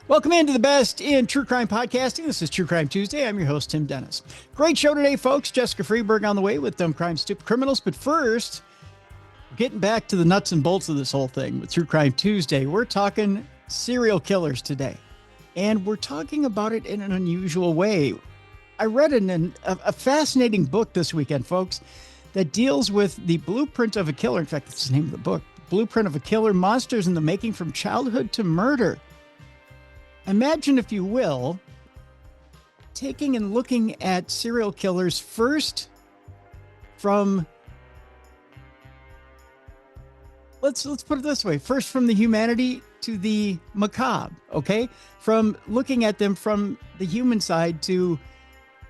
Welcome into the best in true crime podcasting. This is True Crime Tuesday. I'm your host, Tim Dennis. Great show today, folks. Jessicafreeburg on the way with Dumb Crime, Stupid Criminals. But first, we're getting back to the nuts and bolts of this whole thing with True Crime Tuesday. We're talking serial killers today, and we're talking about it in an unusual way. I read a fascinating book this weekend, folks, that deals with the blueprint of a killer. In fact, that's the name of the book. Blueprint of a Killer, Monsters in the Making from Childhood to Murder. Imagine, if you will, taking and looking at serial killers first from, let's put it this way, first from the humanity to the macabre, okay? From looking at them from the human side to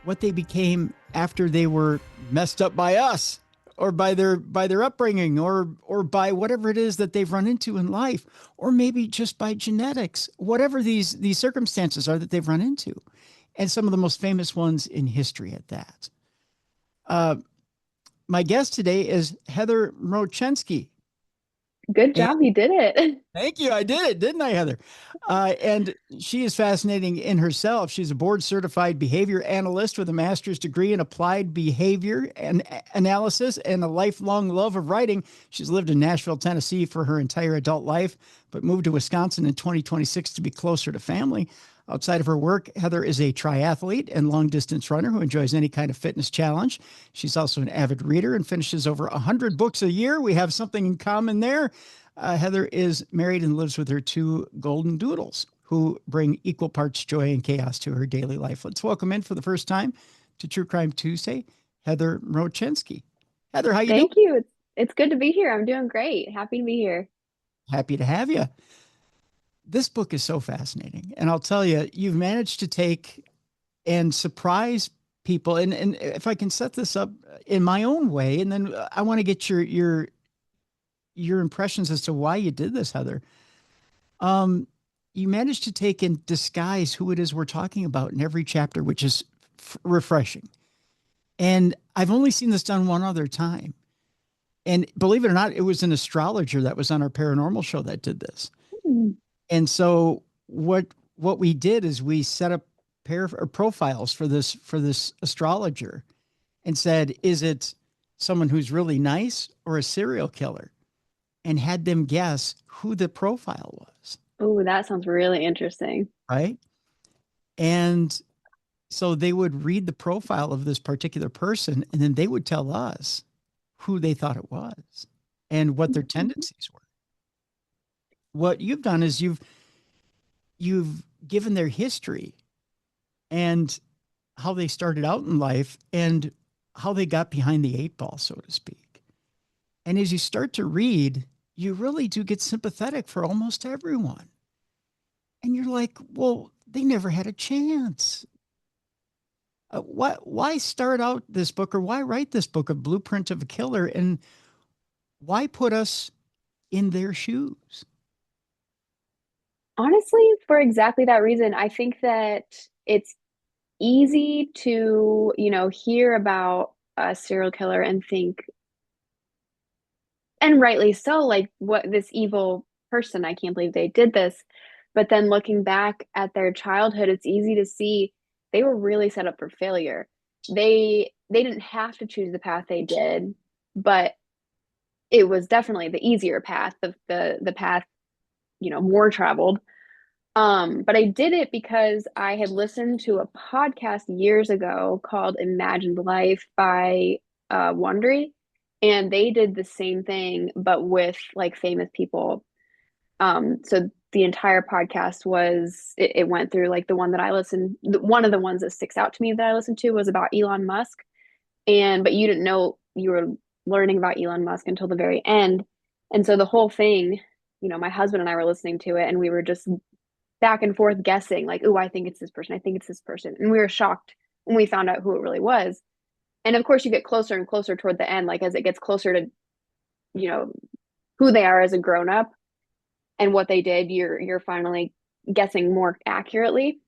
what they became after they were messed up by us, or by their upbringing, or by whatever it is that they've run into in life, or maybe just by genetics, whatever these circumstances are that they've run into. And some of the most famous ones in history at that. My guest today is Heather Mroczenski. Good job. You did it. Thank you. I did it, didn't I, Heather? And she is fascinating in herself. She's a board certified behavior analyst with a master's degree in applied behavior and analysis and a lifelong love of writing. She's lived in Nashville, Tennessee for her entire adult life, but moved to Wisconsin in 2026 to be closer to family. Outside of her work, Heather is a triathlete and long-distance runner who enjoys any kind of fitness challenge. She's also an avid reader and finishes over 100 books a year. We have something in common there. Heather is married and lives with her two golden doodles who bring equal parts joy and chaos to her daily life. Let's welcome in for the first time to True Crime Tuesday, Heather Mroczenski. Heather, how you doing? Thank you. It's good to be here. I'm doing great. Happy to be here. Happy to have you. This book is so fascinating. And I'll tell you, you've managed to take and surprise people. And if I can set this up in my own way, and then I want to get your impressions as to why you did this, Heather. You managed to take and disguise who it is we're talking about in every chapter, which is refreshing. And I've only seen this done one other time. And believe it or not, it was an astrologer that was on our paranormal show that did this. Mm. And so what we did is we set up profiles for this astrologer and said, is it someone who's really nice or a serial killer? And had them guess who the profile was. Oh, that sounds really interesting. Right. And so they would read the profile of this particular person, and then they would tell us who they thought it was and what their tendencies were. What you've done is you've given their history and how they started out in life and how they got behind the eight ball, so to speak. And as you start to read, you really do get sympathetic for almost everyone. And you're like, well, they never had a chance. Why start out this book, or why write this book of Blueprint of a Killer, and why put us in their shoes? Honestly, for exactly that reason, I think that it's easy to, hear about a serial killer and think, and rightly so, like, what this evil person, I can't believe they did this. But then looking back at their childhood, it's easy to see they were really set up for failure. They didn't have to choose the path they did, but it was definitely the easier path, the path, more traveled. But I did it because I had listened to a podcast years ago called Imagined Life by Wondery, and they did the same thing, but with like famous people. So the entire podcast it went through like the one that I listened, one of the ones that sticks out to me that I listened to was about Elon Musk. But you didn't know you were learning about Elon Musk until the very end. And so the whole thing, my husband and I were listening to it, and we were just back and forth guessing, like, oh, I think it's this person. I think it's this person. And we were shocked when we found out who it really was. And of course, you get closer and closer toward the end, like as it gets closer to, who they are as a grown up and what they did, you're finally guessing more accurately.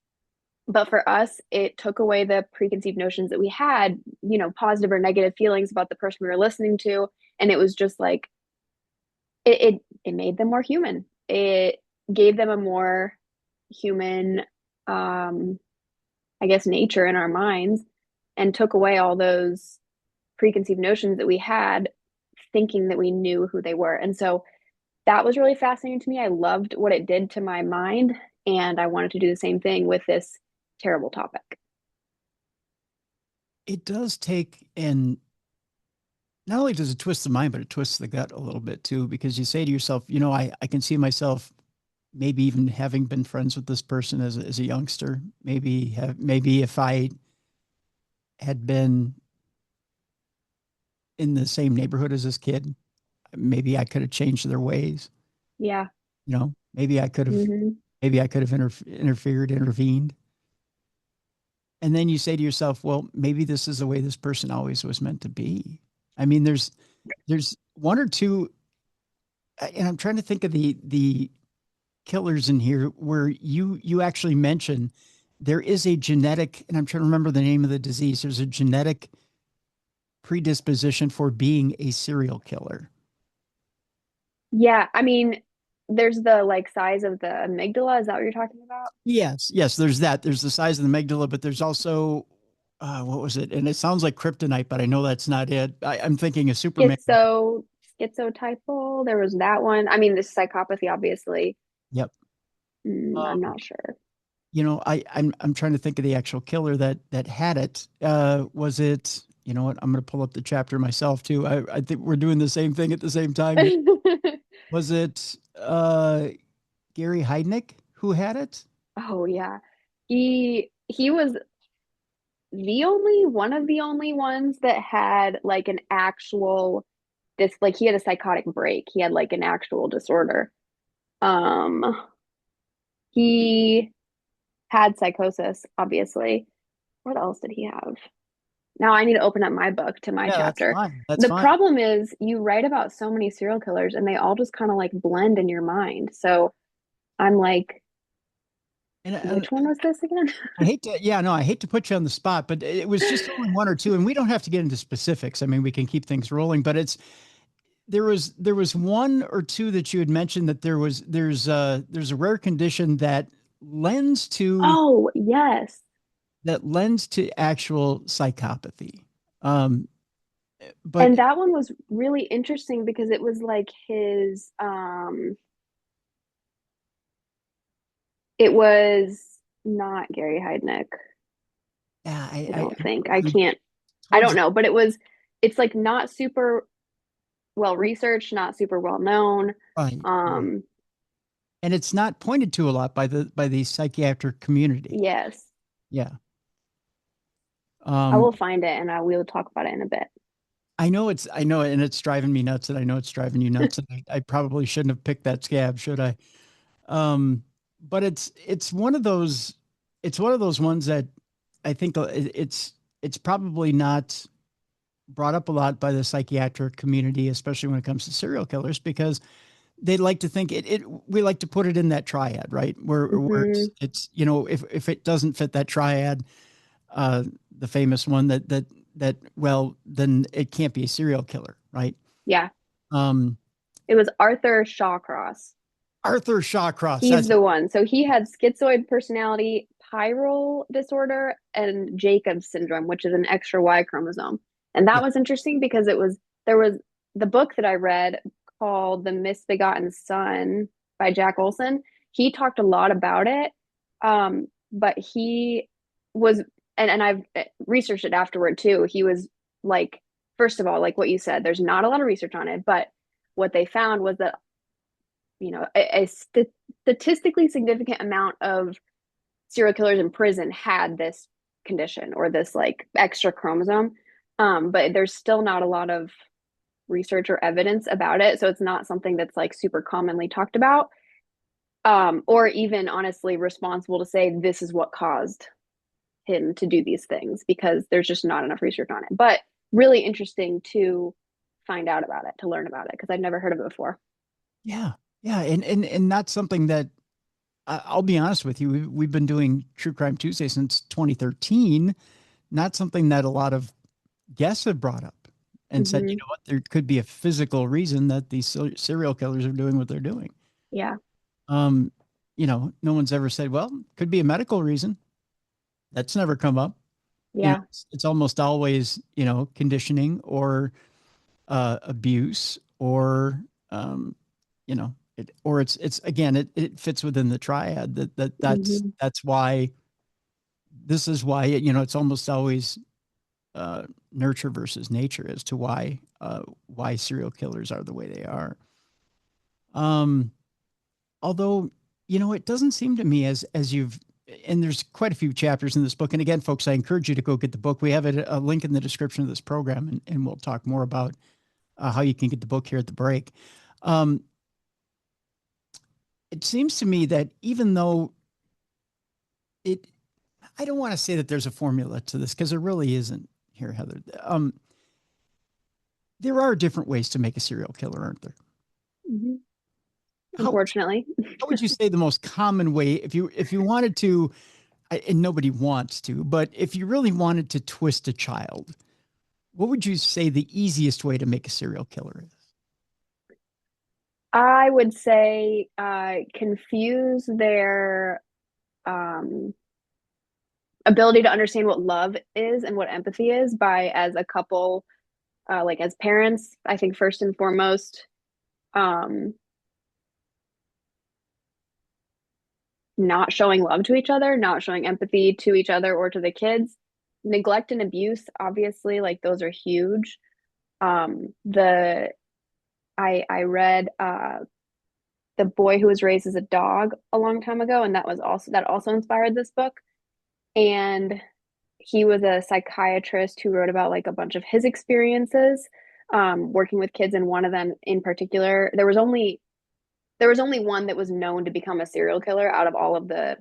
But for us, it took away the preconceived notions that we had, positive or negative feelings about the person we were listening to. And it was just like, it made them more human. It gave them a more human, um, I guess, nature in our minds and took away all those preconceived notions that we had, thinking that we knew who they were. And so that was really fascinating to me. I loved what it did to my mind, and I wanted to do the same thing with this terrible topic. It does take, and not only does it twist the mind, but it twists the gut a little bit too, because you say to yourself, I can see myself maybe even having been friends with this person as a youngster. Maybe if I had been in the same neighborhood as this kid, maybe I could have changed their ways. Yeah. Maybe I could have, Hmm. interfered, intervened. And then you say to yourself, well, maybe this is the way this person always was meant to be. I mean, there's one or two, and I'm trying to think of the killers in here where you actually mention there is a genetic, and I'm trying to remember the name of the disease. There's a genetic predisposition for being a serial killer. Yeah. I mean, there's the like size of the amygdala. Is that what you're talking about? Yes, there's that. There's the size of the amygdala, but there's also what was it? And it sounds like kryptonite, but I know that's not it. I'm thinking of Superman. Schizotypal. There was that one. I mean, this psychopathy, obviously. Yep. I'm Um, not sure. I'm trying to think of the actual killer that had it. Was it? You know what? I'm going to pull up the chapter myself too. I think we're doing the same thing at the same time here. Was it Gary Heidnick who had it? Oh yeah. He was the only one of the only ones that had like an actual this like he had a psychotic break. He had like an actual disorder. Um he had psychosis, obviously. What else did he have? Now I need to open up my book to my Yeah, that's chapter. fine. That's The fine. problem is you write about so many serial killers and they all just kind of like blend in your mind. So I'm like, And which one was this again? I hate to, yeah, no, I hate to put you on the spot, but it was just only one or two, and we don't have to get into specifics. I mean, we can keep things rolling, but there was one or two that you had mentioned that there's a rare condition lends to Oh, yes. that lends to actual psychopathy. Um, but And that one was really interesting because it was like his it was not Gary Heidnick. yeah, I don't think. I I'm can't I towards don't know, but it's like not super well researched, not super well known. right, right, Um and it's not pointed to a lot by the psychiatric community. yes. Yeah. I Um, will find it and I will talk about it in a bit. I know, and it's driving me nuts, and I know it's driving you nuts, and I probably shouldn't have picked that scab, should I? Um, but it's one of those ones that I think it's probably not brought up a lot by the psychiatric community, especially when it comes to serial killers, because they like to think we like to put it in that triad, right? Where Hmm. it's if it doesn't fit that triad, the famous one that well, then it can't be a serial killer, right? Yeah. Um, It was Arthur Shawcross. Arthur Shawcross, He's that's the one. So he had schizoid personality, pyrrole disorder, and Jacobs syndrome, which is an extra Y chromosome. And that yeah, was interesting because there was the book that I read called The Misbegotten Son by Jack Olson. He talked a lot about it. But he was and I've researched it afterward too. He was like, first of all, like what you said, there's not a lot of research on it, but what they found was that a statistically significant amount of serial killers in prison had this condition or this like extra chromosome. But there's still not a lot of research or evidence about it. So it's not something that's like super commonly talked about. Or even honestly responsible to say this is what caused him to do these things because there's just not enough research on it. But really interesting to find out about it, to learn about it, because I'd never heard of it before. yeah, yeah, and not something that I'll be honest with you. We've been doing True Crime Tuesday since 2013. Not something that a lot of guests have brought up and said, you Hmm. know what, there could be a physical reason that these serial killers are doing what they're doing. Yeah. Um, no one's ever said, well, could be a medical reason. That's never come up. Yeah. It's almost always, conditioning or abuse or, or it's again, it fits within the triad Hmm. that's why this is why, it's almost always nurture versus nature as to why serial killers are the way they are. Um, Although, it doesn't seem to me as you've, and there's quite a few chapters in this book. And again, folks, I encourage you to go get the book. We have a link in the description of this program, and we'll talk more about how you can get the book here at the break. Um, it seems to me that even though it, I don't want to say that there's a formula to this because there really isn't here, Heather. There are different ways to make a serial killer, aren't there? Hmm. How, Unfortunately. how would you say the most common way, if you wanted to, and nobody wants to, but if you really wanted to twist a child, what would you say the easiest way to make a serial killer is? I would say confuse their um, ability to understand what love is and what empathy is by, as a couple, like as parents, I think first and foremost, um, not showing love to each other, not showing empathy to each other or to the kids. Neglect and abuse, obviously, like those are huge. The I read The Boy Who Was Raised as a Dog a long time ago, and that also inspired this book. And he was a psychiatrist who wrote about like a bunch of his experiences working with kids, and one of them in particular, there was only one that was known to become a serial killer out of all of the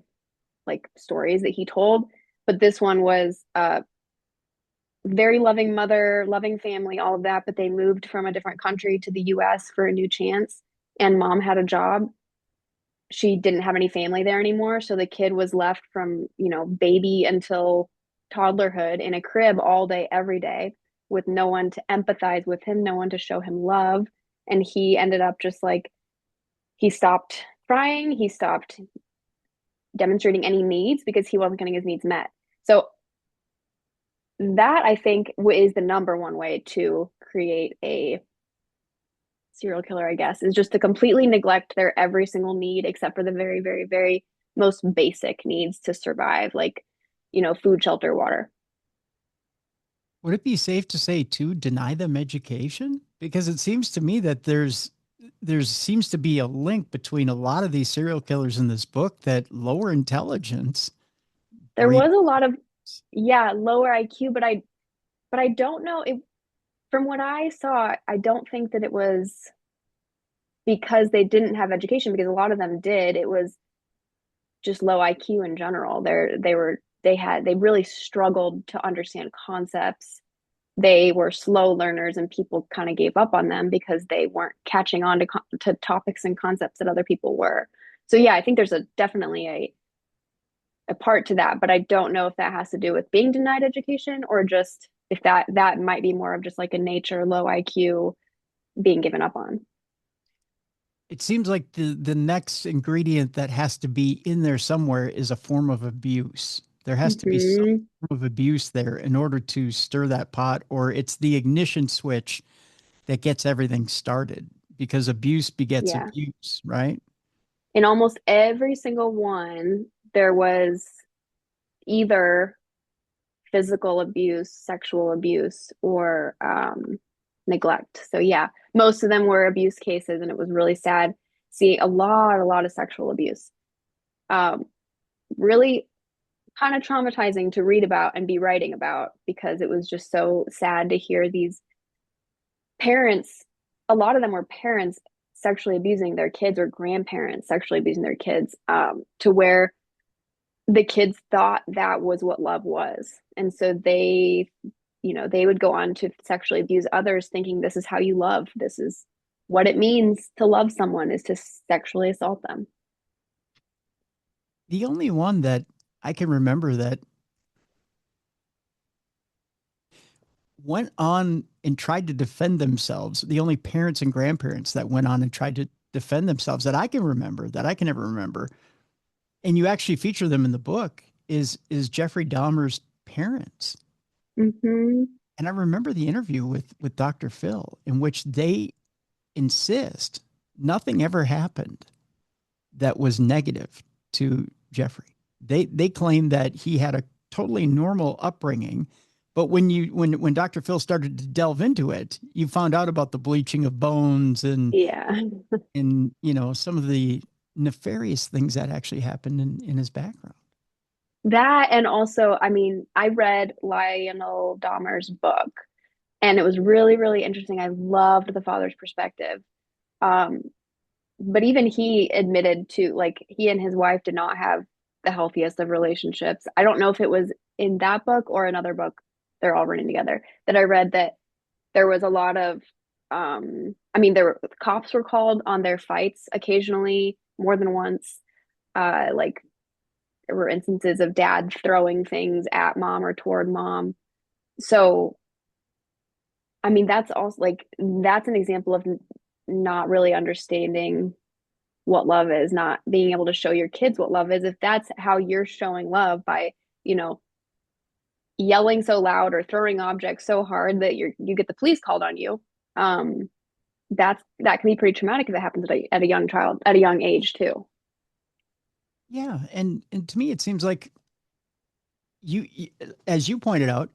like stories that he told. But this one was a very loving mother, loving family, all of that. But they moved from a different country to the US for a new chance. And mom had a job. She didn't have any family there anymore. So the kid was left from, baby until toddlerhood in a crib all day, every day, with no one to empathize with him, no one to show him love. And he ended up just like, he stopped crying, he stopped demonstrating any needs because he wasn't getting his needs met. So that I think is the number one way to create a serial killer, I guess, is just to completely neglect their every single need except for the very, very, very most basic needs to survive, like, food, shelter, water. Would it be safe to say to deny them education? Because it seems to me that there seems to be a link between a lot of these serial killers in this book that lower intelligence There breeds. was a lot of, yeah, lower IQ, but I don't know if, from what I saw, I don't think that it was because they didn't have education, because a lot of them did. It was just low IQ in general. They really struggled to understand concepts. They were slow learners, and people kind of gave up on them because they weren't catching on to topics and concepts that other people were. So yeah, I think there's definitely a part to that, but I don't know if that has to do with being denied education or just if that might be more of just like a nature low IQ being given up on. It seems like the next ingredient that has to be in there somewhere is a form of abuse. There has to be some Hmm. form of abuse there in order to stir that pot, or it's the ignition switch that gets everything started because abuse begets Yeah. abuse, right? In almost every single one, there was either physical abuse, sexual abuse, or neglect. So yeah, most of them were abuse cases, and it was really sad seeing a lot of sexual abuse. Um, Really kind of traumatizing to read about and be writing about because it was just so sad to hear these parents. A lot of them were parents sexually abusing their kids or grandparents sexually abusing their kids, to where the kids thought that was what love was. And so they would go on to sexually abuse others thinking this is how you love. This is what it means to love someone, is to sexually assault them. The only one that I can remember that went on and tried to defend themselves, the only parents and grandparents that went on and tried to defend themselves that I can remember, that I can ever remember, and you actually feature them in the book, is Jeffrey Dahmer's parents. Mm-hmm. And I remember the interview with Dr. Phil, in which they insist nothing ever happened that was negative to Jeffrey. They claim that he had a totally normal upbringing, but when Dr. Phil started to delve into it, you found out about the bleaching of bones Yeah. and some of the nefarious things that actually happened in his background. That, and also, I mean, I read Lionel Dahmer's book, and it was really, really interesting. I loved the father's perspective. Um, but even he admitted to, like, he and his wife did not have the healthiest of relationships. I don't know if it was in that book or another book, they're all running together, that I read, that there was a lot of I mean, there were cops were called on their fights occasionally, more than once. Like, there were instances of dad throwing things at mom or toward mom. So, I mean, that's also like, that's an example of not really understanding what love is, not being able to show your kids what love is. If that's how you're showing love, by, you know, yelling so loud or throwing objects so hard that you get the police called on you, that can be pretty traumatic if it happens at a young child, at a young age too. Yeah, and to me, it seems like you, as you pointed out,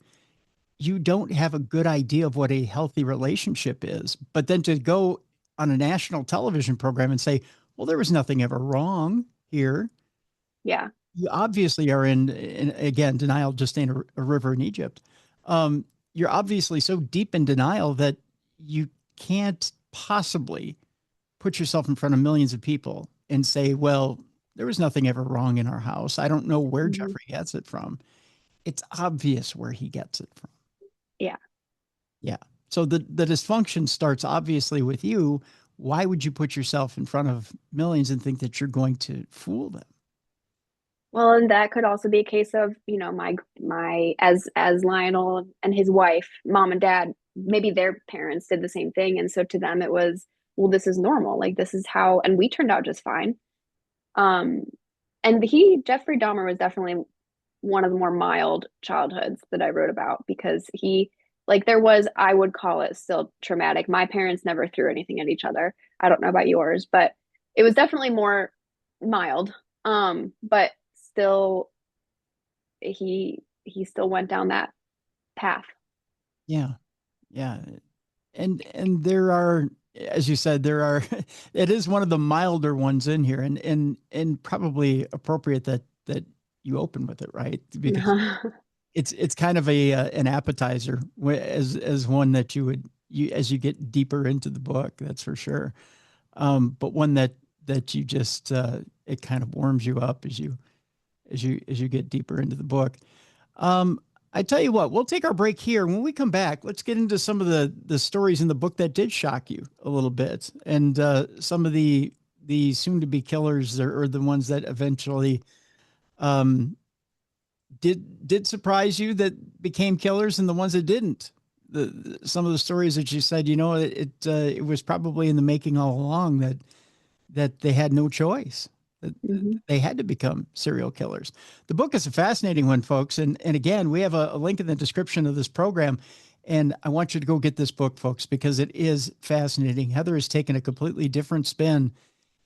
you don't have a good idea of what a healthy relationship is. But then to go on a national television program and say, well, there was nothing ever wrong here. Yeah. You obviously are in again, denial just ain't a river in Egypt. You're obviously so deep in denial that you can't possibly put yourself in front of millions of people and say, well, there was nothing ever wrong in our house. I don't know where Hmm. Jeffrey gets it from. It's obvious where he gets it from. Yeah. Yeah. So the dysfunction starts obviously with you. Why would you put yourself in front of millions and think that you're going to fool them? Well, and that could also be a case of, you know, my as Lionel and his wife, mom and dad, maybe their parents did the same thing, and so to them it was, well, this is normal. Like, this is how, and we turned out just fine. Um, and Jeffrey Dahmer was definitely one of the more mild childhoods that I wrote about, because like, there was, I would call it still traumatic. My parents never threw anything at each other. I don't know about yours, but it was definitely more mild. But still, he still went down that path. Yeah. Yeah. And there are, as you said, there are, it is one of the milder ones in here, and probably appropriate that you open with it, right? Because it's kind of an appetizer, as one that you as you get deeper into the book, that's for sure. But one that you just it kind of warms you up as you get deeper into the book. Um, I tell you what, we'll take our break here. When we come back, let's get into some of the stories in the book that did shock you a little bit, and some of the soon to be killers, or the ones that eventually um, did surprise you, that became killers, and the ones that didn't. Some of the stories that you said, it was probably in the making all along, that they had no choice, that Hmm. they had to become serial killers. The book is a fascinating one, folks. And again, we have a link in the description of this program. And I want you to go get this book, folks, because it is fascinating. Heather has taken a completely different spin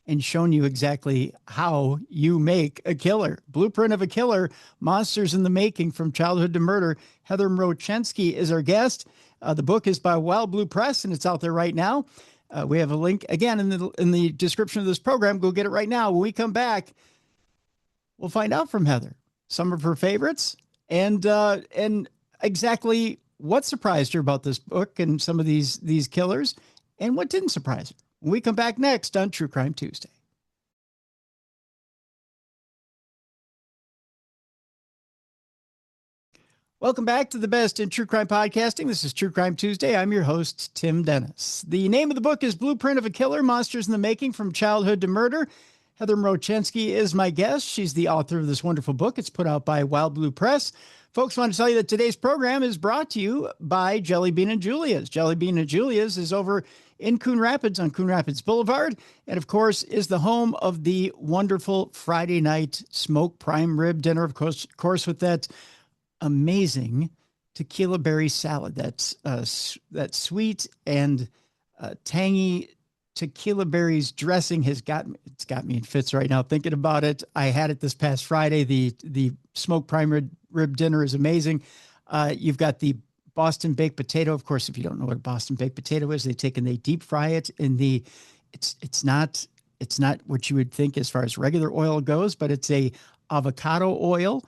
and shown you exactly how you make a killer. Blueprint of a Killer, Monsters in the Making, From Childhood to Murder. Heather Mroczenski is our guest. The book is by wildbluepress, and it's out there right now. We have a link again in the description of this program. Go get it right now. When we come back, we'll find out from Heather some of her favorites, and exactly what surprised her about this book and some of these killers, and what didn't surprise her. When we come back next on True Crime Tuesday. Welcome back to the best in true crime podcasting. This is True Crime Tuesday. I'm your host, Tim Dennis. The name of the book is Blueprint of a Killer, Monsters in the Making, From Childhood to Murder. Heather Mroczenski is my guest. She's the author of this wonderful book. It's put out by wildbluepress. Folks, want to tell you that today's program is brought to you by Jelly Bean and Julia's. Jelly Bean and Julia's is over in Coon Rapids on Coon Rapids Boulevard. And of course, is the home of the wonderful Friday night smoked prime rib dinner. Of course, with that amazing tequila berry salad. That's that sweet and tangy tequila berries dressing it's got me in fits right now thinking about it. I had it this past Friday. The smoked prime rib dinner is amazing. You've got the Boston baked potato. Of course, if you don't know what a Boston baked potato is, they take and they deep fry it in the. It's not what you would think as far as regular oil goes, but it's a avocado oil,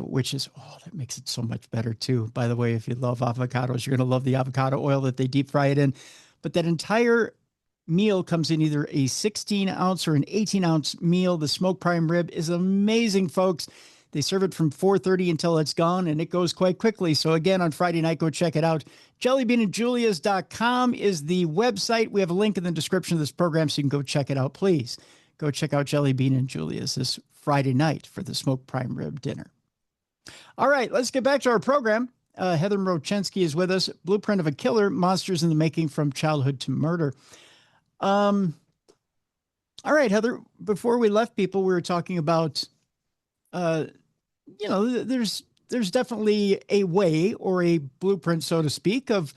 which is, that makes it so much better too. By the way, if you love avocados, you're going to love the avocado oil that they deep fry it in. But that entire meal comes in either a 16-ounce or an 18-ounce meal. The smoked prime rib is amazing, folks. They serve it from 4:30 until it's gone, and it goes quite quickly. So again, on Friday night, go check it out. Jellybeanandjulia's.com is the website. We have a link in the description of this program, so you can go check it out. Please go check out Jelly Bean and Julia's this Friday night for the smoked prime rib dinner. All right, let's get back to our program. Heather Mroczenski is with us. Blueprint of a Killer, Monsters in the Making from Childhood to Murder. All right, Heather, before we left people, we were talking about, there's definitely a way or a blueprint, so to speak, of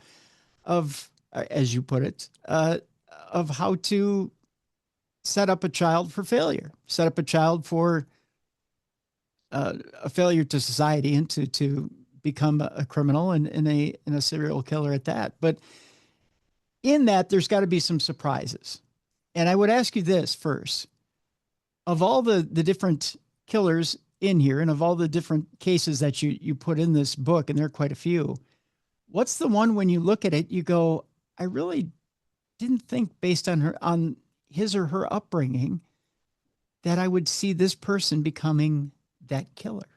as you put it, of how to set up a child for failure, set up a child for a failure to society and to become a criminal and a serial killer at that. But in that, there's got to be some surprises. And I would ask you this first. Of all the different killers in here and of all the different cases that you put in this book, and there are quite a few, what's the one when you look at it, you go, I really didn't think based on his or her upbringing that I would see this person becoming that killer?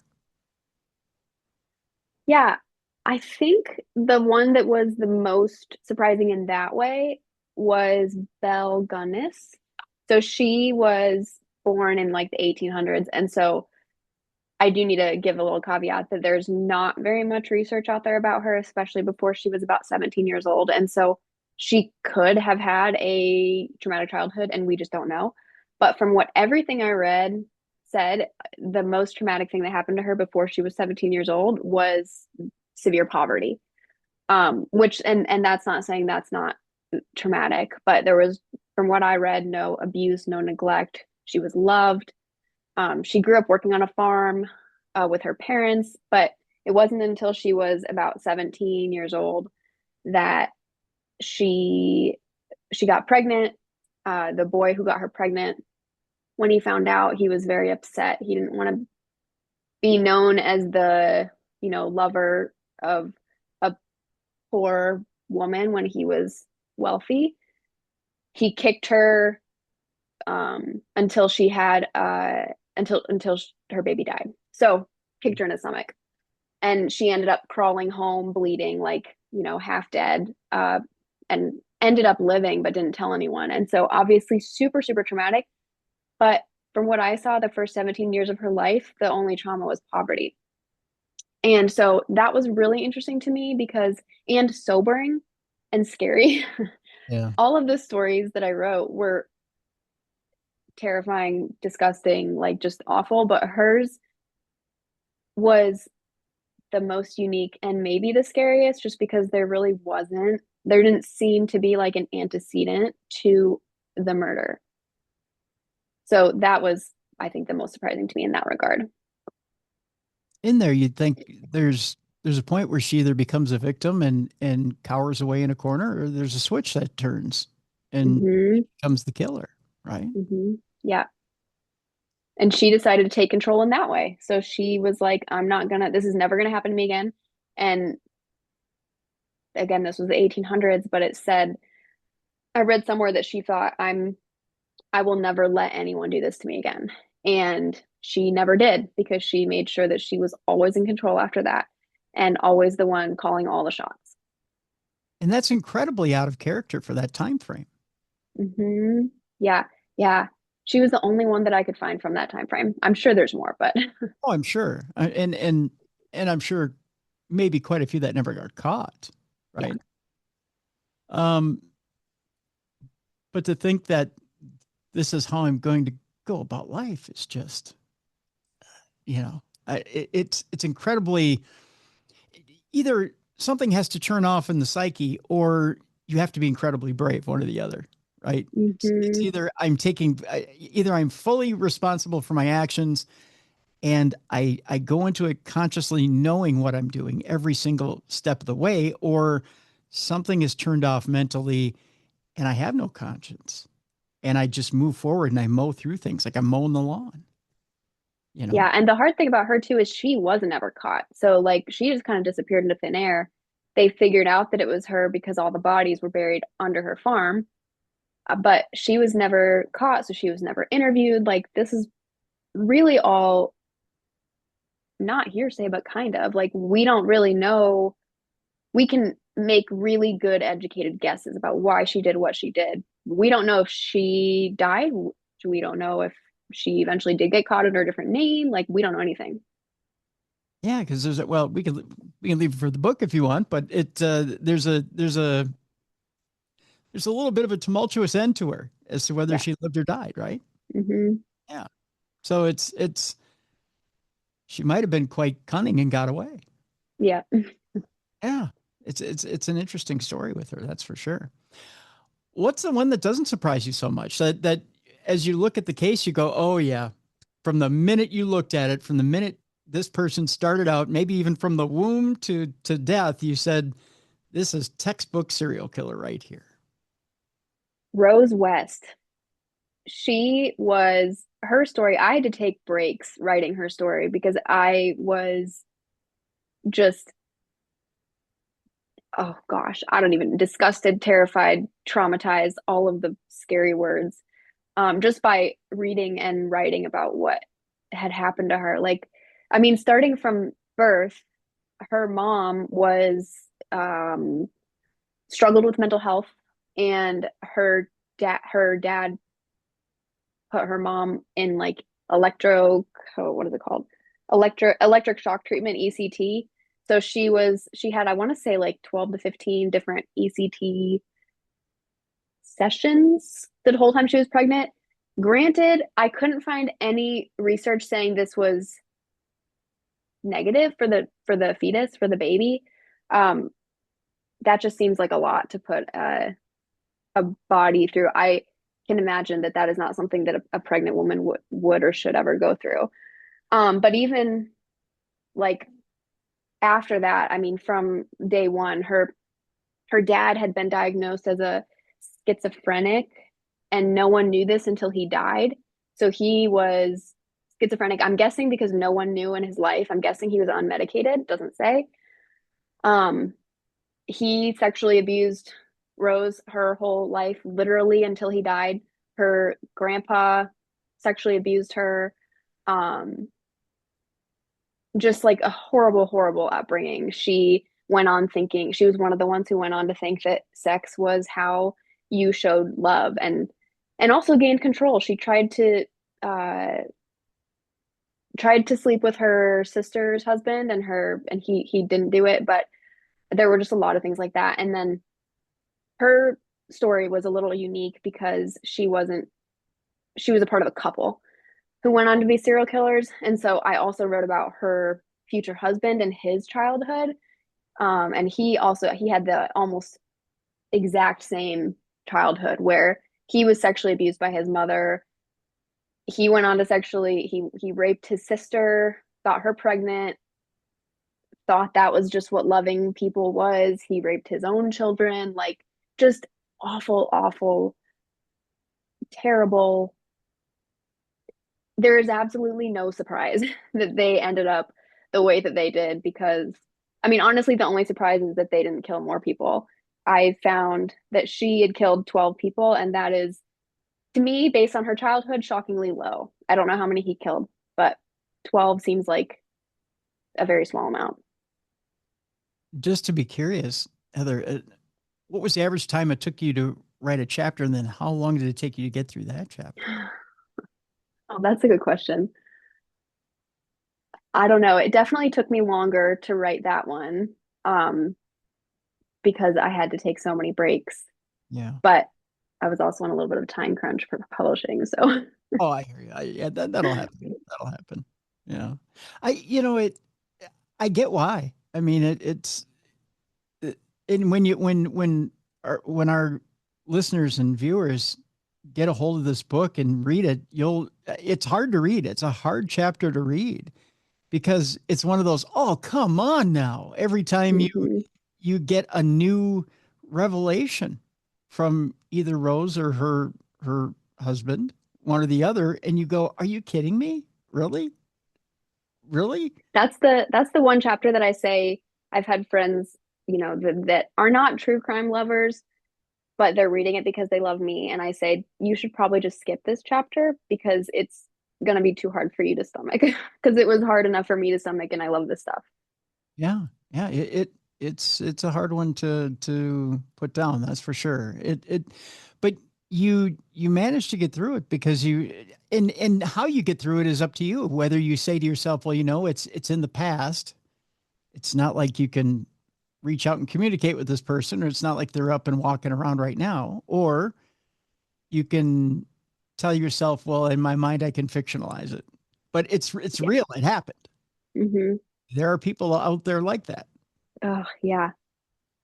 Yeah, I think the one that was the most surprising in that way was bellegunness. So she was born in like the 1800s. And so I do need to give a little caveat that there's not very much research out there about her, especially before she was about 17 years old. And so she could have had a traumatic childhood, and we just don't know. But from what everything I read said, the most traumatic thing that happened to her before she was 17 years old was severe poverty. Which and that's not saying that's not traumatic, but there was, from what I read, no abuse, no neglect. She was loved. She grew up working on a farm with her parents, but it wasn't until she was about 17 years old that she got pregnant. The boy who got her pregnant, when he found out, he was very upset. He didn't want to be known as the, lover of a poor woman when he was wealthy. He kicked her until she had until her baby died. So kicked her in the stomach, and she ended up crawling home bleeding, like, half dead, and ended up living but didn't tell anyone. And so obviously super super traumatic. But from what I saw, the first 17 years of her life, the only trauma was poverty. And so that was really interesting to me and sobering and scary. Yeah. All of the stories that I wrote were terrifying, disgusting, like just awful, but hers was the most unique and maybe the scariest, just because there didn't seem to be like an antecedent to the murder. So that was, I think, the most surprising to me in that regard. In there, you'd think there's a point where she either becomes a victim and cowers away in a corner, or there's a switch that turns and Mm-hmm. becomes the killer, right? Mm-hmm. Yeah. And she decided to take control in that way. So she was like, this is never gonna happen to me again. And again, this was the 1800s, but it said, I read somewhere that she thought, I will never let anyone do this to me again. And she never did, because she made sure that she was always in control after that and always the one calling all the shots. And that's incredibly out of character for that time frame. Mm-hmm. Yeah. Yeah. She was the only one that I could find from that time frame. I'm sure there's more, but Oh, I'm sure. And I'm sure maybe quite a few that never got caught, yeah. right? Um, But to think that this is how I'm going to go about life is just, it's incredibly, either something has to turn off in the psyche or you have to be incredibly brave, one or the other, right? It's Hmm. either I'm fully responsible for my actions and I go into it consciously knowing what I'm doing every single step of the way, or something is turned off mentally and I have no conscience and I just move forward and I mow through things like I'm mowing the lawn, you know? Yeah, and the hard thing about her too is she wasn't ever caught. So like she just kind of disappeared into thin air. They figured out that it was her because all the bodies were buried under her farm, but she was never caught, so she was never interviewed. Like this is really all not hearsay, but kind of like we don't really know. We can make really good educated guesses about why she did what she did. We don't know if she died. We don't know if she eventually did get caught under a different name. Like we don't know anything. Yeah, because we can leave it for the book if you want, but there's a little bit of a tumultuous end to her as to whether Yeah. she lived or died, right? Hmm. Yeah. So it's she might have been quite cunning and got away. Yeah. Yeah. It's an interesting story with her, that's for sure. What's the one that doesn't surprise you so much? That as you look at the case, you go, oh yeah, from the minute you looked at it, from the minute this person started out, maybe even from the womb to death, you said, this is textbook serial killer right here. Rose West. She was her story. I had to take breaks writing her story because I was just, oh gosh, I don't even, disgusted, terrified, traumatized, all of the scary words, just by reading and writing about what had happened to her. Like, I mean, starting from birth, her mom was struggled with mental health, and her dad put her mom in like what is it called? Electric shock treatment, ECT. So she had, I want to say, like 12 to 15 different ECT sessions the whole time she was pregnant. Granted, I couldn't find any research saying this was negative for the fetus, for the baby. Um, that just seems like a lot to put a body through. I can imagine that that is not something that a pregnant woman would or should ever go through. But even like after that, I mean, from day one, her dad had been diagnosed as a schizophrenic, and no one knew this until he died. So he was schizophrenic. I'm guessing because no one knew in his life. I'm guessing he was unmedicated. Doesn't say. Um, he sexually abused Rose her whole life, literally until he died. Her grandpa sexually abused her. Um, just like a horrible, horrible upbringing. She went on thinking, she was one of the ones who went on to think that sex was how you showed love, and also gained control. She uh tried to sleep with her sister's husband, and he didn't do it, but there were just a lot of things like that. And then her story was a little unique because she was a part of a couple who went on to be serial killers. And so I also wrote about her future husband and his childhood. And he had the almost exact same childhood where he was sexually abused by his mother. He went on to he raped his sister, got her pregnant, thought that was just what loving people was. He raped his own children, like just awful, awful, terrible. There is absolutely no surprise that they ended up the way that they did, because I mean, honestly, the only surprise is that they didn't kill more people. I found that she had killed 12 people, and that is, to me, based on her childhood, shockingly low. I don't know how many he killed, but 12 seems like a very small amount. Just to be curious, Heather, what was the average time it took you to write a chapter, and then how long did it take you to get through that chapter? Oh, that's a good question. I don't know. It definitely took me longer to write that one, um, because I had to take so many breaks. Yeah. But I was also on a little bit of time crunch for publishing. So Oh, I hear you. Yeah, that'll happen. That'll happen. Yeah. I get why. I mean, and when our listeners and viewers get a hold of this book and read it, it's hard to read. It's a hard chapter to read because it's one of those, oh, come on now. Every time mhm. you get a new revelation from either Rose or her husband, one or the other, and you go, are you kidding me? Really? Really? That's the one chapter that I say I've had friends, that are not true crime lovers, but they're reading it because they love me. And I say, you should probably just skip this chapter because it's going to be too hard for you to stomach because it was hard enough for me to stomach and I love this stuff. Yeah. Yeah. It's a hard one to put down. That's for sure. But you managed to get through it because and how you get through it is up to you. Whether you say to yourself, well, it's in the past. It's not like you can reach out and communicate with this person, or it's not like they're up and walking around right now. Or you can tell yourself, well, in my mind, I can fictionalize it, but it's Yeah. real. It happened. Hmm. There are people out there like that. Oh, yeah.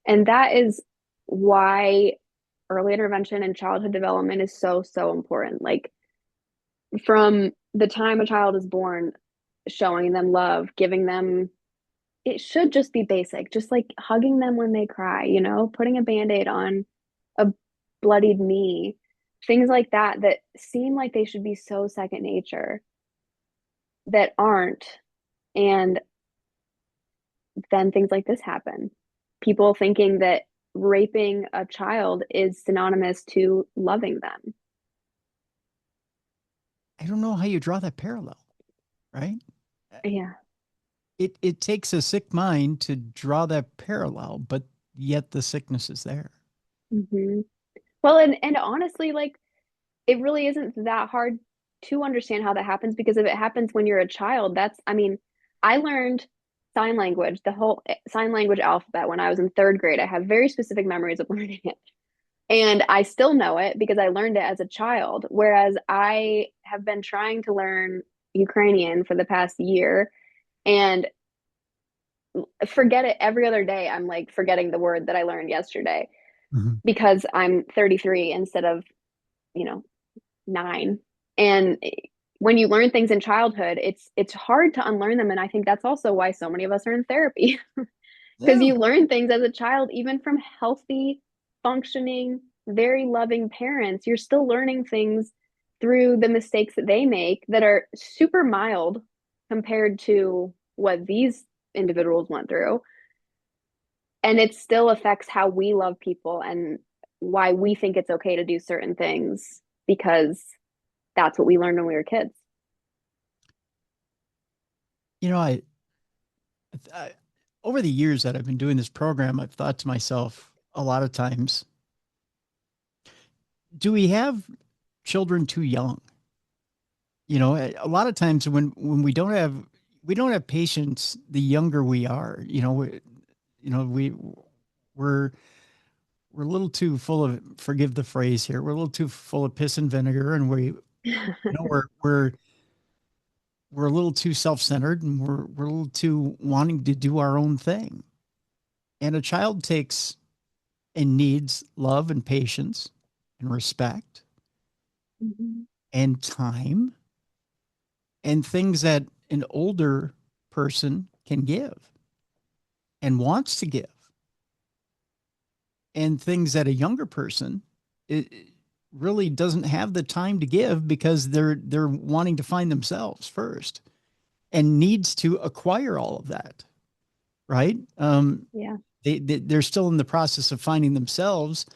And that is why early intervention and childhood development is so, so important. Like from the time a child is born, showing them love, giving them, it should just be basic, just like hugging them when they cry, putting a band-aid on a bloodied knee, things like that that seem like they should be so second nature that aren't. And then things like this happen. People thinking that raping a child is synonymous to loving them. I don't know how you draw that parallel, right? Yeah. It takes a sick mind to draw that parallel, but yet the sickness is there. Hmm. Well, and honestly, like it really isn't that hard to understand how that happens because if it happens when you're a child, I mean, I learned sign language, the whole sign language alphabet when I was in third grade. I have very specific memories of learning it. And I still know it because I learned it as a child. Whereas I have been trying to learn Ukrainian for the past year and forget it every other day. I'm like forgetting the word that I learned yesterday Mhm. because I'm 33 instead of, you know, 9. And when you learn things in childhood, it's hard to unlearn them. And I think that's also why so many of us are in therapy because Yeah. you learn things as a child, even from healthy, functioning, very loving parents. You're still learning things through the mistakes that they make that are super mild compared to what these individuals went through. And it still affects how we love people and why we think it's okay to do certain things because that's what we learned when we were kids. You know, I over the years that I've been doing this program, I've thought to myself a lot of times, do we have children too young? A lot of times when we don't have patience, the younger we are, we're we're a little too full of, forgive the phrase here, we're a little too full of piss and vinegar, and we're a little too self-centered, and we're a little too wanting to do our own thing. And a child takes and needs love and patience and respect Mhm. and time and things that an older person can give and wants to give, and things that a younger person it really doesn't have the time to give because they're wanting to find themselves first and needs to acquire all of that, right? Yeah. They're still in the process of finding themselves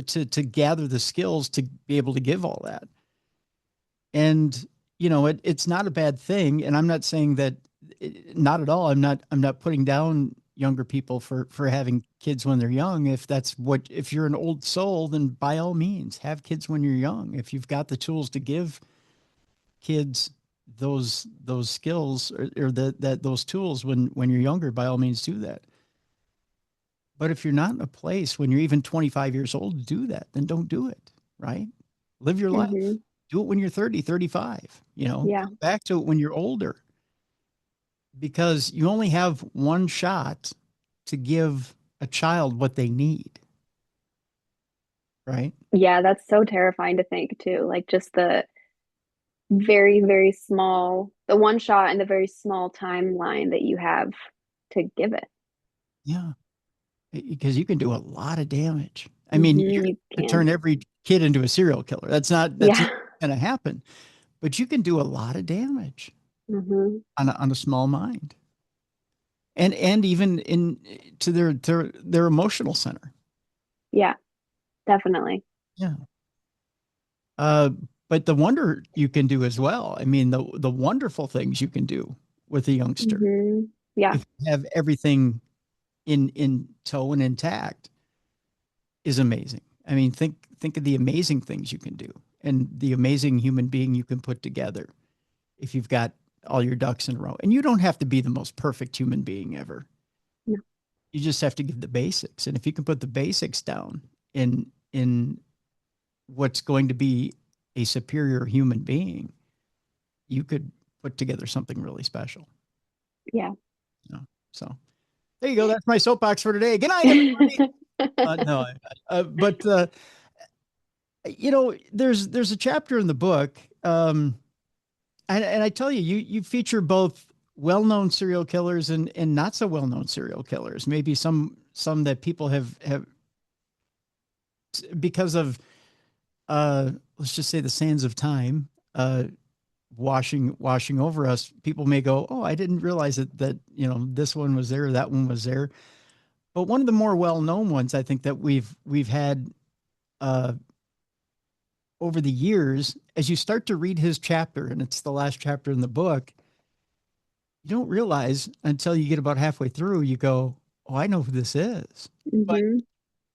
to gather the skills to be able to give all that. And it's not a bad thing, and I'm not saying that, not at all. I'm not putting down younger people for having kids when they're young. If you're an old soul, then by all means have kids when you're young. If you've got the tools to give kids those skills, or those tools when you're younger, by all means do that. But if you're not in a place when you're even 25 years old to do that, then don't do it. right? Live your life. Hmm. Do it when you're 30, 35, Yeah. come back to it when you're older, because you only have one shot to give a child what they need, right? Yeah, that's so terrifying to think too. Like just the very, very small, the one shot and the very small timeline that you have to give it. Yeah. Because you can do a lot of damage. I mean, you You can can. turn every kid into a serial killer. That's not Yeah. going to happen, but you can do a lot of damage Hmm. on a small mind, and even in to their emotional center. Yeah, definitely. Yeah. Uh, but the wonder you can do as well. I mean, the wonderful things you can do with a youngster Yeah. if you have everything in tow and intact is amazing. I mean, think of the amazing things you can do and the amazing human being you can put together if you've got all your ducks in a row. And you don't have to be the most perfect human being ever. No. You just have to give the basics. And if you can put the basics down in what's going to be a superior human being, you could put together something really special. Yeah. You know? So there you go. That's my soapbox for today. Good night, everybody. No, but there's a chapter in the book, and I tell you, you feature both well-known serial killers and not so well-known serial killers. Maybe some that people have because of let's just say the sands of time washing over us. People may go, oh, I didn't realize that this one was there, that one was there. But one of the more well-known ones, I think that we've had uh, over the years, as you start to read his chapter, and it's the last chapter in the book, you don't realize until you get about halfway through, you go, oh, I know who this is. But Hmm.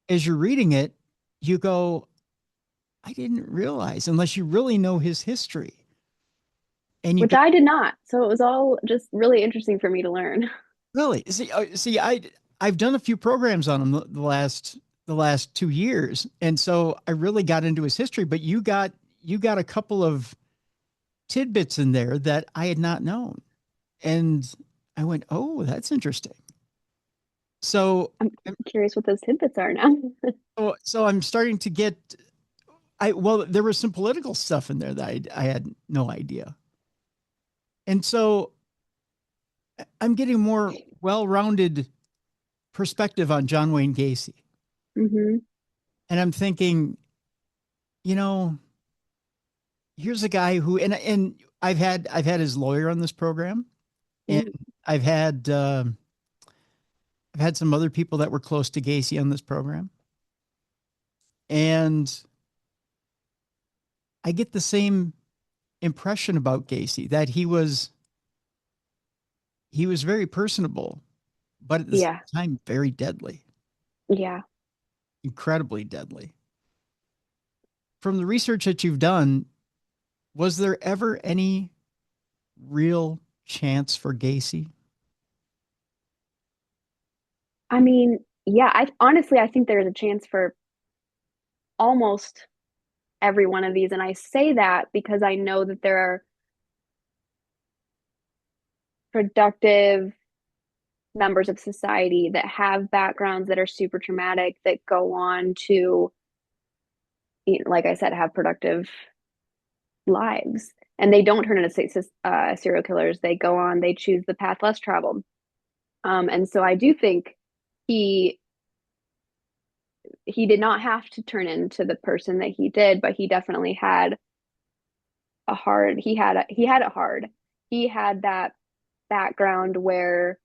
as you're reading it, you go, I didn't realize, unless you really know his history. And you Which go, I did not. So it was all just really interesting for me to learn. really? See, I've done a few programs on him the last 2 years, and so I really got into his history. But you got a couple of tidbits in there that I had not known, and I went, oh, that's interesting. So, I'm curious what those tidbits are now. so I'm starting to get. Well, there was some political stuff in there that I had no idea, and so I'm getting more well-rounded perspective on John Wayne Gacy, Hmm. and I'm thinking, you know, here's a guy who, and I've had his lawyer on this program, and I've had uh, I've had some other people that were close to Gacy on this program, and I get the same impression about Gacy that he was very personable, but at the same Yeah. time very deadly, Yeah. incredibly deadly. From the research that you've done, was there ever any real chance for Gacy? I mean, yeah, I honestly I think there's a chance for almost every one of these. And I say that because I know that there are productive members of society that have backgrounds that are super traumatic that go on to, like I said, have productive lives. And they don't turn into serial killers. They go on, they choose the path less traveled. And so I do think he he did not have to turn into the person that he did, but he definitely had he had it hard. He had that background where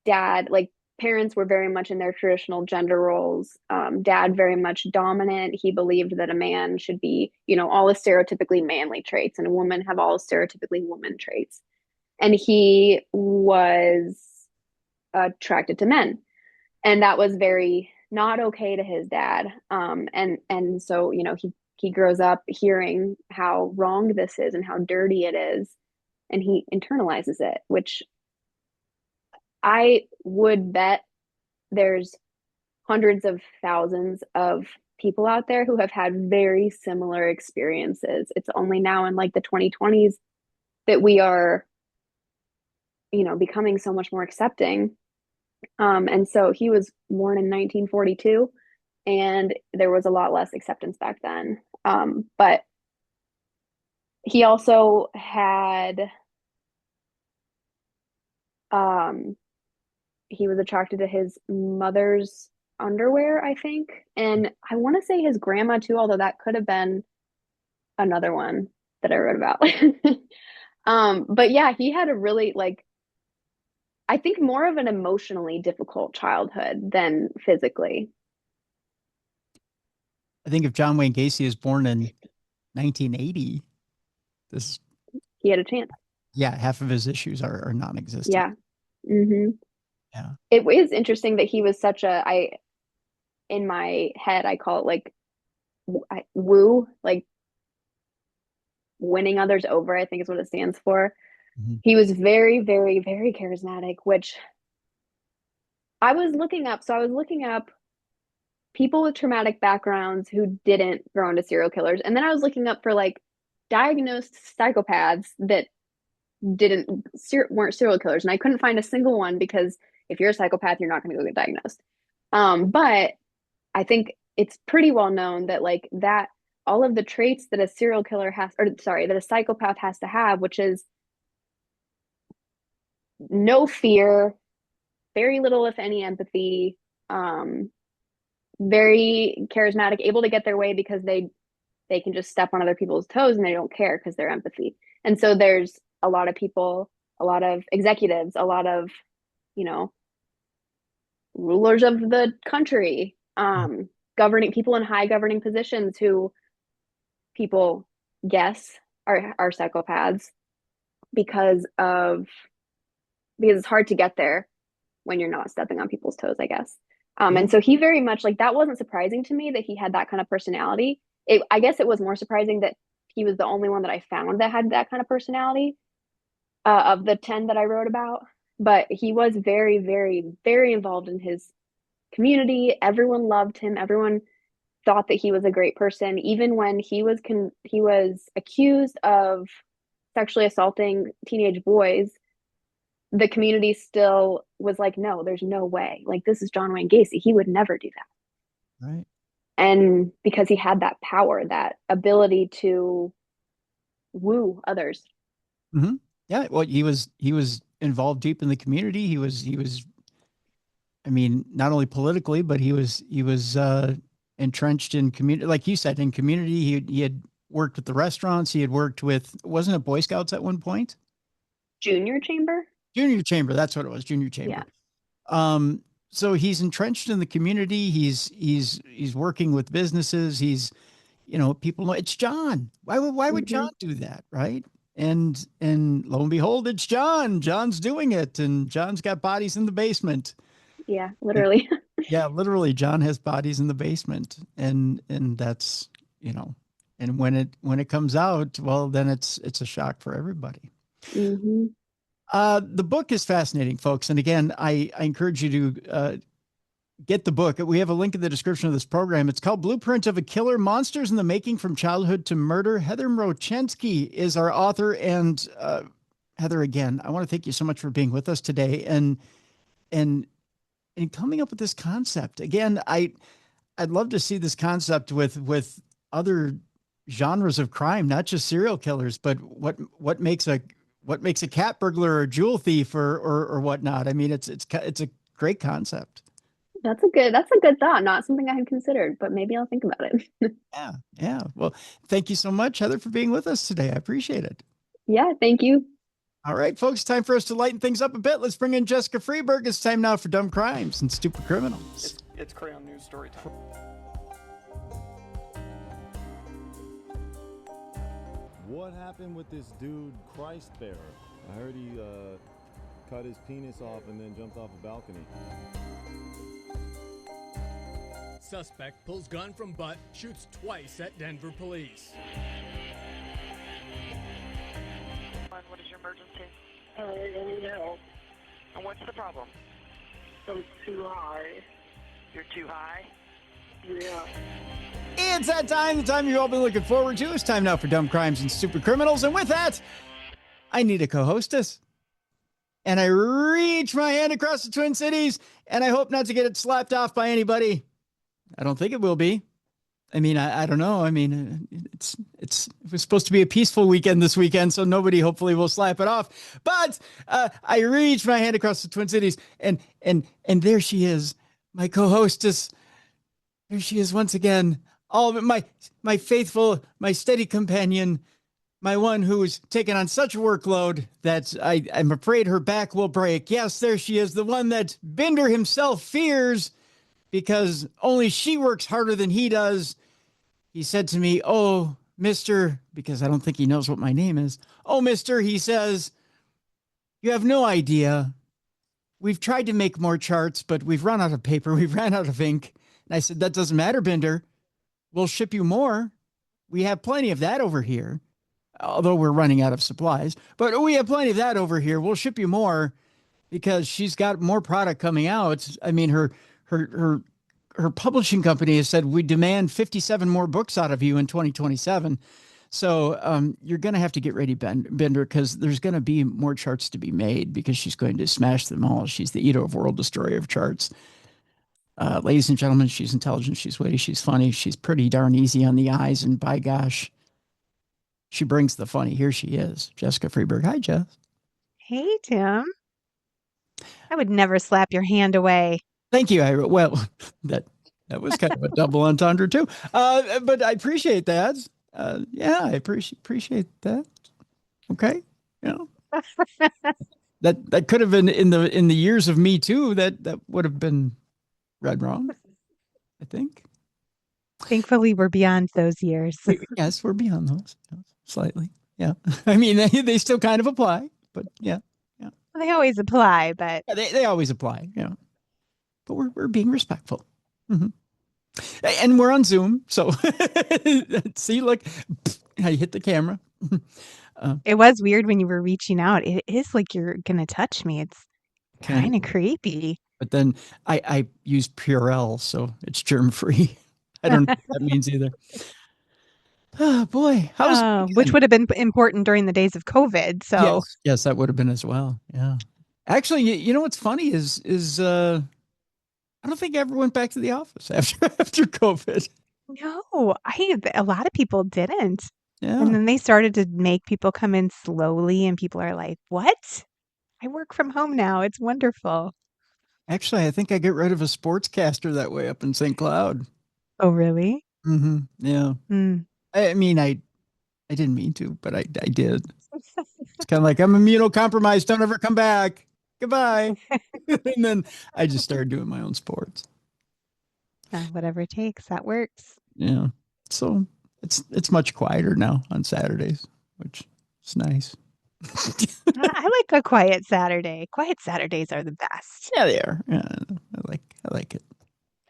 dad, like parents were very much in their traditional gender roles. Dad very much dominant. He believed that a man should be, all the stereotypically manly traits, and a woman have all stereotypically woman traits. And he was attracted to men, and that was very not okay to his dad. And so he grows up hearing how wrong this is and how dirty it is, and he internalizes it, which I would bet there's hundreds of thousands of people out there who have had very similar experiences. It's only now in like the 2020s that we are, becoming so much more accepting. And so he was born in 1942, and there was a lot less acceptance back then. But he also had, he was attracted to his mother's underwear, I think. And I want to say his grandma too, although that could have been another one that I wrote about. But yeah, he had a really I think more of an emotionally difficult childhood than physically. I think if John Wayne Gacy is born in 1980, this, He had a chance. yeah, half of his issues are non-existent. Yeah. Hmm. Yeah. It is interesting that he was such in my head, I call it like woo, like winning others over, I think is what it stands for. Mm-hmm. He was very, very, very charismatic, which I was looking up. So I was looking up people with traumatic backgrounds who didn't grow into serial killers. And then I was looking up for like diagnosed psychopaths that didn't weren't serial killers. And I couldn't find a single one because if you're a psychopath, you're not going to go get diagnosed. But I think it's pretty well known that that all of the traits that a serial killer has, or sorry, that a psychopath has to have, which is no fear, very little, if any, empathy, very charismatic, able to get their way because they can just step on other people's toes and they don't care because they're empathy. And so there's a lot of people, a lot of executives, a lot of, rulers of the country, governing people in high governing positions who people guess are psychopaths because it's hard to get there when you're not stepping on people's toes, I guess. And so he very much that wasn't surprising to me that he had that kind of personality. I guess it was more surprising that he was the only one that I found that had that kind of personality of the 10 that I wrote about. But he was very, very, very involved in his community. Everyone loved him. Everyone thought that he was a great person. Even when he was accused of sexually assaulting teenage boys, the community still was like, no, there's no way. This is John Wayne Gacy. He would never do that. Right. And because he had that power, that ability to woo others. Mm-hmm. Yeah. Well, he was involved deep in the community. He was, I mean, not only politically, but he was entrenched in community, like you said, in community. He had worked with the restaurants. He had worked with, wasn't it Boy Scouts at one point? Junior chamber. That's what it was. Junior chamber. Yeah. So he's entrenched in the community. He's working with businesses. He's, people know it's John. Why would John do that? Right. And lo and behold, it's John. John's doing it. And John's got bodies in the basement. Yeah, literally. Yeah, literally. John has bodies in the basement. And that's, and when it comes out, well, then it's a shock for everybody. Mm-hmm. The book is fascinating, folks. And again, I encourage you to get the book. We have a link in the description of this program. It's called Blueprint of a Killer, Monsters in the Making from Childhood to Murder. Heather Mroczenski is our author. And Heather, again, I want to thank you so much for being with us today and coming up with this concept. Again, I'd love to see this concept with other genres of crime, not just serial killers, but what makes a cat burglar or a jewel thief or whatnot. I mean, it's a great concept. That's a good thought. Not something I had considered, but maybe I'll think about it. Yeah. Well, thank you so much, Heather, for being with us today. I appreciate it. Yeah, thank you. All right, folks, time for us to lighten things up a bit. Let's bring in Jessicafreeburg. It's time now for Dumb Crimes and Stupid Criminals. It's Crayon News story time. What happened with this dude, Christ Bearer? I heard he cut his penis off and then jumped off a balcony. Suspect pulls gun from butt, shoots twice at Denver police. What is your emergency? I need help. And what's the problem? I'm too high. You're too high? Yeah. It's that time, the time you've all been looking forward to. It's time now for Dumb Crimes and Stupid Criminals. And with that, I need a co-hostess. And I reach my hand across the Twin Cities, and I hope not to get it slapped off by anybody. I don't think it will be. I mean, I don't know. I mean, it was supposed to be a peaceful weekend this weekend, so nobody hopefully will slap it off. But I reach my hand across the Twin Cities, and there she is, my co-hostess. There she is once again. All of it, my faithful, my steady companion, my one who's taken on such a workload that I'm afraid her back will break. Yes, there she is, the one that Bender himself fears because only she works harder than he does. He said to me, "Oh, Mr." because I don't think he knows what my name is. "Oh, Mr." he says, "you have no idea. We've tried to make more charts, but we've run out of paper. We've ran out of ink." And I said, "That doesn't matter, Bender. We'll ship you more. We have plenty of that over here. Although we're running out of supplies, but we have plenty of that over here. We'll ship you more because she's got more product coming out." I mean, her publishing company has said, "We demand 57 more books out of you in 2027. So you're going to have to get ready, Bender, because there's going to be more charts to be made because she's going to smash them all. She's the eater of world, destroyer of charts." Ladies and gentlemen, she's intelligent, she's witty, she's funny, she's pretty darn easy on the eyes, and by gosh, she brings the funny. Here she is, Jessica Freeburg. Hi, Jess. Hey, Tim. I would never slap your hand away. Thank you. Well, that was kind of a double entendre too. But I appreciate that. Yeah, I appreciate that. Okay, that could have been in the years of Me Too. That would have been read wrong, I think. Thankfully, we're beyond those years. Yes, we're beyond those slightly. Yeah, I mean they still kind of apply, but yeah. Well, they always apply, but they always apply. Yeah, but we're being respectful. Mm-hmm. And we're on Zoom, so see, look, I hit the camera. It was weird when you were reaching out. It is like you're gonna touch me. It's kind of creepy. But then I use Purell, so it's germ free. I don't know what that means either. Oh boy, which would have been important during the days of COVID. So yes, that would have been as well. Yeah, actually, you know what's funny is I don't think I ever went back to the office after COVID. No, a lot of people didn't. Yeah, and then they started to make people come in slowly, and people are like, "What? I work from home now. It's wonderful." Actually, I think I get rid of a sportscaster that way up in St. Cloud. Oh, really? Mm-hmm. Yeah. Mm. I mean, I didn't mean to, but I did. It's kind of like, I'm immunocompromised. Don't ever come back. Goodbye. And then I just started doing my own sports. Whatever it takes, that works. Yeah. So it's much quieter now on Saturdays, which is nice. I like a quiet Saturday. Quiet Saturdays are the best. Yeah, they are. Yeah, I like it.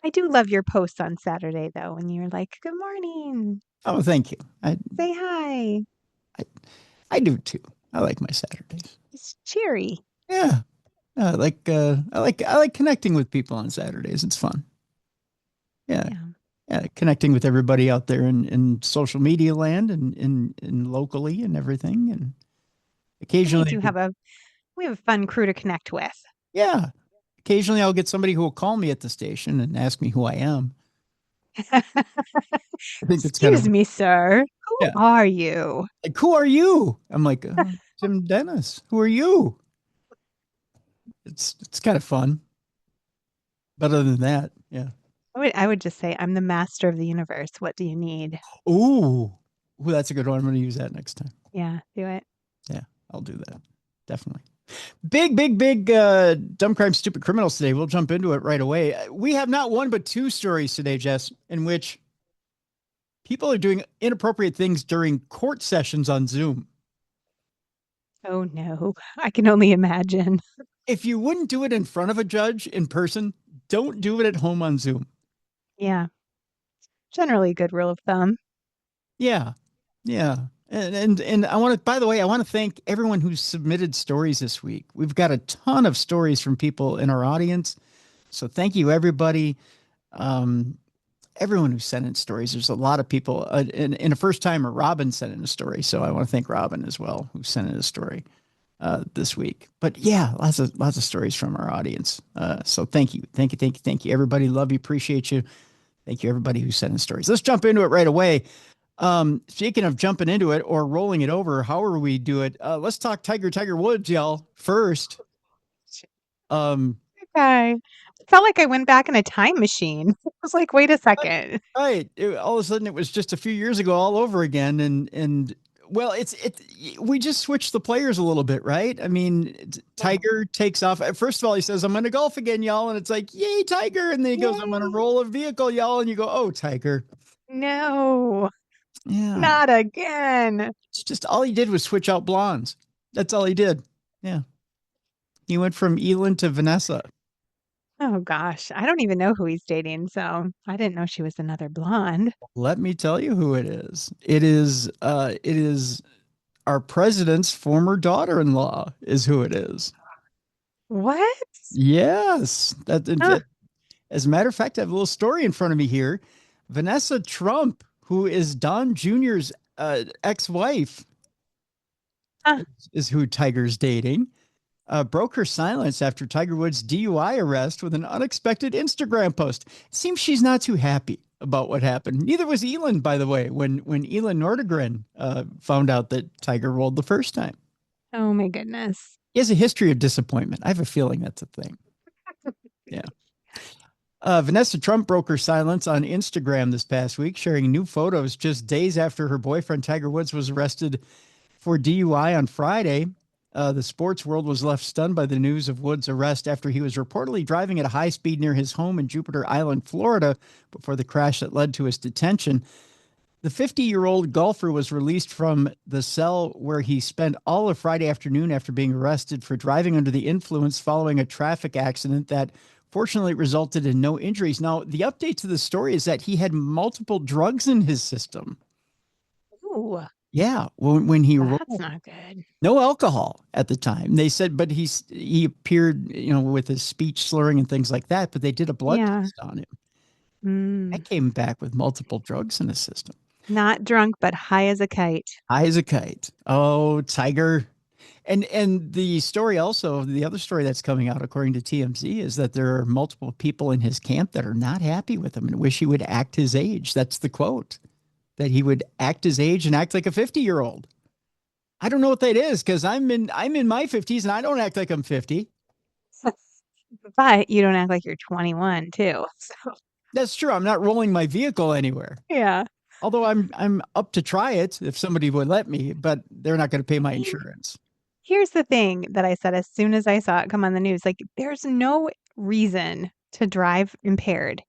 I do love your posts on Saturday, though, when you're like, "Good morning." Oh, thank you. Say hi. I do too. I like my Saturdays. It's cheery. Yeah. I like connecting with people on Saturdays. It's fun. Yeah. Connecting with everybody out there in social media land and in locally and everything. And occasionally we have a fun crew to connect with. Yeah. Occasionally I'll get somebody who will call me at the station and ask me who I am. I think Excuse me, sir. Who are you? Like, who are you? I'm like, Tim Dennis. Who are you? It's kind of fun. But other than that, yeah. I would just say, I'm the master of the universe. What do you need? Ooh, that's a good one. I'm going to use that next time. Yeah, do it. Yeah, I'll do that. Definitely. Big dumb crime, stupid criminals today. We'll jump into it right away. We have not one, but two stories today, Jess, in which people are doing inappropriate things during court sessions on Zoom. Oh, no. I can only imagine. If you wouldn't do it in front of a judge in person, don't do it at home on Zoom. Yeah. Generally a good rule of thumb. Yeah. Yeah. And I want to, by the way, I want to thank everyone who submitted stories this week. We've got a ton of stories from people in our audience. So thank you, everybody. everyone who sent in stories. There's a lot of people. In a first timer, Robin sent in a story, so I want to thank Robin as well, who sent in a story this week. But yeah, lots of stories from our audience. So thank you, everybody. Love you, appreciate you. Thank you, everybody who sent in stories. Let's jump into it right away. Speaking of jumping into it or rolling it over, however we do it, let's talk Tiger Woods, y'all, first. Okay. It felt like I went back in a time machine. I was like, wait a second. Right. All of a sudden it was just a few years ago all over again. And well, we just switched the players a little bit, right? I mean, Tiger takes off. First of all, he says, I'm going to golf again, y'all. And it's like, yay, Tiger. And then he goes, I'm going to roll a vehicle, y'all. And you go, oh, Tiger. No. Yeah. Not again. It's just all he did was switch out blondes. That's all he did. Yeah. He went from Elin to Vanessa. Oh gosh, I don't even know who he's dating, so I didn't know she was another blonde. Let me tell you who it is. It is our president's former daughter-in-law is who it is. What? Yes. As a matter of fact, I have a little story in front of me here. Vanessa Trump, who is Don Jr.'s ex-wife, is who Tiger's dating. Broke her silence after Tiger Woods' DUI arrest with an unexpected Instagram post. It seems she's not too happy about what happened. Neither was Elin, by the way, when Elin Nordegren found out that Tiger rolled the first time. Oh, my goodness. He has a history of disappointment. I have a feeling that's a thing. Yeah. Vanessa Trump broke her silence on Instagram this past week, sharing new photos just days after her boyfriend Tiger Woods was arrested for DUI on Friday. The sports world was left stunned by the news of Woods' arrest after he was reportedly driving at a high speed near his home in Jupiter Island, Florida, before the crash that led to his detention. The 50-year-old golfer was released from the cell where he spent all of Friday afternoon after being arrested for driving under the influence following a traffic accident that fortunately resulted in no injuries. Now, the update to the story is that he had multiple drugs in his system. Ooh. Yeah, when he rolled, that's not good. No alcohol at the time. They said, but he appeared, with his speech slurring and things like that. But they did a blood test on him. I came back with multiple drugs in his system. Not drunk, but high as a kite. High as a kite. Oh, Tiger. And the story also, the other story that's coming out, according to TMZ, is that there are multiple people in his camp that are not happy with him and wish he would act his age. That's the quote. That he would act his age and act like a 50-year-old. I don't know what that is because I'm in my 50s and I don't act like I'm 50. But you don't act like you're 21 too. So. That's true. I'm not rolling my vehicle anywhere. Yeah. Although I'm up to try it if somebody would let me, but they're not going to pay my insurance. Here's the thing that I said as soon as I saw it come on the news. Like, there's no reason to drive impaired.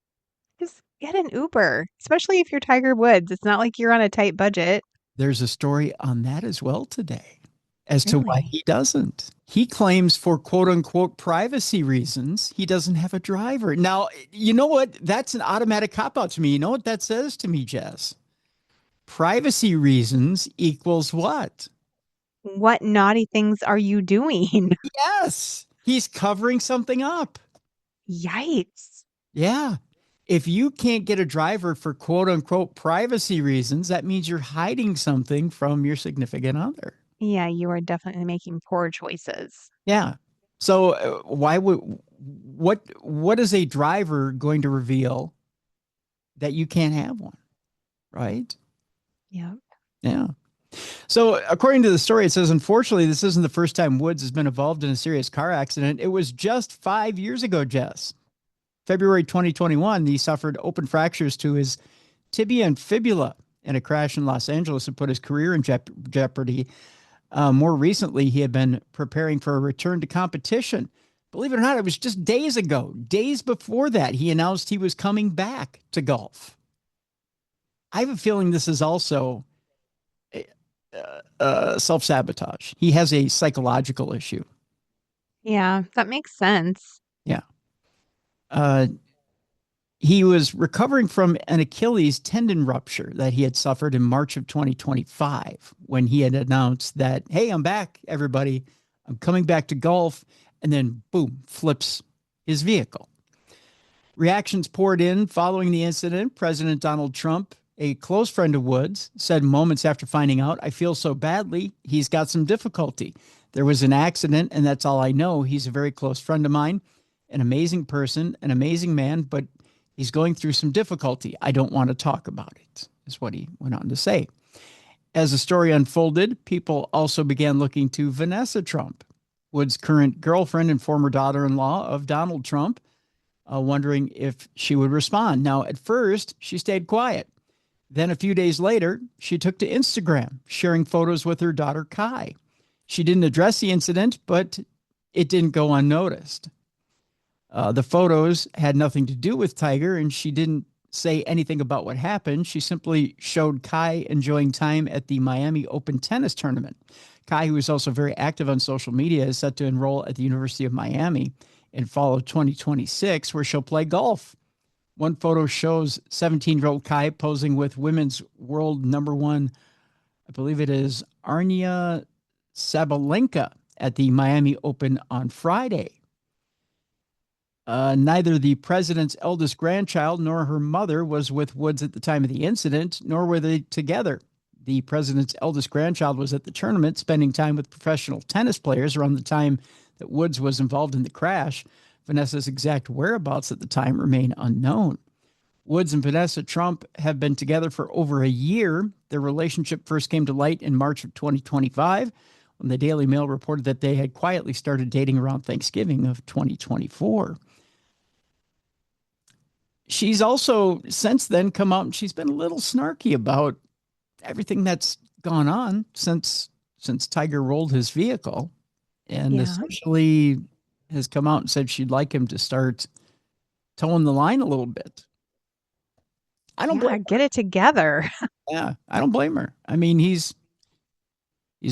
Just get an Uber, especially if you're Tiger Woods. It's not like you're on a tight budget. There's a story on that as well today as to why he doesn't. He claims for quote unquote privacy reasons, he doesn't have a driver. Now, you know what? That's an automatic cop out to me. You know what that says to me, Jess? Privacy reasons equals what? What naughty things are you doing? Yes. He's covering something up. Yikes. Yeah. If you can't get a driver for quote unquote privacy reasons, that means you're hiding something from your significant other. Yeah, you are definitely making poor choices. Yeah. So what is a driver going to reveal that you can't have one? Right? Yeah. Yeah. So according to the story, it says, unfortunately, this isn't the first time Woods has been involved in a serious car accident. It was just 5 years ago, Jess. February 2021, he suffered open fractures to his tibia and fibula in a crash in Los Angeles and put his career in jeopardy. More recently, he had been preparing for a return to competition. Believe it or not, it was just days ago. Days before that, he announced he was coming back to golf. I have a feeling this is also self-sabotage. He has a psychological issue. Yeah, that makes sense. Yeah. He was recovering from an Achilles tendon rupture that he had suffered in March of 2025 when he had announced that, hey, I'm back, everybody. I'm coming back to golf. And then, boom, flips his vehicle. Reactions poured in following the incident. President Donald Trump, a close friend of Woods, said moments after finding out, "I feel so badly. He's got some difficulty. There was an accident, and that's all I know. He's a very close friend of mine, an amazing person, an amazing man, but he's going through some difficulty. I don't want to talk about it," is what he went on to say. As the story unfolded, people also began looking to Vanessa Trump, Wood's current girlfriend and former daughter-in-law of Donald Trump, wondering if she would respond. Now, at first, she stayed quiet. Then a few days later, she took to Instagram, sharing photos with her daughter, Kai. She didn't address the incident, but it didn't go unnoticed. The photos had nothing to do with Tiger, and she didn't say anything about what happened. She simply showed Kai enjoying time at the Miami Open tennis tournament. Kai, who is also very active on social media, is set to enroll at the University of Miami in fall of 2026, where she'll play golf. One photo shows 17-year-old Kai posing with women's world number one, I believe it is Arnia Sabalenka, at the Miami Open on Friday. Neither the president's eldest grandchild nor her mother was with Woods at the time of the incident, nor were they together. The president's eldest grandchild was at the tournament, spending time with professional tennis players around the time that Woods was involved in the crash. Vanessa's exact whereabouts at the time remain unknown. Woods and Vanessa Trump have been together for over a year. Their relationship first came to light in March of 2025, when the Daily Mail reported that they had quietly started dating around Thanksgiving of 2024. She's also since then come out and she's been a little snarky about everything that's gone on since Tiger rolled his vehicle, and essentially has come out and said she'd like him to start towing the line a little bit. I don't blame her. Get it together. Yeah, I don't blame her. I mean, he's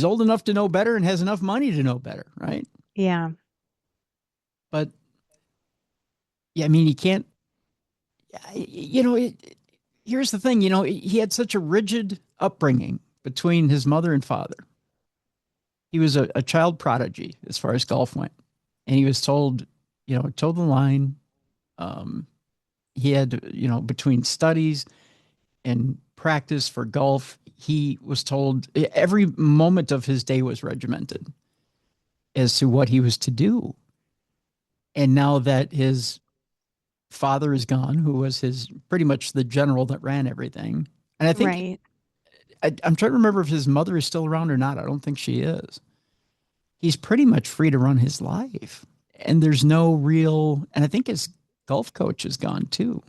old enough to know better and has enough money to know better, right? Yeah. But yeah, I mean, he can't. Here's the thing. He had such a rigid upbringing between his mother and father. He was a child prodigy as far as golf went, and he was told, toe the line. He had, between studies and practice for golf, he was told every moment of his day was regimented as to what he was to do. And now that his father is gone, who was pretty much the general that ran everything. And I think, I'm trying to remember if his mother is still around or not. I don't think she is. He's pretty much free to run his life. And there's no real, and I think his golf coach is gone too.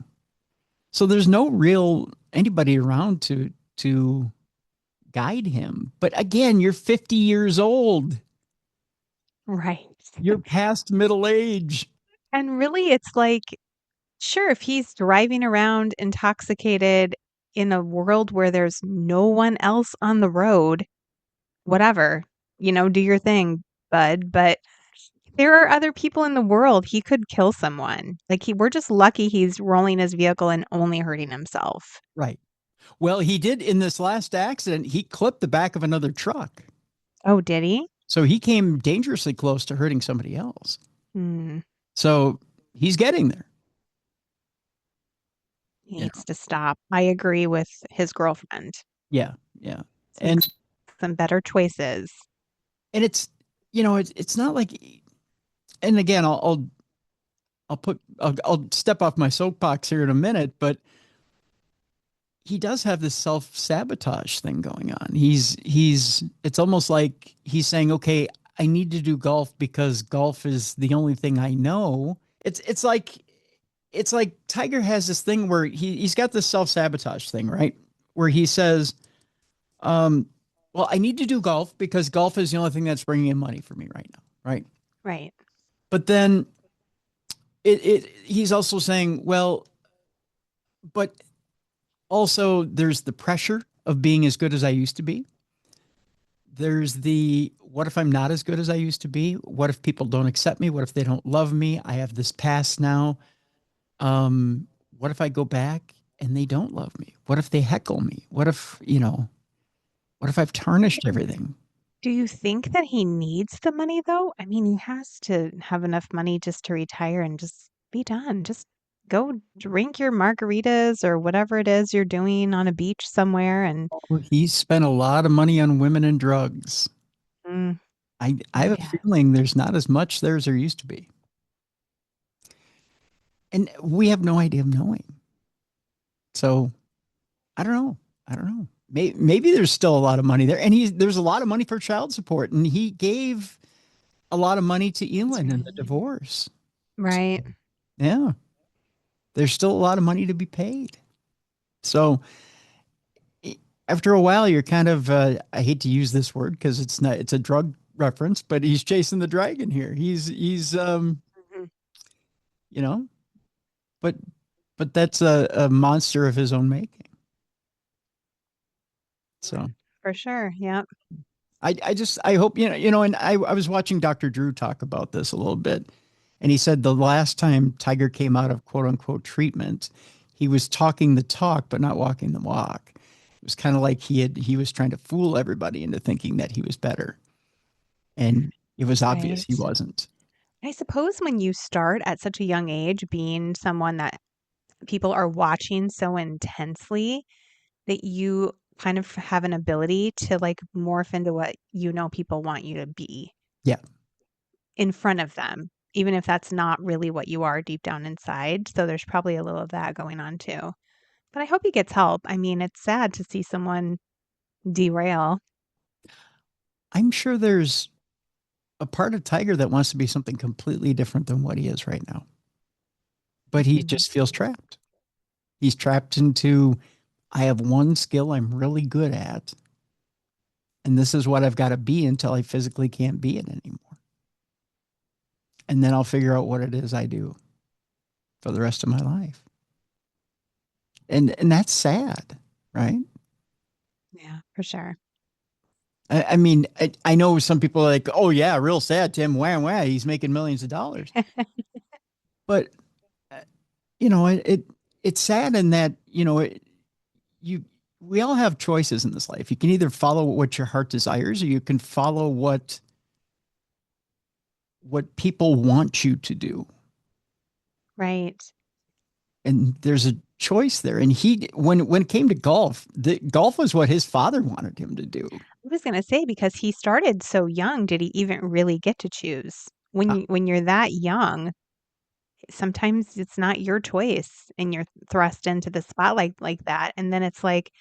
So there's no real anybody around to guide him. But again, you're 50 years old. Right. You're past middle age. And really, it's like, sure, if he's driving around intoxicated in a world where there's no one else on the road, whatever, do your thing, bud. But there are other people in the world. He could kill someone. We're just lucky he's rolling his vehicle and only hurting himself. Right. Well, he did in this last accident. He clipped the back of another truck. Oh, did he? So he came dangerously close to hurting somebody else. Hmm. So he's getting there. He needs to stop. I agree with his girlfriend. Yeah. And some better choices. And it's, it's not like, and again, I'll step off my soapbox here in a minute, but he does have this self-sabotage thing going on. It's almost like he's saying, okay, I need to do golf because golf is the only thing I know. It's like Tiger has this thing where he's got this self-sabotage thing, right? Where he says, well, I need to do golf because golf is the only thing that's bringing in money for me right now. Right. Right. But then he's also saying, well, but also there's the pressure of being as good as I used to be. There's what if I'm not as good as I used to be? What if people don't accept me? What if they don't love me? I have this past now. What if I go back and they don't love me? What if they heckle me? What if I've tarnished everything? Do you think that he needs the money though? I mean, he has to have enough money just to retire and just be done. Just go drink your margaritas or whatever it is you're doing on a beach somewhere. And He spent a lot of money on women and drugs. mm, I have a yeah. feeling there's not as much there as there used to be. And we have no idea of knowing. So I don't know. Maybe there's still a lot of money there. And there's a lot of money for child support. And he gave a lot of money to Elin in the divorce. Right. So, yeah. There's still a lot of money to be paid. So after a while, you're kind of, I hate to use this word because it's a drug reference, but he's chasing the dragon here. He's you know, but that's a monster of his own making. So For sure. Yeah. I hope, and I was watching Dr. Drew talk about this a little bit. And he said the last time Tiger came out of quote unquote treatment, he was talking the talk, but not walking the walk. It was kind of like he was trying to fool everybody into thinking that he was better. And it was obvious he wasn't. I suppose when you start at such a young age being someone that people are watching so intensely that you kind of have an ability to like morph into what people want you to be. Yeah. In front of them, even if that's not really what you are deep down inside. So there's probably a little of that going on too. But I hope he gets help. I mean, it's sad to see someone derail. I'm sure there's a part of Tiger that wants to be something completely different than what he is right now. But he just feels trapped. He's trapped into, I have one skill I'm really good at, and this is what I've got to be until I physically can't be it anymore. And then I'll figure out what it is I do for the rest of my life. And that's sad, right? Yeah, for sure. I mean, I know some people are like, oh yeah, real sad, Tim. Wham, wham, he's making millions of dollars. But it's sad in that, we all have choices in this life. You can either follow what your heart desires, or you can follow what people want you to do. Right. And there's a choice there. And when it came to golf, golf was what his father wanted him to do. I was going to say, because he started so young, did he even really get to choose? When you're that young, sometimes it's not your choice and you're thrust into the spotlight like that. And then it's like,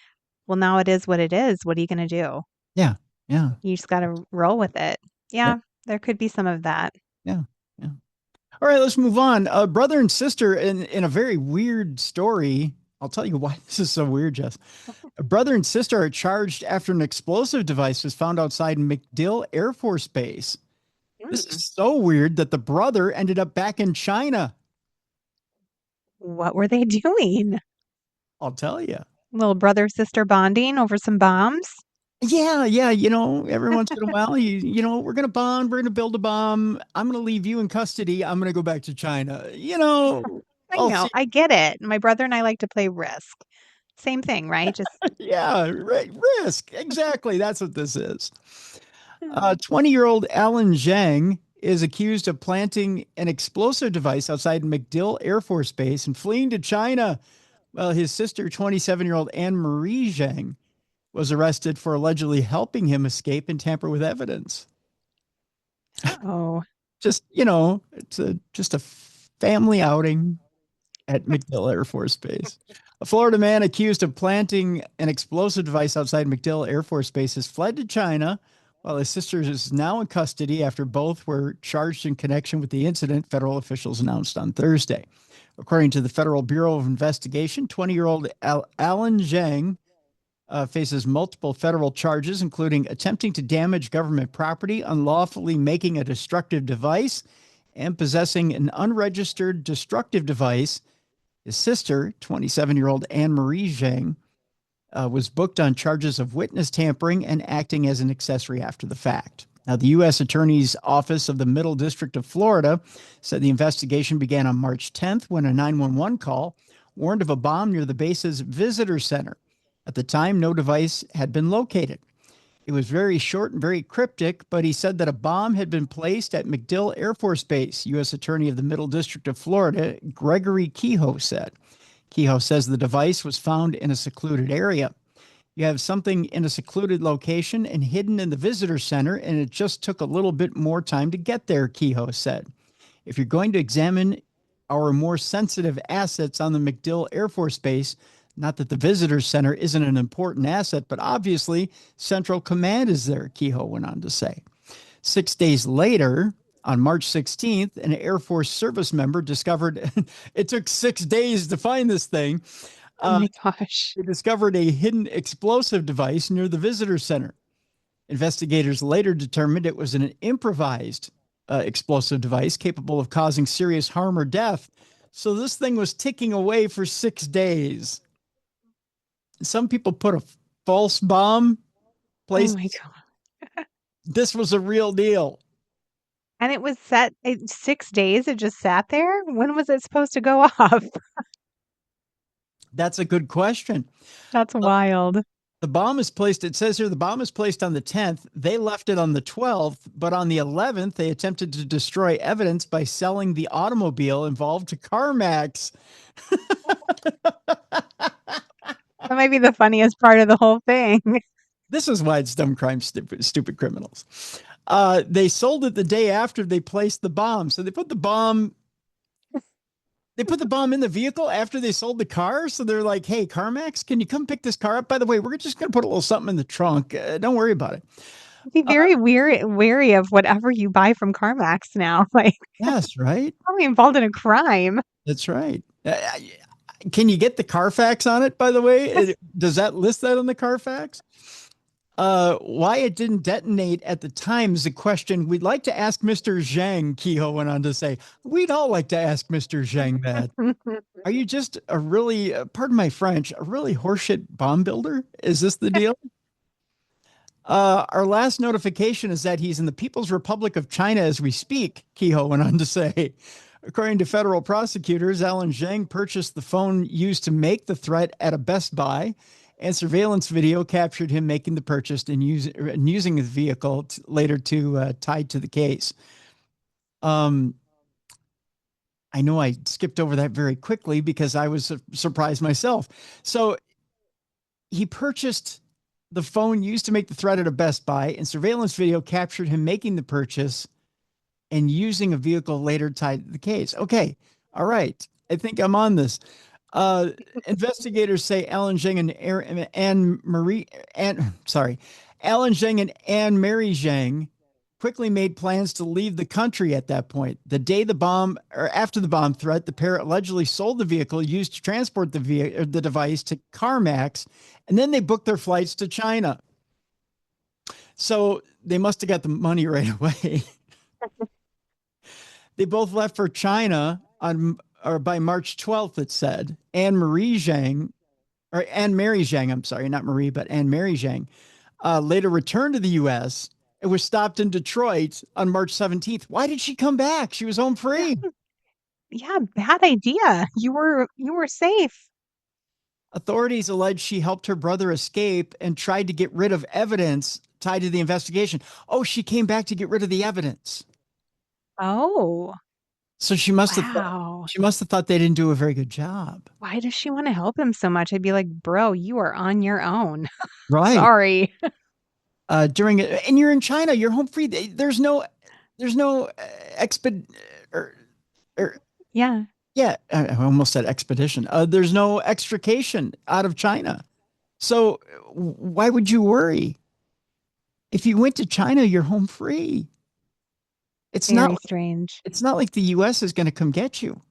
well, now it is what it is. What are you going to do? Yeah. Yeah. You just got to roll with it. Yeah. There could be some of that. Yeah. Yeah. All right, let's move on. Brother and sister in a very weird story. I'll tell you why this is so weird, Jess. A brother and sister are charged after an explosive device was found outside MacDill Air Force Base. This is so weird that the brother ended up back in China. What were they doing? I'll tell you. Little brother-sister bonding over some bombs? Yeah. Every once in a while, we're going to bond. We're going to build a bomb. I'm going to leave you in custody. I'm going to go back to China. I know. I get it. My brother and I like to play Risk. Same thing, right? Just yeah, Risk. Exactly. That's what this is. 20-year-old Alan Zhang is accused of planting an explosive device outside MacDill Air Force Base and fleeing to China. Well, his sister, 27-year-old Anne-Marie Zhang, was arrested for allegedly helping him escape and tamper with evidence. Oh, Just, it's just a family outing at MacDill Air Force Base. A Florida man accused of planting an explosive device outside MacDill Air Force Base has fled to China, while his sister is now in custody after both were charged in connection with the incident, federal officials announced on Thursday. According to the Federal Bureau of Investigation, 20-year-old Alan Zhang faces multiple federal charges, including attempting to damage government property, unlawfully making a destructive device, and possessing an unregistered destructive device. His sister, 27-year-old Anne-Marie Zhang, was booked on charges of witness tampering and acting as an accessory after the fact. Now, the U.S. Attorney's Office of the Middle District of Florida said the investigation began on March 10th when a 911 call warned of a bomb near the base's visitor center. At the time, no device had been located. It was very short and very cryptic, but he said that a bomb had been placed at MacDill Air Force Base. U.S. Attorney of the Middle District of Florida, Gregory Kehoe said. Kehoe says the device was found in a secluded area. You have something in a secluded location and hidden in the visitor center, and it just took a little bit more time to get there, Kehoe said. If you're going to examine our more sensitive assets on the MacDill Air Force Base, not that the visitor center isn't an important asset, but obviously Central Command is there, Kehoe went on to say. 6 days later, on March 16th, an Air Force service member discovered it took 6 days to find this thing. Oh my gosh. They discovered a hidden explosive device near the visitor center. Investigators later determined it was an improvised explosive device capable of causing serious harm or death. So this thing was ticking away for 6 days. Some people put a false bomb place. Oh my God. This was a real deal. And it was set 6 days. It just sat there. When was it supposed to go off? That's a good question. That's wild. The bomb is placed, it says here, the bomb is placed on the 10th. They left it on the 12th, but on the 11th, they attempted to destroy evidence by selling the automobile involved to CarMax. That might be the funniest part of the whole thing. This is why it's dumb crime, stupid criminals. They sold it the day after they placed the bomb. So they put the bomb in the vehicle after they sold the car. So they're like, hey, CarMax, can you come pick this car up? By the way, we're just going to put a little something in the trunk. Don't worry about it. Be very wary of whatever you buy from CarMax now. Like, yes, right? Probably involved in a crime. That's right. Can you get the Carfax on it, by the way? Does that list that on the Carfax? Why it didn't detonate at the time is a question we'd like to ask Mr. Zhang, Kehoe went on to say. We'd all like to ask Mr. Zhang that. Are you just a really, pardon my French, a really horseshit bomb builder? Is this the deal? Our last notification is that he's in the People's Republic of China as we speak, Kehoe went on to say. According to federal prosecutors, Alan Zhang purchased the phone used to make the threat at a Best Buy, and surveillance video captured him making the purchase and using his vehicle later to tied to the case. I know I skipped over that very quickly because I was surprised myself. So he purchased the phone used to make the threat at a Best Buy, and surveillance video captured him making the purchase and using a vehicle later tied to the case. Okay. All right. I think I'm on this. Investigators say Alan Zhang and Alan Zhang and Anne Mary Zhang quickly made plans to leave the country at that point. The day after the bomb threat, the pair allegedly sold the vehicle used to transport the device to CarMax, and then they booked their flights to China. So they must have got the money right away. They both left for China by March 12th, it said. Anne Mary Zhang, I'm sorry, not Marie, but Anne Mary Zhang, later returned to the U.S. and was stopped in Detroit on March 17th. Why did she come back? She was home free. Yeah, bad idea. You were safe. Authorities allege she helped her brother escape and tried to get rid of evidence tied to the investigation. Oh, she came back to get rid of the evidence. Oh. So she must have thought they didn't do a very good job. Why does she want to help him so much? I'd be like, bro, you are on your own. Right. Sorry. And you're in China, you're home free. There's no yeah. Yeah. I almost said expedition. There's no extrication out of China. So why would you worry? If you went to China, you're home free. It's Very strange. It's not like the U.S. is going to come get you.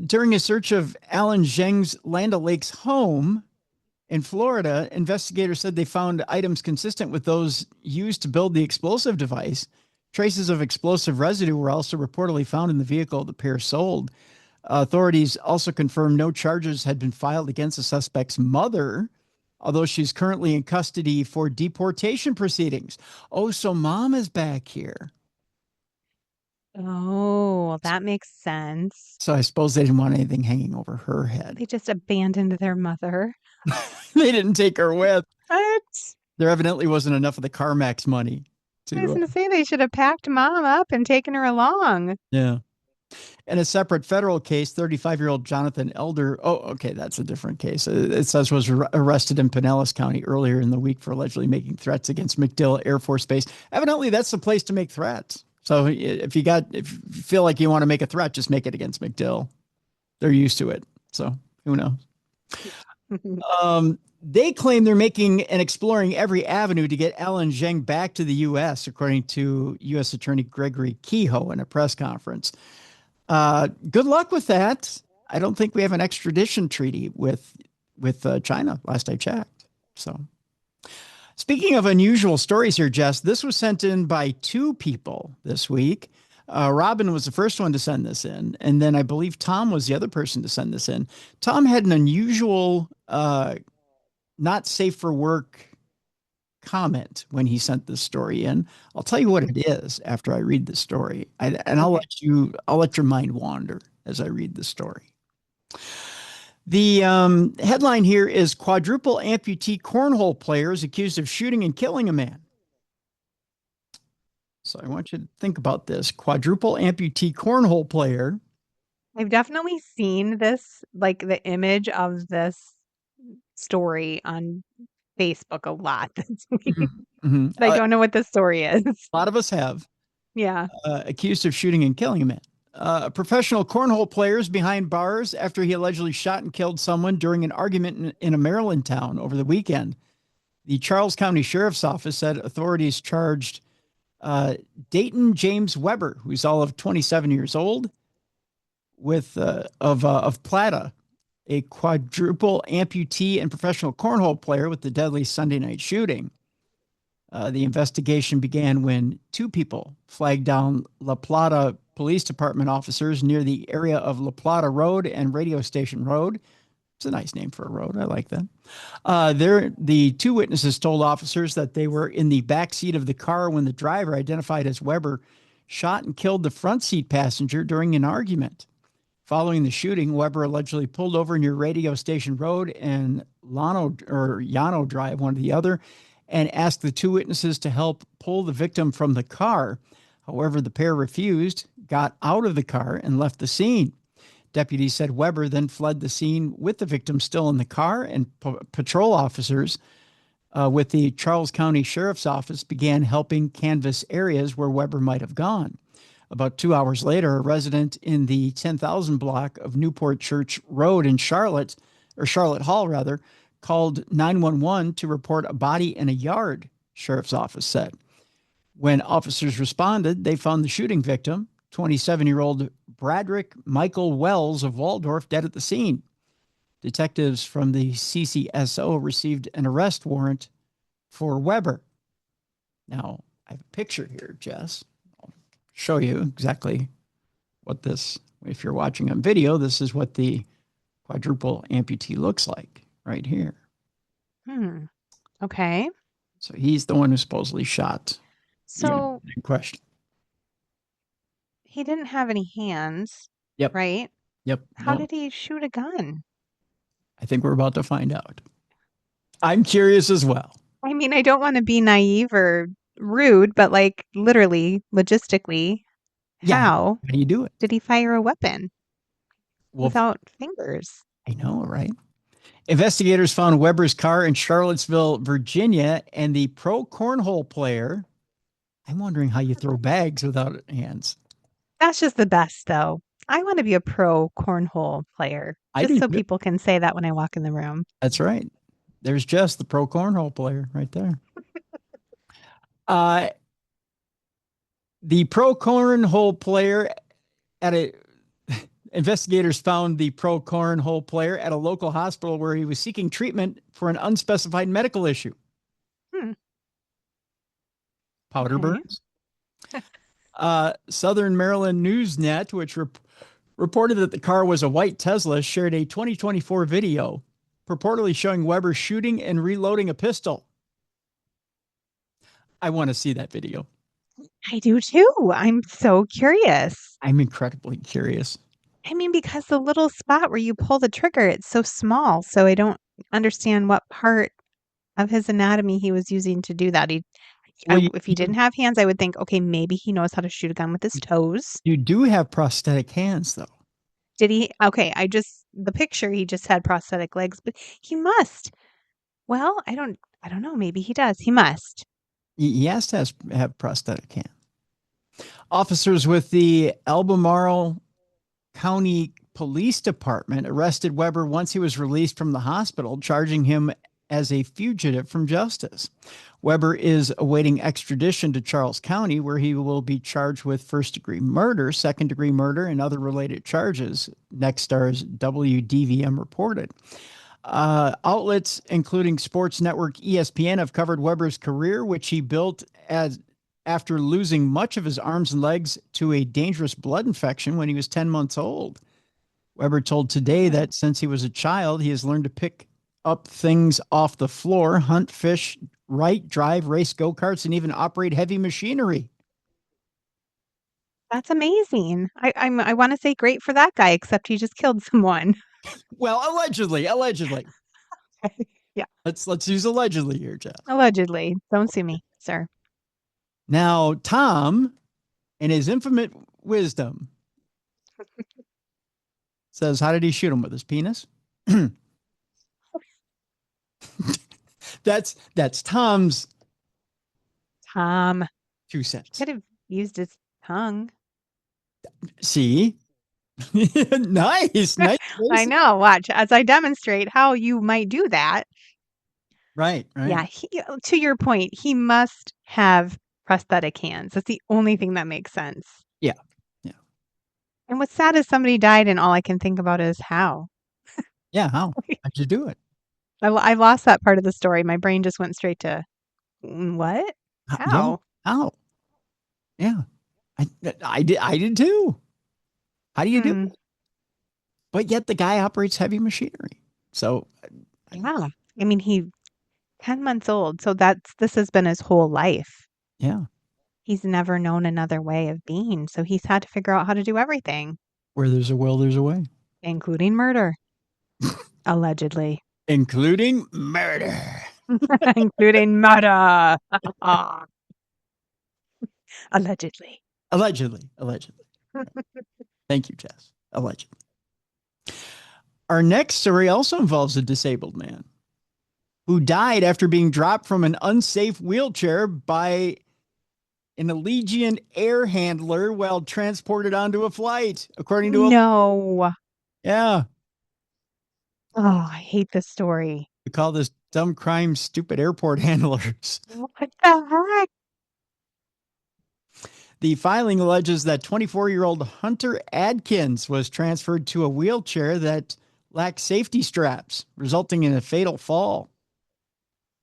During a search of Alan Zhang's Land O'Lakes home in Florida, investigators said they found items consistent with those used to build the explosive device. Traces of explosive residue were also reportedly found in the vehicle the pair sold. Authorities also confirmed no charges had been filed against the suspect's mother, although she's currently in custody for deportation proceedings. Oh, so mom is back here. Oh, that makes sense. So I suppose they didn't want anything hanging over her head. They just abandoned their mother. They didn't take her with. What? There evidently wasn't enough of the CarMax money I was to, going to say they should have packed mom up and taken her along. yeah. In a separate federal case, 35-year-old Jonathan Elder, oh, okay, that's a different case. It says was arrested in Pinellas County earlier in the week for allegedly making threats against MacDill Air Force Base. Evidently, that's the place to make threats. So if you feel like you want to make a threat, just make it against MacDill. They're used to it. So who knows? They claim they're making and exploring every avenue to get Alan Zheng back to the U.S., according to U.S. Attorney Gregory Kehoe in a press conference. Good luck with that. I don't think we have an extradition treaty with China, last I checked. So, speaking of unusual stories here, Jess, this was sent in by two people this week. Robin was the first one to send this in, and then I believe Tom was the other person to send this in. Tom had an unusual, not safe for work comment when he sent this story in. I'll tell you what it is after I read the story, I'll let your mind wander as I read the story. The headline here is quadruple amputee cornhole players accused of shooting and killing a man. So I want you to think about this. Quadruple amputee cornhole player. I've definitely seen this, like the image of this story on Facebook a lot this week. Mm-hmm. I don't know what the story is. A lot of us have. Yeah. Accused of shooting and killing a man. A professional cornhole player is behind bars after he allegedly shot and killed someone during an argument in a Maryland town over the weekend. The Charles County Sheriff's Office said authorities charged Dayton James Weber, who's all of 27 years old, of Plata, a quadruple amputee and professional cornhole player with the deadly Sunday night shooting. The investigation began when two people flagged down La Plata Police Department officers near the area of La Plata Road and Radio Station Road. It's a nice name for a road. I like that. The two witnesses told officers that they were in the back seat of the car when the driver, identified as Weber, shot and killed the front seat passenger during an argument. Following the shooting, Weber allegedly pulled over near Radio Station Road and Llano Drive, one or the other, and asked the two witnesses to help pull the victim from the car. However, the pair refused, got out of the car, and left the scene. Deputies said Weber then fled the scene with the victim still in the car, and patrol officers with the Charles County Sheriff's Office began helping canvass areas where Weber might have gone. About 2 hours later, a resident in the 10,000 block of Newport Church Road in Charlotte Hall, called 911 to report a body in a yard, Sheriff's Office said. When officers responded, they found the shooting victim, 27-year-old Bradrick Michael Wells of Waldorf, dead at the scene. Detectives from the CCSO received an arrest warrant for Weber. Now, I have a picture here, Jess. I'll show you exactly what this, if you're watching on video, this is what the quadruple amputee looks like right here. Okay. So he's the one who supposedly shot. So in question. He didn't have any hands. Yep. Right? Yep. How did he shoot a gun? I think we're about to find out. I'm curious as well. I mean, I don't want to be naive or rude, but like literally, logistically, how do you do it? Did he fire a weapon without fingers? I know, right? Investigators found Weber's car in Charlottesville, Virginia, and the pro cornhole player. I'm wondering how you throw bags without hands. That's just the best, though. I want to be a pro cornhole player, just so people can say that when I walk in the room. That's right. There's just the pro cornhole player right there. The pro cornhole player investigators found the pro cornhole player at a local hospital where he was seeking treatment for an unspecified medical issue. Powder burns. Southern Maryland Newsnet, which reported that the car was a white Tesla, shared a 2024 video purportedly showing Weber shooting and reloading a pistol. I want to see that video. I do too. I'm so curious. I'm incredibly curious. I mean, because the little spot where you pull the trigger, it's so small. So I don't understand what part of his anatomy he was using to do that. Well, If he didn't have hands, I would think, okay, maybe he knows how to shoot a gun with his toes. you do have prosthetic hands, though. Did he? Okay, the picture, he just had prosthetic legs, but he must. Well, I don't know. Maybe he does. He must. He has to have prosthetic hands. Officers with the Albemarle County Police Department arrested Weber once he was released from the hospital, charging him as a fugitive from justice. Weber is awaiting extradition to Charles County, where he will be charged with first-degree murder, second-degree murder, and other related charges, Nexstar's WDVM reported. Outlets, including sports network ESPN, have covered Weber's career, which he built after losing much of his arms and legs to a dangerous blood infection when he was 10 months old. Weber told Today that since he was a child, he has learned to pick up things off the floor, hunt, fish, write, drive, race go-karts, and even operate heavy machinery. That's amazing. I want to say great for that guy, except he just killed someone. Well, allegedly. Yeah. Let's use allegedly here, Jeff. Allegedly. Don't sue me, sir. Now, Tom, in his infinite wisdom, says, how did he shoot him? With his penis? That's Tom's Tom 2 cents. could have used his tongue. See? Nice. I know. Watch as I demonstrate how you might do that. Right. Yeah. To your point, he must have prosthetic hands. That's the only thing that makes sense. Yeah. And what's sad is somebody died, and all I can think about is how. Yeah, how? How'd you do it? I lost that part of the story. My brain just went straight to what? How? How? Yeah. I did too. How do you do it? But yet the guy operates heavy machinery. So yeah. I mean, he 10 months old. So this has been his whole life. Yeah. He's never known another way of being. So he's had to figure out how to do everything. Where there's a will, there's a way. Including murder. Allegedly. Including murder. Including murder. Allegedly. Thank you, Jess. Allegedly. Our next story also involves a disabled man who died after being dropped from an unsafe wheelchair by an Allegiant air handler while transported onto a flight, according to Yeah. Oh, I hate this story. We call this dumb crime stupid airport handlers. What the heck? The filing alleges that 24-year-old Hunter Adkins was transferred to a wheelchair that lacked safety straps, resulting in a fatal fall.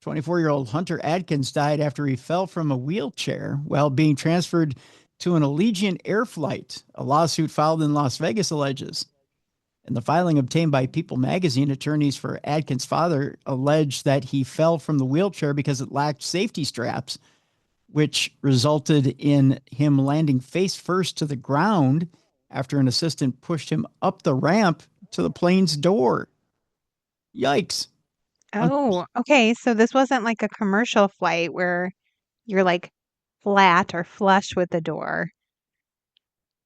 24-year-old Hunter Adkins died after he fell from a wheelchair while being transferred to an Allegiant air flight, a lawsuit filed in Las Vegas alleges. In the filing obtained by People magazine, attorneys for Adkins' father alleged that he fell from the wheelchair because it lacked safety straps, which resulted in him landing face first to the ground after an assistant pushed him up the ramp to the plane's door. Yikes. Oh, okay. So this wasn't like a commercial flight where you're like flat or flush with the door.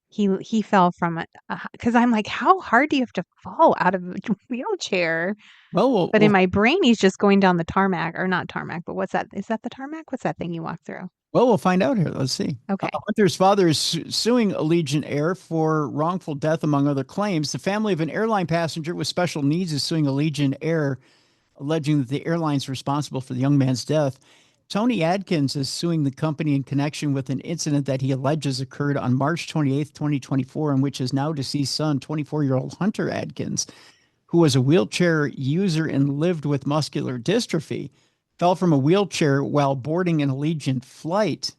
He fell from it because I'm like, how hard do you have to fall out of a wheelchair? But in my brain, he's just going down the tarmac, or not tarmac, but what's that? Is that the tarmac? What's that thing you walk through? Well, we'll find out here. Let's see. Okay. Hunter's father is suing Allegiant Air for wrongful death, among other claims. The family of an airline passenger with special needs is suing Allegiant Air, alleging that the airline is responsible for the young man's death. Tony Adkins is suing the company in connection with an incident that he alleges occurred on March 28th, 2024, in which his now deceased son, 24-year-old Hunter Adkins, who was a wheelchair user and lived with muscular dystrophy, fell from a wheelchair while boarding an Allegiant flight.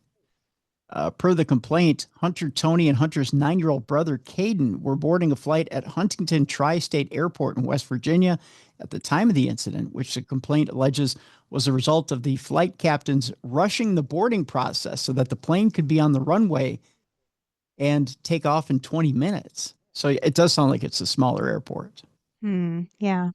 Per the complaint, Hunter, Tony, and Hunter's 9-year-old brother, Caden, were boarding a flight at Huntington Tri-State Airport in West Virginia at the time of the incident, which the complaint alleges was a result of the flight captains rushing the boarding process so that the plane could be on the runway and take off in 20 minutes. So it does sound like it's a smaller airport. Yeah.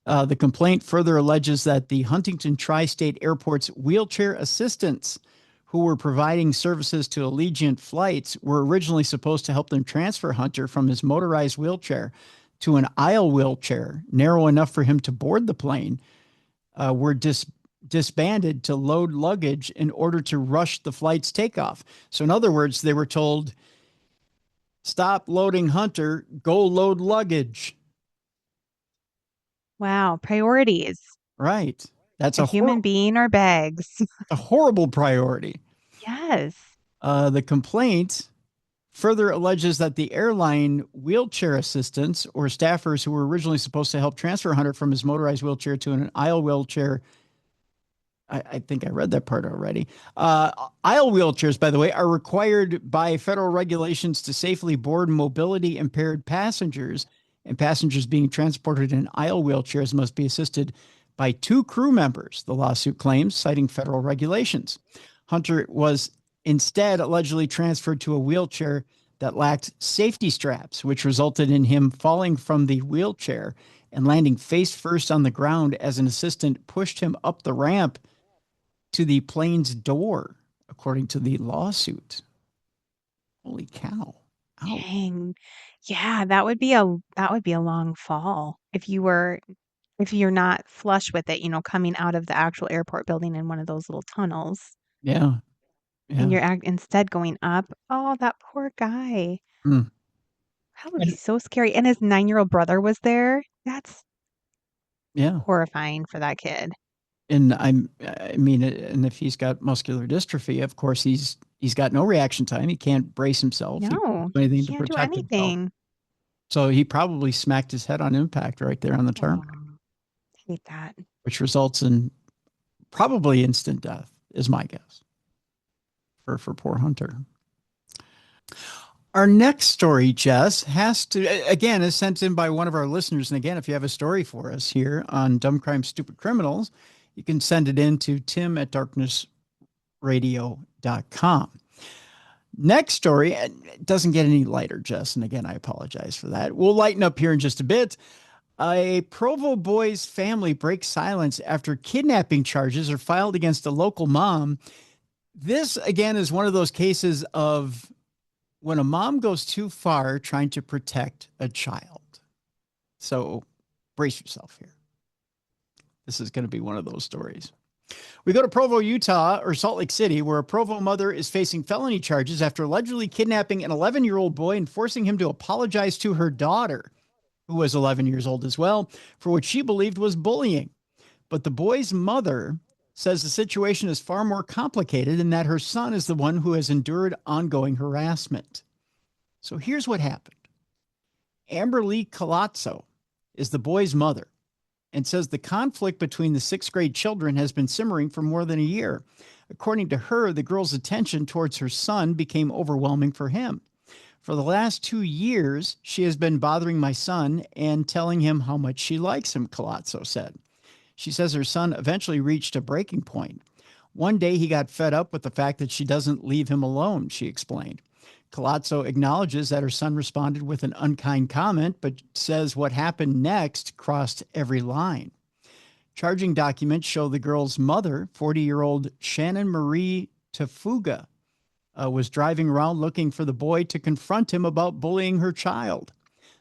The complaint further alleges that the Huntington Tri-State Airport's wheelchair assistants who were providing services to Allegiant flights were originally supposed to help them transfer Hunter from his motorized wheelchair to an aisle wheelchair, narrow enough for him to board the plane, were disbanded to load luggage in order to rush the flight's takeoff. So in other words, they were told, stop loading Hunter, go load luggage. Wow. Priorities. Right. That's A human being or bags. a horrible priority. Yes. The complaint further alleges that the airline wheelchair assistants or staffers who were originally supposed to help transfer Hunter from his motorized wheelchair to an aisle wheelchair. I think I read that part already. Aisle wheelchairs, by the way, are required by federal regulations to safely board mobility impaired passengers, and passengers being transported in aisle wheelchairs must be assisted by 2 crew members, the lawsuit claims, citing federal regulations. Hunter was instead allegedly transferred to a wheelchair that lacked safety straps, which resulted in him falling from the wheelchair and landing face first on the ground as an assistant pushed him up the ramp to the plane's door, according to the lawsuit. Holy cow. Ow. Dang. Yeah, that would be a long fall if you're not flush with it, coming out of the actual airport building in one of those little tunnels. Yeah. And you're instead going up. Oh, that poor guy. Mm. That would be so scary. And his 9-year-old brother was there. That's Yeah. horrifying for that kid. And and if he's got muscular dystrophy, of course he's got no reaction time. He can't brace himself. No, he can't do anything he to can't do protect anything. himself. So he probably smacked his head on impact right there on the tarmac, Hate that. which results in probably instant death, is my guess, for poor Hunter. Our next story, Jess, is sent in by one of our listeners. And again, if you have a story for us here on Dumb Crime, Stupid Criminals, you can send it in to tim@darknessradio.com. Next story, it doesn't get any lighter, Jess. And again, I apologize for that. We'll lighten up here in just a bit. A Provo boy's family breaks silence after kidnapping charges are filed against a local mom. This, again, is one of those cases of when a mom goes too far trying to protect a child. So brace yourself here. This is going to be one of those stories. We go to Provo, Utah, or Salt Lake City, where a Provo mother is facing felony charges after allegedly kidnapping an 11-year-old boy and forcing him to apologize to her daughter, who was 11 years old as well, for what she believed was bullying. But the boy's mother says the situation is far more complicated and that her son is the one who has endured ongoing harassment. So here's what happened. Amber Lee Colazzo is the boy's mother and says the conflict between the 6th grade children has been simmering for more than a year. According to her, the girl's attention towards her son became overwhelming for him. For the last 2 years, she has been bothering my son and telling him how much she likes him, Colazzo said. She says her son eventually reached a breaking point. One day he got fed up with the fact that she doesn't leave him alone, she explained. Colazzo acknowledges that her son responded with an unkind comment, but says what happened next crossed every line. Charging documents show the girl's mother, 40-year-old Shannon Marie Tafuga, was driving around looking for the boy to confront him about bullying her child.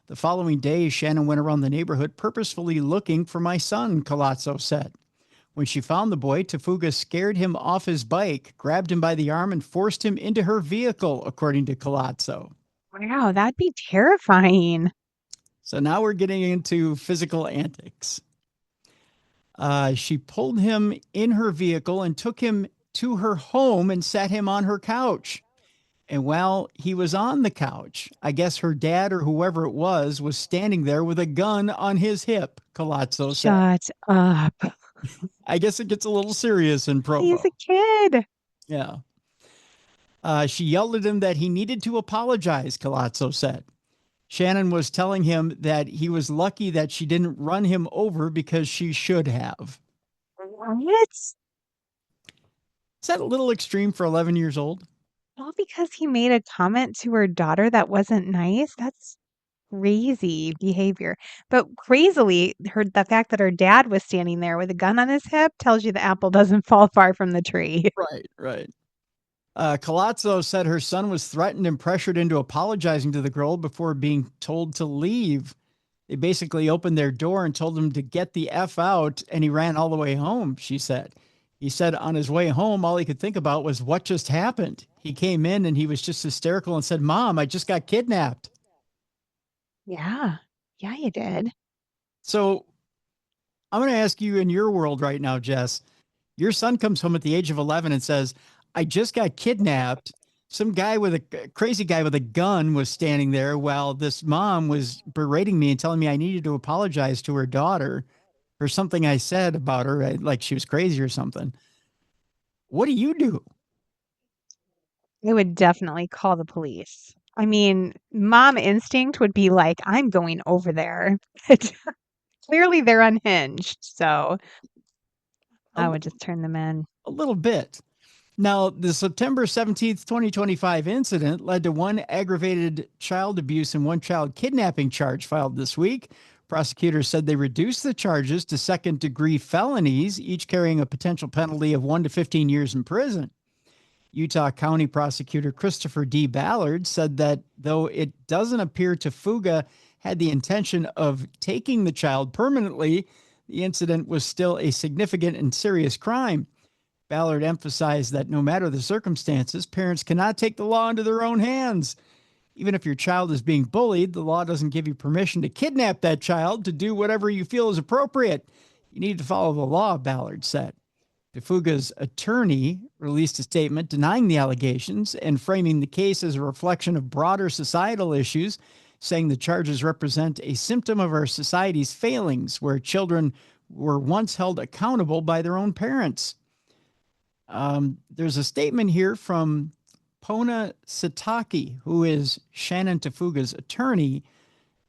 The following day, Shannon went around the neighborhood purposefully looking for my son, Colazzo said. When she found the boy, Tafuga scared him off his bike, grabbed him by the arm, and forced him into her vehicle, according to Colazzo. Wow, that'd be terrifying. So now we're getting into physical antics. She pulled him in her vehicle and took him to her home and sat him on her couch. And while he was on the couch, I guess her dad or whoever it was standing there with a gun on his hip, Colazzo said. Shut up. I guess it gets a little serious in Provo. He's a kid. Yeah. She yelled at him that he needed to apologize, Colazzo said. Shannon was telling him that he was lucky that she didn't run him over because she should have. What? Is that a little extreme for 11 years old? All because he made a comment to her daughter that wasn't nice? That's crazy behavior. But crazily, the fact that her dad was standing there with a gun on his hip tells you the apple doesn't fall far from the tree. Right. Colazzo said her son was threatened and pressured into apologizing to the girl before being told to leave. They basically opened their door and told him to get the F out, and he ran all the way home, she said. He said on his way home, all he could think about was what just happened. He came in and he was just hysterical and said, "Mom, I just got kidnapped." Yeah. Yeah, you did. So I'm going to ask you, in your world right now, Jess, your son comes home at the age of 11 and says, "I just got kidnapped. Some guy with a crazy guy with a gun was standing there while this mom was berating me and telling me I needed to apologize to her daughter for something I said about her, like she was crazy or something." What do you do? I would definitely call the police. I mean, mom instinct would be like, I'm going over there. Clearly, they're unhinged. So A, I would just turn them in. a little bit. Now, the September 17th, 2025 incident led to one aggravated child abuse and one child kidnapping charge filed this week. Prosecutors said they reduced the charges to second-degree felonies, each carrying a potential penalty of 1 to 15 years in prison. Utah County Prosecutor Christopher D. Ballard said that though it doesn't appear Tafuga had the intention of taking the child permanently, the incident was still a significant and serious crime. Ballard emphasized that no matter the circumstances, parents cannot take the law into their own hands. Even if your child is being bullied, the law doesn't give you permission to kidnap that child to do whatever you feel is appropriate. You need to follow the law, Ballard said. Tafuga's attorney released a statement denying the allegations and framing the case as a reflection of broader societal issues, saying the charges represent a symptom of our society's failings, where children were once held accountable by their own parents. There's a statement here from Pona Sataki, who is Shannon Tafuga's attorney.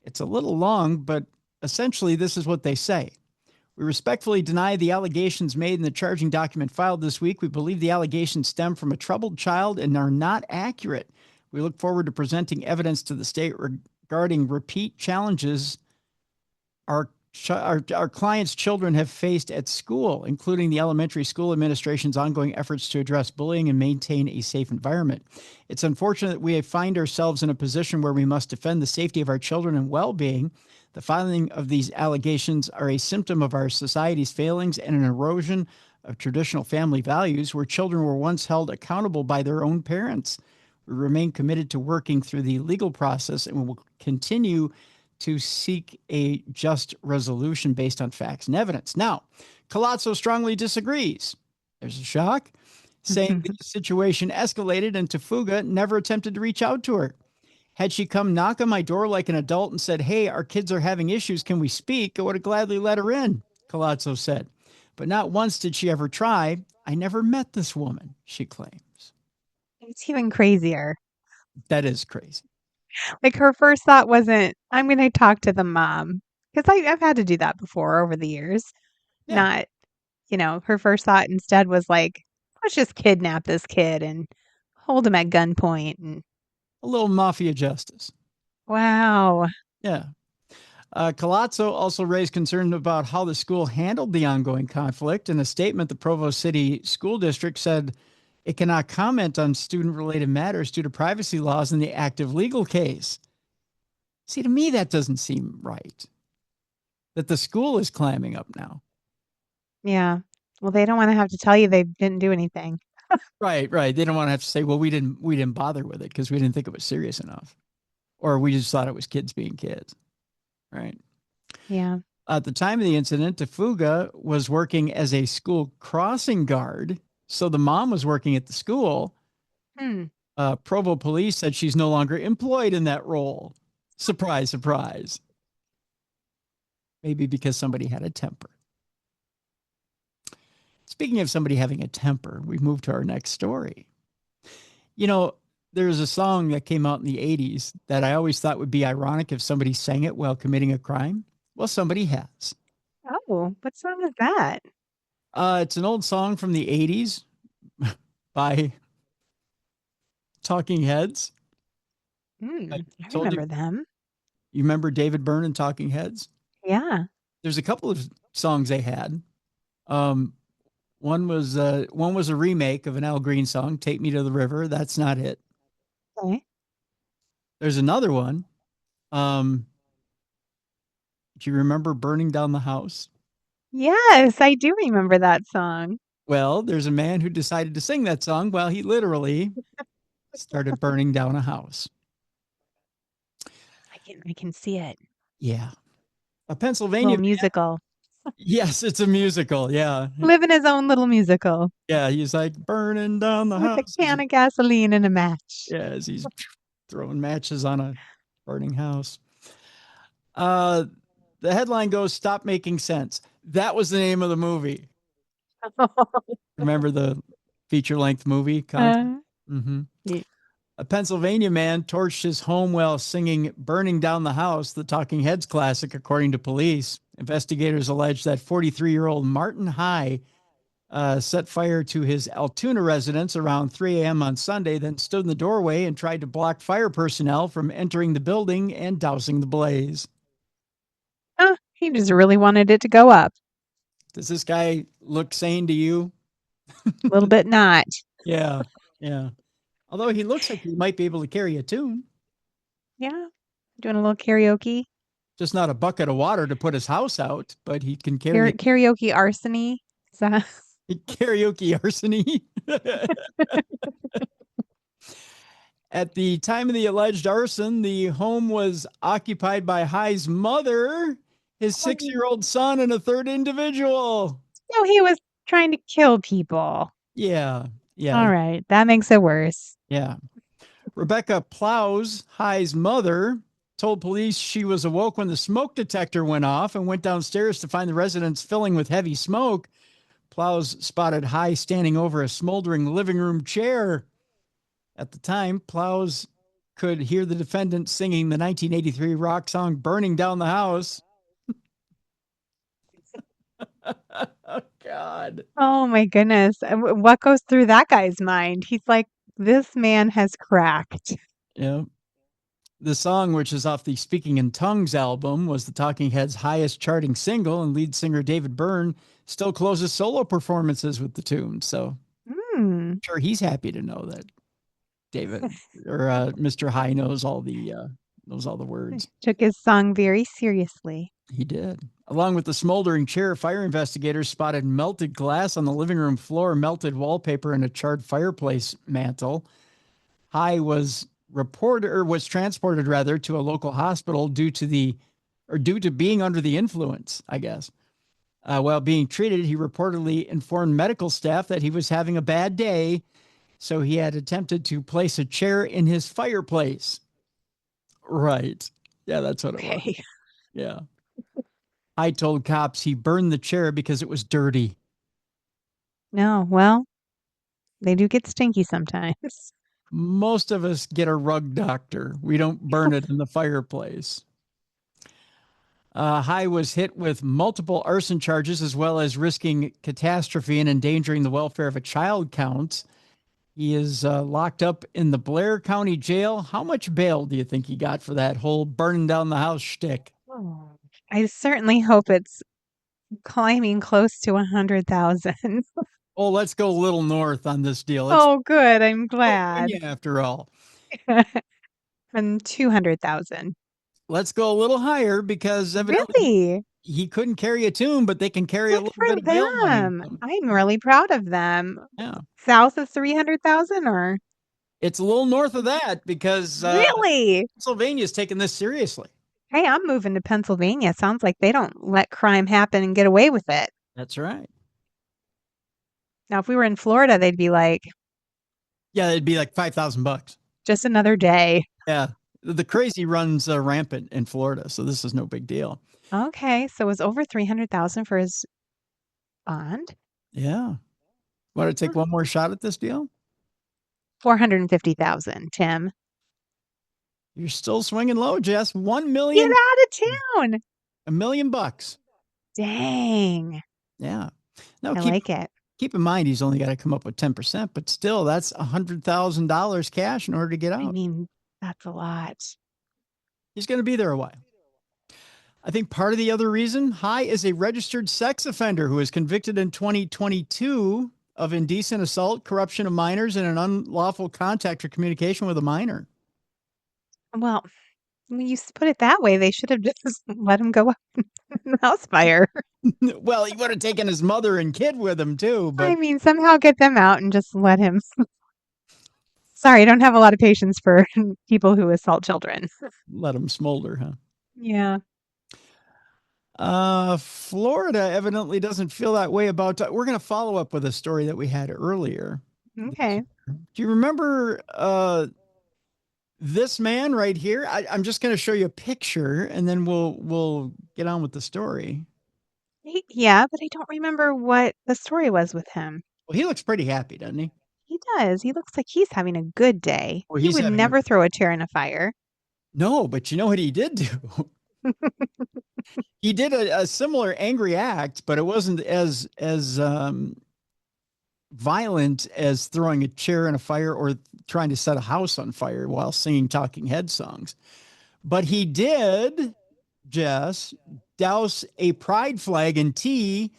It's a little long, but essentially this is what they say. We respectfully deny the allegations made in the charging document filed this week. We believe the allegations stem from a troubled child and are not accurate. We look forward to presenting evidence to the state regarding repeat challenges our clients' children have faced at school, including the elementary school administration's ongoing efforts to address bullying and maintain a safe environment. It's unfortunate that we find ourselves in a position where we must defend the safety of our children and well-being. The filing of these allegations are a symptom of our society's failings and an erosion of traditional family values, where children were once held accountable by their own parents. We remain committed to working through the legal process and will continue to seek a just resolution based on facts and evidence. Now, Colazzo strongly disagrees. There's a shock, saying the situation escalated and Tafuga never attempted to reach out to her. Had she come knock on my door like an adult and said, "Hey, our kids are having issues, can we speak?" I would have gladly let her in, Colazzo said. But not once did she ever try. I never met this woman, she claims. It's even crazier. That is crazy. Like her first thought wasn't, I'm going to talk to the mom. Because I've had to do that before over the years. Yeah. Not, her first thought instead was like, let's just kidnap this kid and hold him at gunpoint. And A little mafia justice. wow. Yeah. Colazzo also raised concern about how the school handled the ongoing conflict. In a statement, the Provo City School District said it cannot comment on student-related matters due to privacy laws in the active legal case. See, to me, that doesn't seem right. That the school is climbing up now. Yeah. Well, they don't want to have to tell you they didn't do anything. Right. They don't want to have to say, "Well, we didn't bother with it because we didn't think it was serious enough, or we just thought it was kids being kids." Right. Yeah. At the time of the incident, Tafuga was working as a school crossing guard. So the mom was working at the school. Provo police said she's no longer employed in that role. Surprise, surprise. Maybe because somebody had a temper. Speaking of somebody having a temper, we move to our next story. There's a song that came out in the 80s that I always thought would be ironic if somebody sang it while committing a crime. Well, somebody has. Oh, what song is that? It's an old song from the 80s by Talking Heads. I told remember them. You remember David Byrne and Talking Heads? Yeah. There's a couple of songs they had. One was a remake of an Al Green song, "Take Me to the River." That's not it. Okay. There's another one. Do you remember "Burning Down the House"? Yes, I do remember that song. Well, there's a man who decided to sing that song while he literally started burning down a house. I can see it. Yeah. A Little Pennsylvania man. musical. Yes, it's a musical. Yeah. Living his own little musical Yeah. He's like burning down the with a house. can of gasoline and a match. Yeah, as he's throwing matches on a burning house. The headline goes, "Stop Making Sense." That was the name of the movie. Remember the feature-length movie concept? Yeah. A Pennsylvania man torched his home while singing "Burning Down the House," the Talking Heads classic, according to police. Investigators allege that 43-year-old Martin High set fire to his Altoona residence around 3 a.m. on Sunday, then stood in the doorway and tried to block fire personnel from entering the building and dousing the blaze. He just really wanted it to go up. Does this guy look sane to you? A little bit not. Yeah, yeah. Although he looks like he might be able to carry a tune. Yeah. Doing a little karaoke. Just not a bucket of water to put his house out, but he can carry Karaoke arsony. Is that... karaoke arsony. At the time of the alleged arson, the home was occupied by High's mother, his 6-year-old son, and a third individual. So he was trying to kill people. Yeah. All right. That makes it worse. Yeah. Rebecca Plows, High's mother, told police she was awoke when the smoke detector went off and went downstairs to find the residence filling with heavy smoke. Plows spotted High standing over a smoldering living room chair. At the time, Plows could hear the defendant singing the 1983 rock song "Burning Down the House." Oh, God. Oh, my goodness. What goes through that guy's mind? He's like, this man has cracked. Yeah. The song, which is off the Speaking in Tongues album, was the Talking Heads' highest charting single, and lead singer David Byrne still closes solo performances with the tune. So I'm sure he's happy to know that David or Mr. High knows all the words. Took his song very seriously. He did. Along with the smoldering chair, fire investigators spotted melted glass on the living room floor, melted wallpaper, and a charred fireplace mantle. High was transported to a local hospital due to being under the influence, I guess. While being treated, he reportedly informed medical staff that he was having a bad day, so he had attempted to place a chair in his fireplace. Right. Yeah, that's what it was. Yeah. I told cops he burned the chair because it was dirty. No, well, they do get stinky sometimes. Most of us get a rug doctor. We don't burn it in the fireplace. High was hit with multiple arson charges, as well as risking catastrophe and endangering the welfare of a child counts. He is locked up in the Blair County Jail. How much bail do you think he got for that whole burning down the house shtick? I certainly hope it's climbing close to 100,000. Oh, let's go a little north on this deal. Oh, good. I'm glad. Yeah, after all. And 200,000. Let's go a little higher because evidently he couldn't carry a tune, but they can carry a little bit of bail money. I'm really proud of them. Yeah. South of 300,000 or? It's a little north of that because really? Pennsylvania's taking this seriously. Hey, I'm moving to Pennsylvania. Sounds like they don't let crime happen and get away with it. That's right. Now, if we were in Florida, they'd be like... Yeah, it'd be like $5,000. Just another day. Yeah. The crazy runs rampant in Florida, so this is no big deal. Okay, so it was over 300,000 for his bond? Yeah. Want to take one more shot at this deal? 450,000, Tim. You're still swinging low, Jess. $1 million. Get out of town. $1 million. Dang. Yeah. No, I like it. Keep in mind, he's only got to come up with 10%, but still, that's $100,000 cash in order to get out. I mean, that's a lot. He's going to be there a while. I think part of the other reason, High is a registered sex offender who was convicted in 2022 of indecent assault, corruption of minors, and an unlawful contact or communication with a minor. Well, when you put it that way, they should have just let him go up in the house fire. Well, he would have taken his mother and kid with him too, I but mean, somehow get them out and just let him. Sorry, I don't have a lot of patience for people who assault children. let him smolder, huh? Yeah. Florida evidently doesn't feel that way about. We're going to follow up with a story that we had earlier. Okay. Do you remember this man right here? I'm just going to show you a picture, and then we'll get on with the story. Yeah, but I don't remember what the story was with him. Well, he looks pretty happy, doesn't he? He does. He looks like he's having a good day. Well, He he's would having never throw a chair in a fire. No, but you know what he did do? He did a similar angry act, but it wasn't as violent as throwing a chair in a fire or trying to set a house on fire while singing Talking Head songs. But he did, Jess, douse a pride flag in tea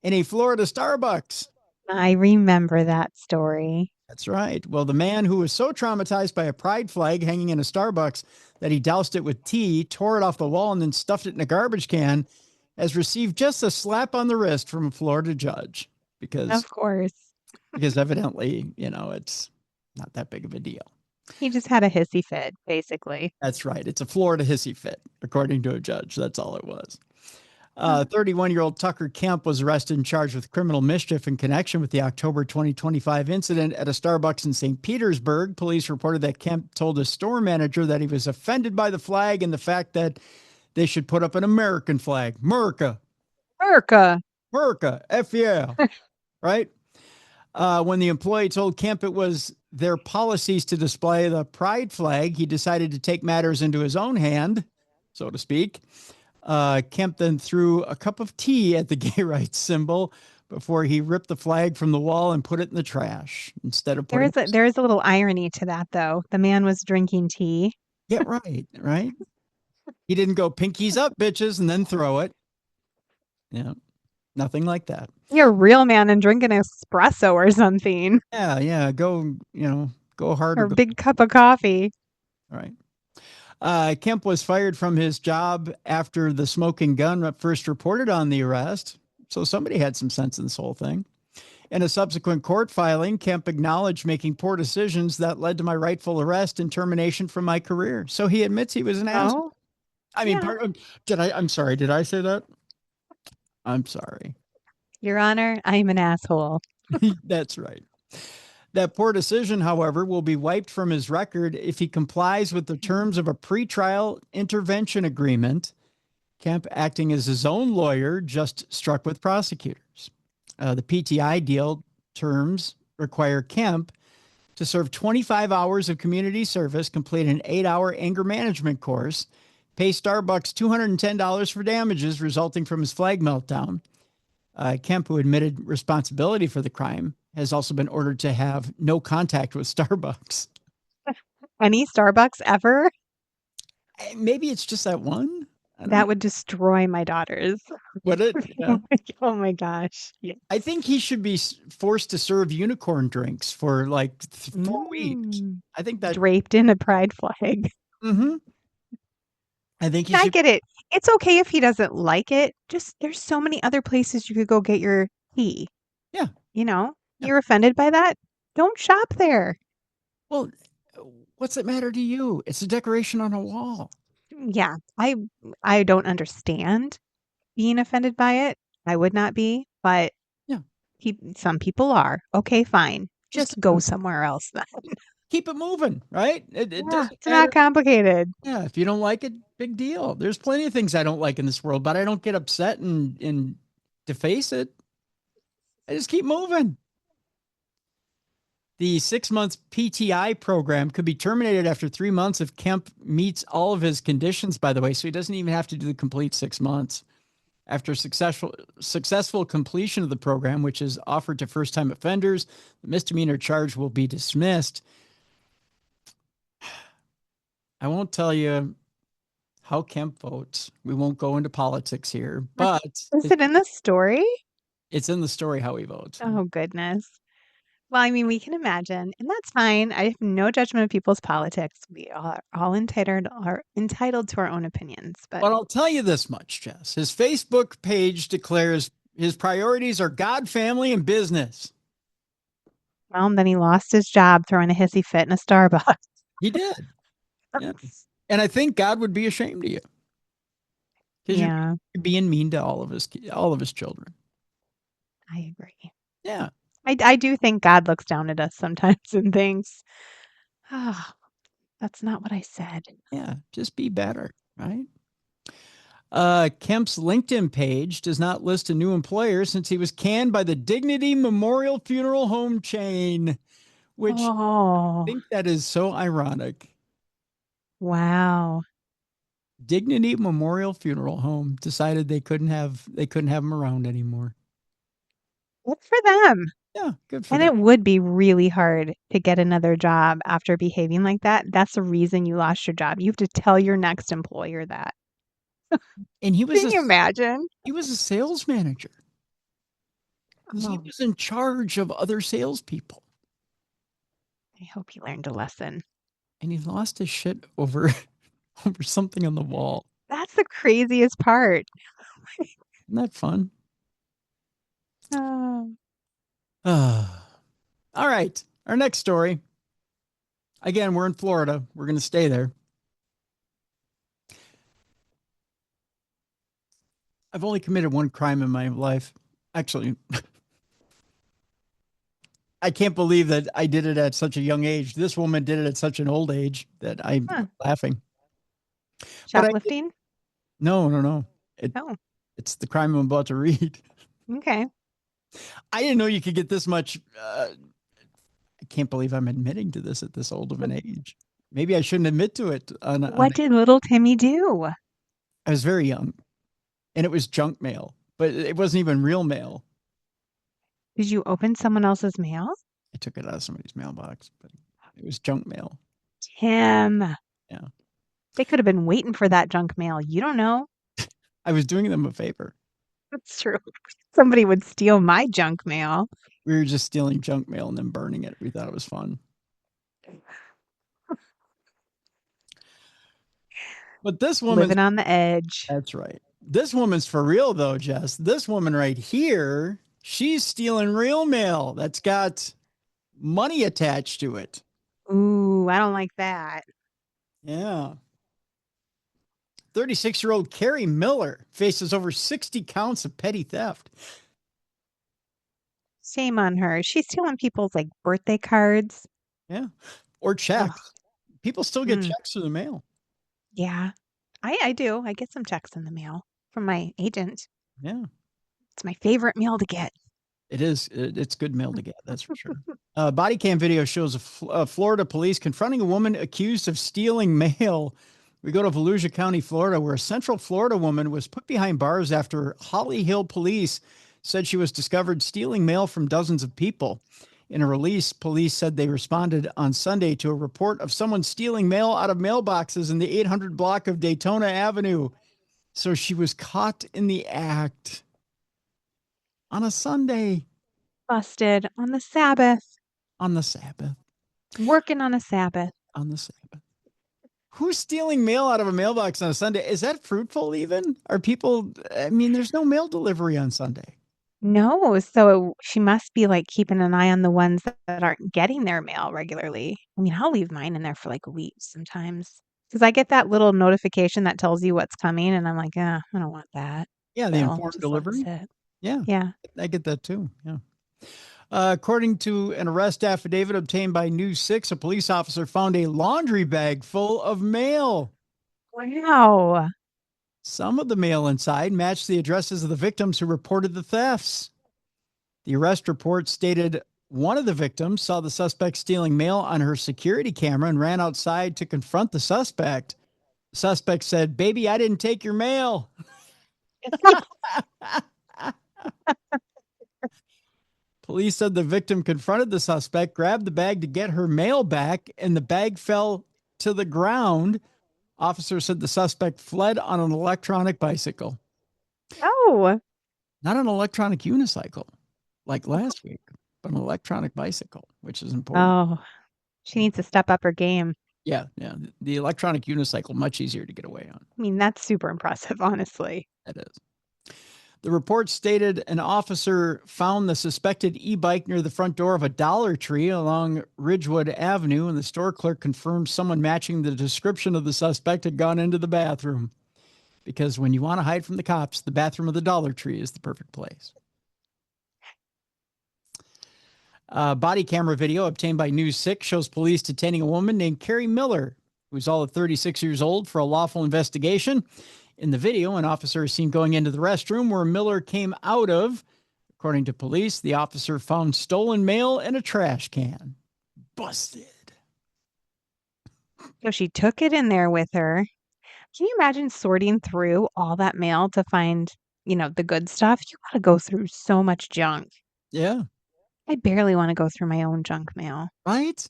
in a Florida Starbucks. I remember that story. That's right. Well, the man who was so traumatized by a pride flag hanging in a Starbucks that he doused it with tea, tore it off the wall, and then stuffed it in a garbage can has received just a slap on the wrist from a Florida judge Of course. because evidently, it's not that big of a deal. He just had a hissy fit, basically. That's right. It's a Florida hissy fit, according to a judge. That's all it was. 31-year-old Tucker Kemp was arrested and charged with criminal mischief in connection with the October 2025 incident at a Starbucks in St. Petersburg. Police reported that Kemp told a store manager that he was offended by the flag and the fact that they should put up an American flag. America, F yeah, right? When the employee told Kemp it was their policies to display the pride flag, he decided to take matters into his own hand, so to speak. Kemp then threw a cup of tea at the gay rights symbol before he ripped the flag from the wall and put it in the trash instead of putting. There is a little irony to that, though. The man was drinking tea. Yeah, right. He didn't go pinkies up, bitches, and then throw it. Yeah, nothing like that. You're a real man and drink an espresso or something. Yeah. Go hard Or a big cup of coffee. All right. Kemp was fired from his job after the smoking gun first reported on the arrest. So somebody had some sense in this whole thing. In a subsequent court filing, Kemp acknowledged making poor decisions that led to my rightful arrest and termination from my career. So he admits he was an asshole. I mean, I'm sorry. Did I say that? I'm sorry. Your Honor, I'm an asshole. That's right. That poor decision, however, will be wiped from his record if he complies with the terms of a pretrial intervention agreement. Kemp, acting as his own lawyer, just struck with prosecutors. The PTI deal terms require Kemp to serve 25 hours of community service, complete an 8-hour anger management course, pay Starbucks $210 for damages resulting from his flag meltdown. Kemp, who admitted responsibility for the crime, has also been ordered to have no contact with Starbucks. Any Starbucks ever? Maybe it's just that one. That would destroy my daughters. Would it? Yeah. Oh my gosh. Yeah. I think he should be forced to serve unicorn drinks for like 4 weeks. I think that draped in a pride flag. Mm-hmm. I think I get it. It's okay if he doesn't like it. Just there's so many other places you could go get your tea. Yeah. You're offended by that? Don't shop there. Well, what's it matter to you? It's a decoration on a wall. Yeah. I don't understand being offended by it. I would not be, but yeah, some people are. Okay, fine. Just go somewhere else then. Keep it moving, right? It's not complicated. Yeah, if you don't like it, big deal. There's plenty of things I don't like in this world, but I don't get upset and deface it. I just keep moving. The 6-month PTI program could be terminated after 3 months if Kemp meets all of his conditions, by the way, so he doesn't even have to do the complete 6 months. After successful completion of the program, which is offered to first-time offenders, the misdemeanor charge will be dismissed. I won't tell you how Kemp votes. We won't go into politics here, but Is it in the story? it's in the story how he votes. Oh, goodness. Well, I mean, we can imagine, and that's fine. I have no judgment of people's politics. We are all entitled to our own opinions. But I'll tell you this much, Jess. His Facebook page declares his priorities are God, family, and business. well, then he lost his job throwing a hissy fit in a Starbucks. He did. Yeah. And I think God would be ashamed of you. Because Yeah, you're being mean to all of his children. I agree. Yeah. I do think God looks down at us sometimes and thinks, "Ah, that's not what I said." Yeah. Just be better, right? Kemp's LinkedIn page does not list a new employer since he was canned by the Dignity Memorial Funeral Home chain, which I Oh, think that is so ironic. wow. Dignity Memorial Funeral Home decided they couldn't have him around anymore. Good for them. Yeah, good for And them. it would be really hard to get another job after behaving like that. That's the reason you lost your job. You have to tell your next employer that. And Can you imagine? he was a sales manager. He Oh, was in charge of other salespeople. I hope he learned a lesson. And he lost his shit over something on the wall. That's the craziest part. Isn't that fun? Oh. All right. Our next story. Again, we're in Florida. We're going to stay there. I've only committed one crime in my life. Actually, I can't believe that I did it at such a young age. This woman did it at such an old age that I'm laughing. Shoplifting? No. Oh, It's the crime I'm about to read. okay. I didn't know you could get this much. I can't believe I'm admitting to this at this old of an age. Maybe I shouldn't admit to it. What did little Timmy do? I was very young, and it was junk mail, but it wasn't even real mail. Did you open someone else's mail? I took it out of somebody's mailbox, but it was junk mail. Tim. Yeah. They could have been waiting for that junk mail. You don't know. I was doing them a favor. That's true. Somebody would steal my junk mail. We were just stealing junk mail and then burning it. We thought it was fun. But this woman living on the edge. That's right. This woman's for real, though, Jess. This woman right here, she's stealing real mail that's got money attached to it. Ooh, I don't like that. Yeah. 36-year-old Carrie Miller faces over 60 counts of petty theft. Shame on her. She's stealing people's like birthday cards. Yeah. Or checks. Ugh. People still get checks through the mail. Yeah. I do. I get some checks in the mail from my agent. Yeah. It's my favorite mail to get. It is. It's good mail to get. That's for sure. Body cam video shows Florida police confronting a woman accused of stealing mail. We go to Volusia County, Florida, where a Central Florida woman was put behind bars after Holly Hill police said she was discovered stealing mail from dozens of people. In a release, police said they responded on Sunday to a report of someone stealing mail out of mailboxes in the 800 block of Daytona Avenue. So she was caught in the act on a Sunday. Busted on the Sabbath. On the Sabbath. Working on a Sabbath. On the Sabbath. Who's stealing mail out of a mailbox on a Sunday? Is that fruitful even? Are people, I mean, there's no mail delivery on Sunday. No, so she must be like keeping an eye on the ones that aren't getting their mail regularly. I mean, I'll leave mine in there for like weeks sometimes because I get that little notification that tells you what's coming, and I'm like, I don't want that. Yeah, the informed Just let it delivery. sit. Yeah, I get that too. Yeah. According to an arrest affidavit obtained by News 6, a police officer found a laundry bag full of mail. Wow. Some of the mail inside matched the addresses of the victims who reported the thefts. The arrest report stated one of the victims saw the suspect stealing mail on her security camera and ran outside to confront the suspect. The suspect said, "Baby, I didn't take your mail." Police said the victim confronted the suspect, grabbed the bag to get her mail back, and the bag fell to the ground. Officer said the suspect fled on an electronic bicycle. Oh, Not an electronic unicycle like last week, but an electronic bicycle, which is important. oh, she needs to step up her game. Yeah. The electronic unicycle, much easier to get away on. I mean, that's super impressive, honestly. That is. The report stated an officer found the suspected e-bike near the front door of a Dollar Tree along Ridgewood Avenue, and the store clerk confirmed someone matching the description of the suspect had gone into the bathroom. Because when you want to hide from the cops, the bathroom of the Dollar Tree is the perfect place. Body camera video obtained by News 6 shows police detaining a woman named Carrie Miller, who's all of 36 years old, for a lawful investigation. In the video, an officer is seen going into the restroom where Miller came out of. According to police, the officer found stolen mail in a trash can. Busted. So she took it in there with her. Can you imagine sorting through all that mail to find, the good stuff? You got to go through so much junk. Yeah. I barely want to go through my own junk mail. Right?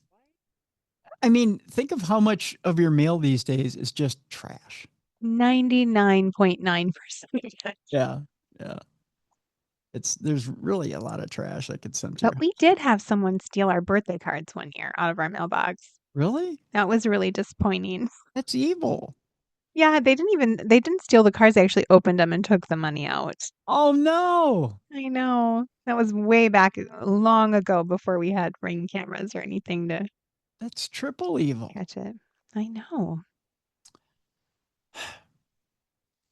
I mean, think of how much of your mail these days is just trash. 99.9% of it. Yeah. There's really a lot of trash I could send to But you. we did have someone steal our birthday cards one year out of our mailbox. Really? That was really disappointing. That's evil. Yeah, they didn't steal the cards. They actually opened them and took the money out. Oh, no. I know. That was way back long ago before we had Ring cameras or anything to That's triple evil. catch it. I know.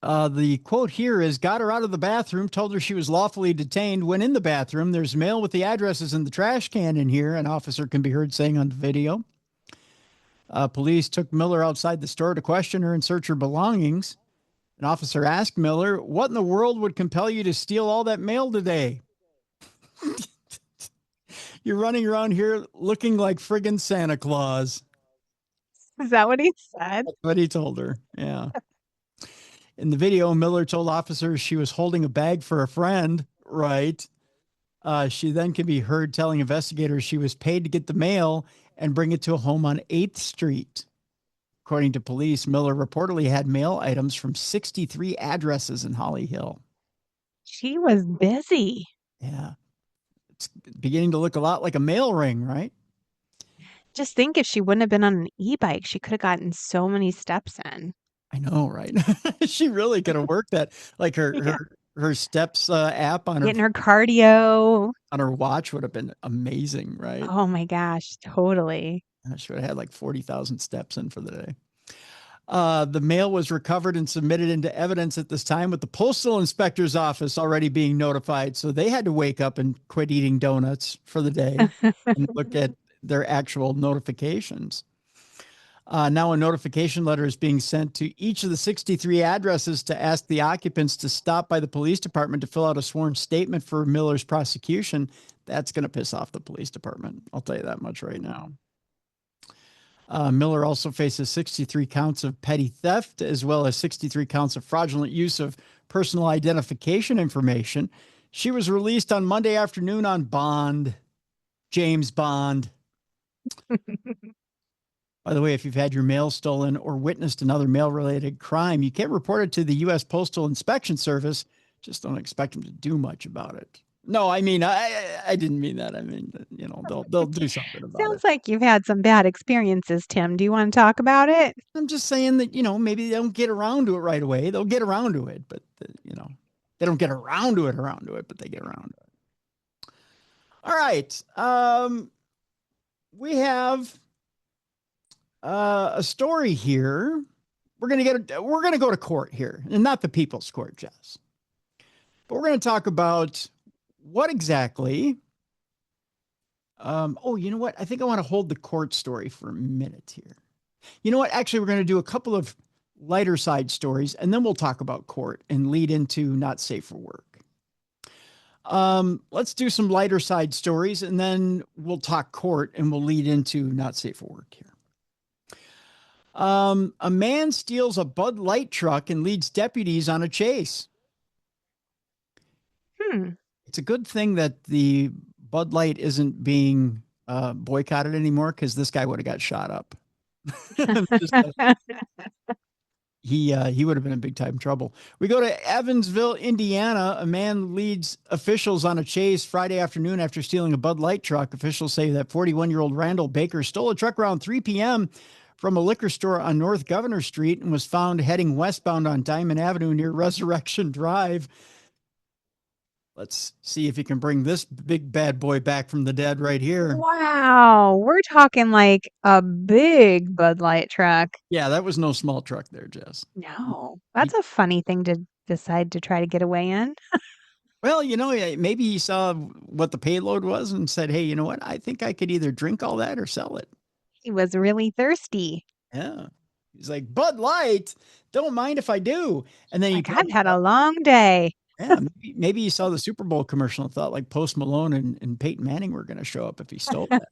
The quote here is, got her out of the bathroom, told her she was lawfully detained. When in the bathroom, there's mail with the addresses in the trash can in here, an officer can be heard saying on the video. Police took Miller outside the store to question her and search her belongings. An officer asked Miller, what in the world would compel you to steal all that mail today? You're running around here looking like friggin' Santa Claus. Is that what he said? That's what he told her. Yeah. In the video, Miller told officers she was holding a bag for a friend. Right. She then can be heard telling investigators she was paid to get the mail and bring it to a home on 8th Street. According to police, Miller reportedly had mail items from 63 addresses in Holly Hill. She was busy. Yeah. It's beginning to look a lot like a mail ring, right? Just think, if she wouldn't have been on an e-bike, she could have gotten so many steps in. I know, right? She really could have worked that. Like her steps app on Getting her cardio. on her watch would have been amazing, right? Oh my gosh, totally. She would have had like 40,000 steps in for the day. The mail was recovered and submitted into evidence at this time, with the postal inspector's office already being notified. So they had to wake up and quit eating donuts for the day and look at their actual notifications. Now a notification letter is being sent to each of the 63 addresses to ask the occupants to stop by the police department to fill out a sworn statement for Miller's prosecution. That's going to piss off the police department. I'll tell you that much right now. Miller also faces 63 counts of petty theft, as well as 63 counts of fraudulent use of personal identification information. She was released on Monday afternoon on bond. James Bond. By the way, if you've had your mail stolen or witnessed another mail-related crime, you can report it to the U.S. Postal Inspection Service. Just don't expect them to do much about it. No, I mean, I didn't mean that. I mean, they'll do something about it. Sounds like you've had some bad experiences, Tim. Do you want to talk about it? I'm just saying that, maybe they don't get around to it right away. They'll get around to it, but, they don't get around to it, but they get around to it. All right. We have a story here. We're going to go to court here, and not the people's court, Jess. But we're going to talk about what exactly. You know what? I think I want to hold the court story for a minute here. You know what? Actually, we're going to do a couple of lighter side stories, and then we'll talk about court and lead into not safe for work. Let's do some lighter side stories, and then we'll talk court, and we'll lead into not safe for work here. A man steals a Bud Light truck and leads deputies on a chase. It's a good thing that the Bud Light isn't being boycotted anymore, because this guy would have got shot up. he would have been in big time trouble. We go to Evansville, Indiana. A man leads officials on a chase Friday afternoon after stealing a Bud Light truck. Officials say that 41-year-old Randall Baker stole a truck around 3 p.m. from a liquor store on North Governor Street and was found heading westbound on Diamond Avenue near Resurrection Drive. Let's see if he can bring this big bad boy back from the dead right here. Wow. We're talking like a big Bud Light truck. Yeah, that was no small truck there, Jess. No, that's a funny thing to decide to try to get away in. Well, maybe he saw what the payload was and said, hey, you know what? I think I could either drink all that or sell it. He was really thirsty. Yeah. He's like, Bud Light, don't mind if I do. And then I've had a long day. Yeah, maybe he saw the Super Bowl commercial and thought like Post Malone and Peyton Manning were going to show up if he stole that.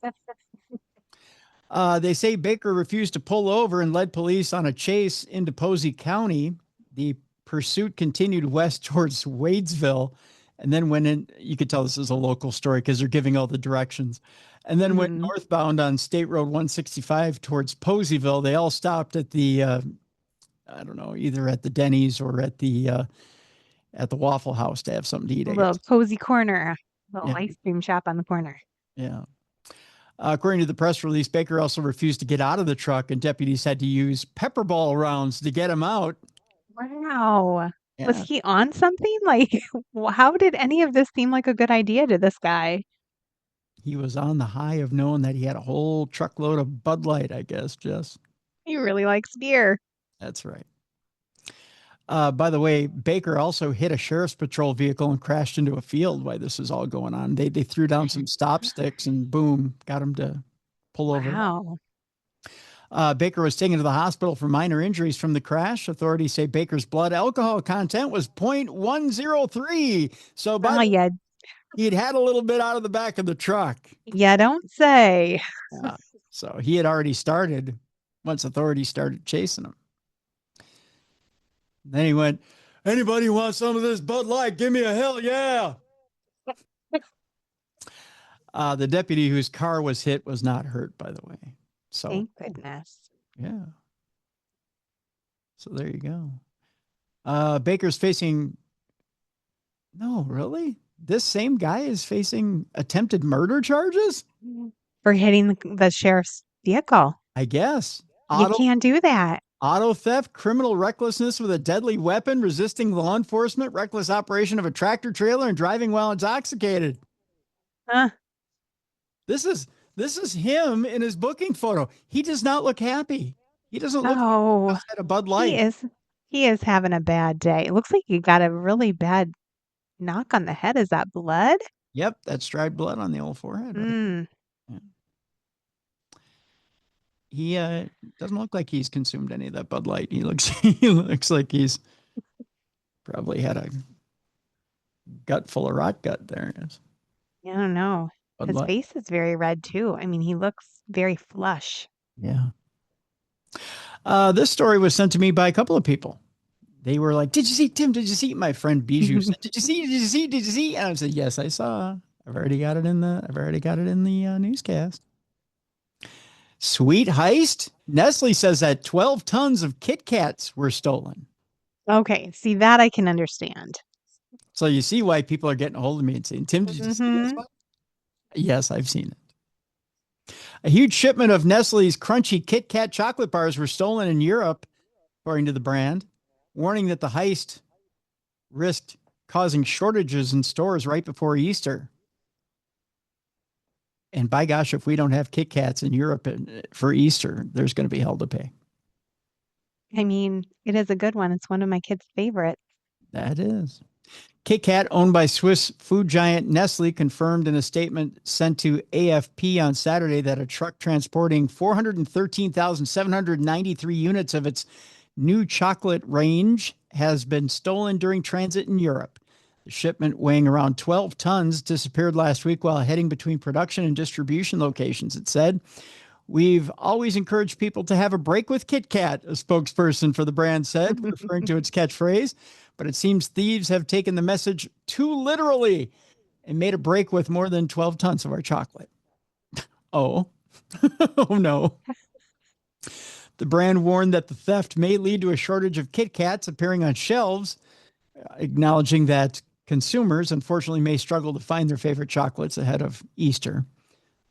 They say Baker refused to pull over and led police on a chase into Posey County. The pursuit continued west towards Wadesville and then went in. You could tell this is a local story because they're giving all the directions. And then went northbound on State Road 165 towards Poseyville. They all stopped at the, I don't know, either at the Denny's or at the Waffle House to have something to eat. A little cozy corner, little ice cream shop on the corner. Yeah. According to the press release, Baker also refused to get out of the truck, and deputies had to use pepper ball rounds to get him out. Wow. Yeah. Was he on something? Like, how did any of this seem like a good idea to this guy? He was on the high of knowing that he had a whole truckload of Bud Light, I guess, Jess. He really likes beer. That's right. By the way, Baker also hit a sheriff's patrol vehicle and crashed into a field while this is all going on. They threw down some stop sticks and boom, got him to pull over. Wow. Baker was taken to the hospital for minor injuries from the crash. Authorities say Baker's blood alcohol content was 0.103. So he'd had a little bit out of the back of the truck. Yeah, don't say. So he had already started once authorities started chasing him. Then he went, anybody want some of this Bud Light? Give me a hell yeah. The deputy whose car was hit was not hurt, by the way. So thank goodness. Yeah. So there you go. Baker's facing. No, really? This same guy is facing attempted murder charges? For hitting the sheriff's vehicle. I guess. You can't do that. Auto theft, criminal recklessness with a deadly weapon, resisting law enforcement, reckless operation of a tractor trailer, and driving while intoxicated. Huh. This is him in his booking photo. He does not look happy. He doesn't look like he had a Bud Light. He is having a bad day. It looks like he got a really bad knock on the head. Is that blood? Yep, that's dried blood on the old forehead. Right? Yeah. He doesn't look like he's consumed any of that Bud Light. He looks like he's probably had a gut full of rot gut there. I don't know. His face is very red too. I mean, he looks very flush. Yeah. This story was sent to me by a couple of people. They were like, "Did you see, Tim? Did you see?" My friend Bijou said, "Did you see? Did you see? Did you see?" And I said, "Yes, I saw. I've already got it in the newscast." Sweet heist. Nestle says that 12 tons of Kit Kats were stolen. Okay, see that I can understand. So you see why people are getting a hold of me and saying, "Tim, did you see this one?" Yes, I've seen it. A huge shipment of Nestle's crunchy Kit Kat chocolate bars were stolen in Europe, according to the brand, warning that the heist risked causing shortages in stores right before Easter. And by gosh, if we don't have Kit Kats in Europe for Easter, there's going to be hell to pay. I mean, it is a good one. It's one of my kids' favorites. That is. Kit Kat, owned by Swiss food giant Nestle, confirmed in a statement sent to AFP on Saturday that a truck transporting 413,793 units of its new chocolate range has been stolen during transit in Europe. The shipment, weighing around 12 tons, disappeared last week while heading between production and distribution locations, it said. We've always encouraged people to have a break with Kit Kat, a spokesperson for the brand said, referring to its catchphrase. But it seems thieves have taken the message too literally and made a break with more than 12 tons of our chocolate. Oh, oh no. The brand warned that the theft may lead to a shortage of Kit Kats appearing on shelves, acknowledging that consumers, unfortunately, may struggle to find their favorite chocolates ahead of Easter.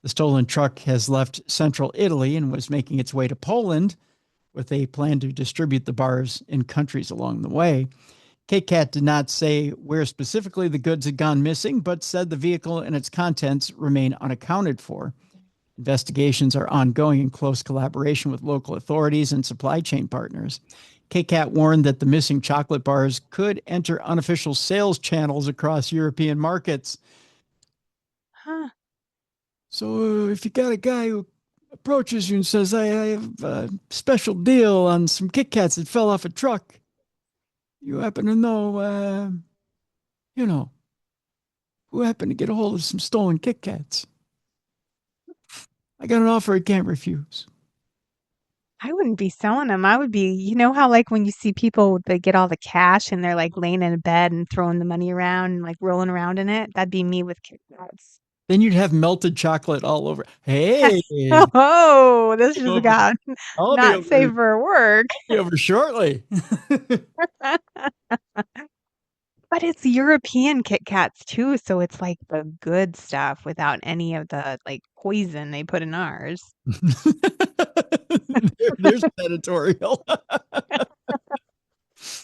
The stolen truck has left central Italy and was making its way to Poland with a plan to distribute the bars in countries along the way. Kit Kat did not say where specifically the goods had gone missing, but said the vehicle and its contents remain unaccounted for. Investigations are ongoing in close collaboration with local authorities and supply chain partners. Kit Kat warned that the missing chocolate bars could enter unofficial sales channels across European markets. Huh. So if you got a guy who approaches you and says, I have a special deal on some Kit Kats that fell off a truck, you happen to know, who happened to get a hold of some stolen Kit Kats? I got an offer I can't refuse. I wouldn't be selling them. I would be, you know how like when you see people, they get all the cash and they're like laying in a bed and throwing the money around and like rolling around in it? That'd be me with Kit Kats. Then you'd have melted chocolate all over. Hey, Oh, this just got I'll be not safe for work. over shortly. But it's European Kit Kats too, so it's like the good stuff without any of the like poison they put in ours. There's an editorial.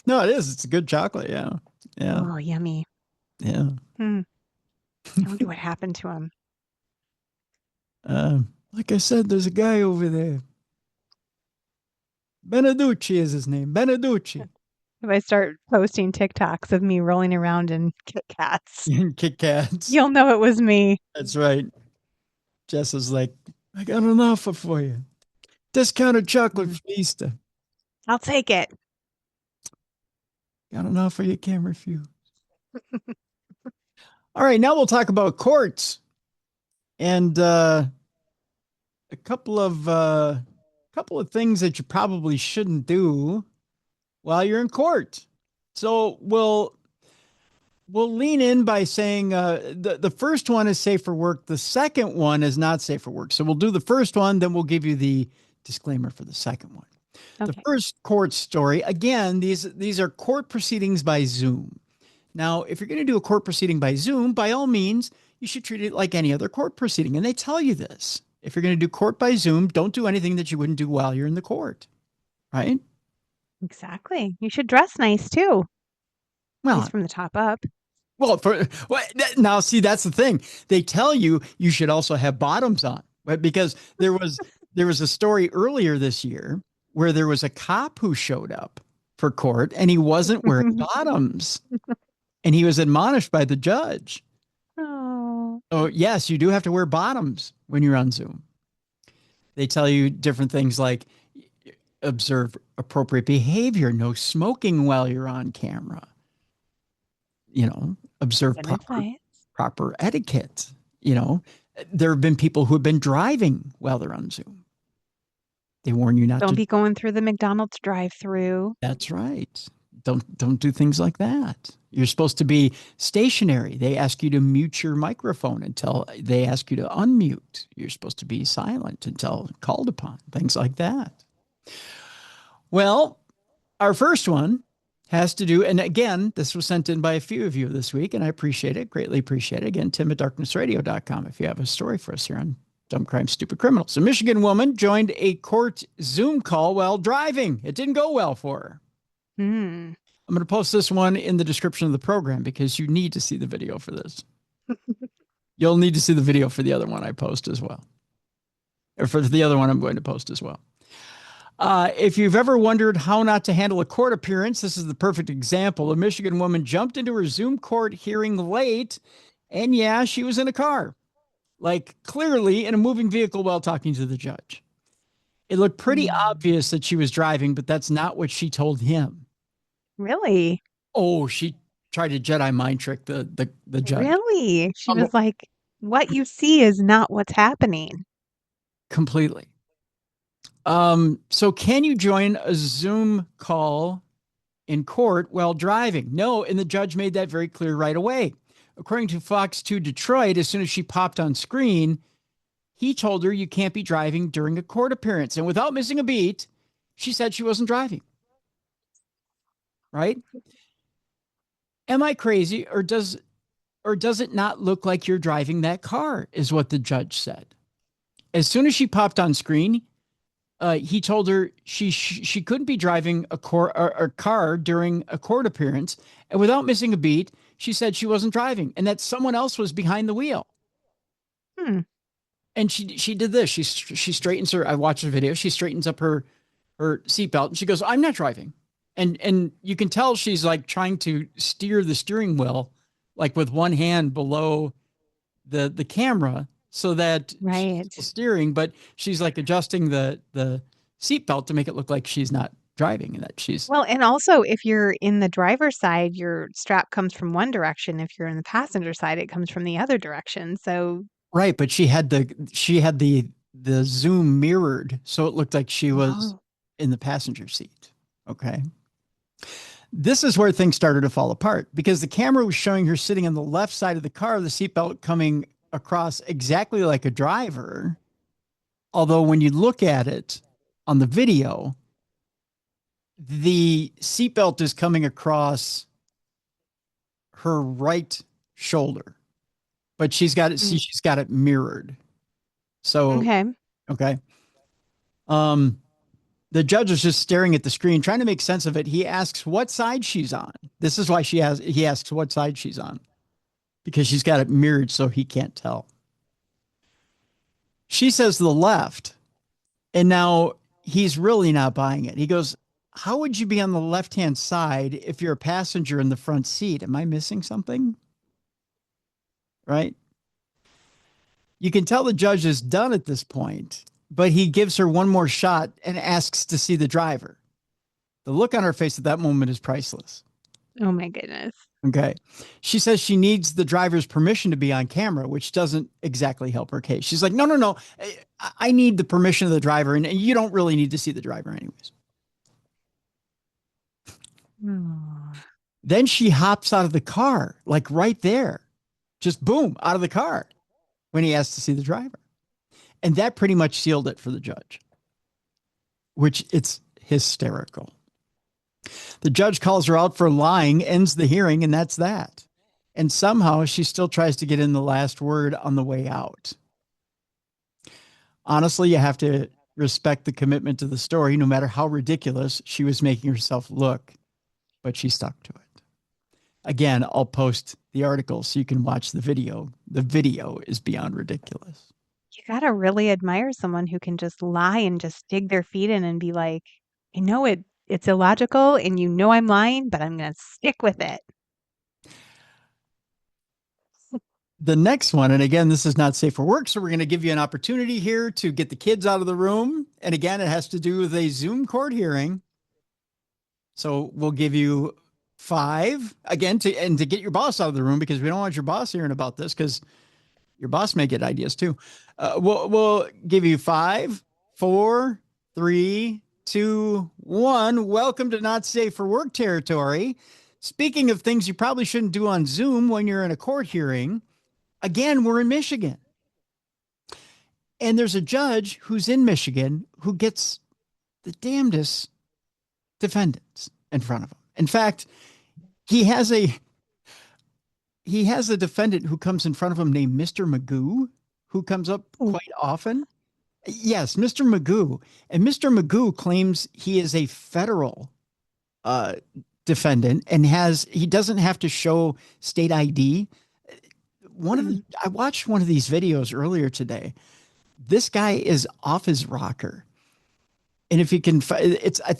No, it is. It's a good chocolate. Yeah. Yeah. Oh, yummy. Yeah. I wonder what happened to him. Like I said, there's a guy over there. Beneducci is his name. Beneducci. If I start posting TikToks of me rolling around in Kit Kats, Kit Kats. you'll know it was me. That's right. Jess is like, I got an offer for you. Discounted chocolate for Easter. I'll take it. Got an offer you can't refuse. All right, now we'll talk about courts and a couple of things that you probably shouldn't do while you're in court. So we'll lean in by saying the first one is safe for work. The second one is not safe for work. So we'll do the first one, then we'll give you the disclaimer for the second one. Okay. The first court story, again, these are court proceedings by Zoom. Now, if you're going to do a court proceeding by Zoom, by all means, you should treat it like any other court proceeding. And they tell you this. If you're going to do court by Zoom, don't do anything that you wouldn't do while you're in the court. Right? Exactly. You should dress nice too. Well, at least from the top up. Well, now, see, that's the thing. They tell you should also have bottoms on, right? Because there was a story earlier this year where there was a cop who showed up for court and he wasn't wearing bottoms. And he was admonished by the judge. Oh. So, yes, you do have to wear bottoms when you're on Zoom. They tell you different things like observe appropriate behavior, no smoking while you're on camera. Observe proper etiquette. There have been people who have been driving while they're on Zoom. They warn you not to. Don't be going through the McDonald's drive-through. That's right. Don't do things like that. You're supposed to be stationary. They ask you to mute your microphone until they ask you to unmute. You're supposed to be silent until called upon. Things like that. Well, our first one has to do, and again, this was sent in by a few of you this week, and I appreciate it, greatly appreciate it. Again, tim@darknessradio.com if you have a story for us here on Dumb Crime, Stupid Criminals. A Michigan woman joined a court Zoom call while driving. It didn't go well for her. I'm going to post this one in the description of the program because you need to see the video for this. You'll need to see the video for the other one I post as well. Or for the other one I'm going to post as well. If you've ever wondered how not to handle a court appearance, this is the perfect example. A Michigan woman jumped into her Zoom court hearing late, and yeah, she was in a car, like clearly in a moving vehicle while talking to the judge. It looked pretty obvious that she was driving, but that's not what she told him. Really? Oh, she tried to Jedi mind trick the judge. Really? She was like, what you see is not what's happening. Completely. So can you join a Zoom call in court while driving? No, and the judge made that very clear right away. According to Fox 2 Detroit, as soon as she popped on screen, he told her you can't be driving during a court appearance. And without missing a beat, she said she wasn't driving. Right? Am I crazy, or does it not look like you're driving that car, is what the judge said. As soon as she popped on screen, he told her she couldn't be driving a car during a court appearance. And without missing a beat, she said she wasn't driving and that someone else was behind the wheel. And she did this. She straightens her. I watched the video. She straightens up her seatbelt and she goes, "I'm not driving." And you can tell she's like trying to steer the steering wheel, like with one hand below the camera, so that she's steering, but she's like adjusting the seatbelt to make it look like she's not driving and that she's. Well, and also if you're in the driver's side, your strap comes from one direction. If you're in the passenger side, it comes from the other direction. So Right, but she had the zoom mirrored, so it looked like she was in the passenger seat. Okay. This is where things started to fall apart because the camera was showing her sitting on the left side of the car, the seatbelt coming across exactly like a driver. Although when you look at it on the video, the seatbelt is coming across her right shoulder, but she's got it mirrored. So, okay. The judge is just staring at the screen, trying to make sense of it. He asks what side she's on. This is why he asks what side she's on, because she's got it mirrored so he can't tell. She says the left, and now he's really not buying it. He goes, "How would you be on the left-hand side if you're a passenger in the front seat? Am I missing something?" Right? You can tell the judge is done at this point, but he gives her one more shot and asks to see the driver. The look on her face at that moment is priceless. Oh my goodness. Okay. She says she needs the driver's permission to be on camera, which doesn't exactly help her case. She's like, no. I need the permission of the driver, and you don't really need to see the driver anyways. Then she hops out of the car, like right there. Just boom, out of the car when he asks to see the driver. And that pretty much sealed it for the judge, which it's hysterical. The judge calls her out for lying, ends the hearing, and that's that. And somehow she still tries to get in the last word on the way out. Honestly, you have to respect the commitment to the story, no matter how ridiculous she was making herself look, but she stuck to it. Again, I'll post the article so you can watch the video. The video is beyond ridiculous. You got to really admire someone who can just lie and just dig their feet in and be like, I know it's illogical and you know I'm lying, but I'm going to stick with it. The next one, and again, this is not safe for work, so we're going to give you an opportunity here to get the kids out of the room. And again, it has to do with a Zoom court hearing. So we'll give you 5 again to get your boss out of the room, because we don't want your boss hearing about this, because your boss may get ideas too. We'll give you 5, 4, 3, 2, 1. Welcome to not safe for work territory. Speaking of things you probably shouldn't do on Zoom when you're in a court hearing, again, we're in Michigan. And there's a judge who's in Michigan who gets the damnedest defendants in front of him. In fact, he has a defendant who comes in front of him named Mr. Magoo, who comes up quite often. Yes, Mr. Magoo. And Mr. Magoo claims he is a federal defendant and he doesn't have to show state ID. I watched one of these videos earlier today. This guy is off his rocker. And if you can,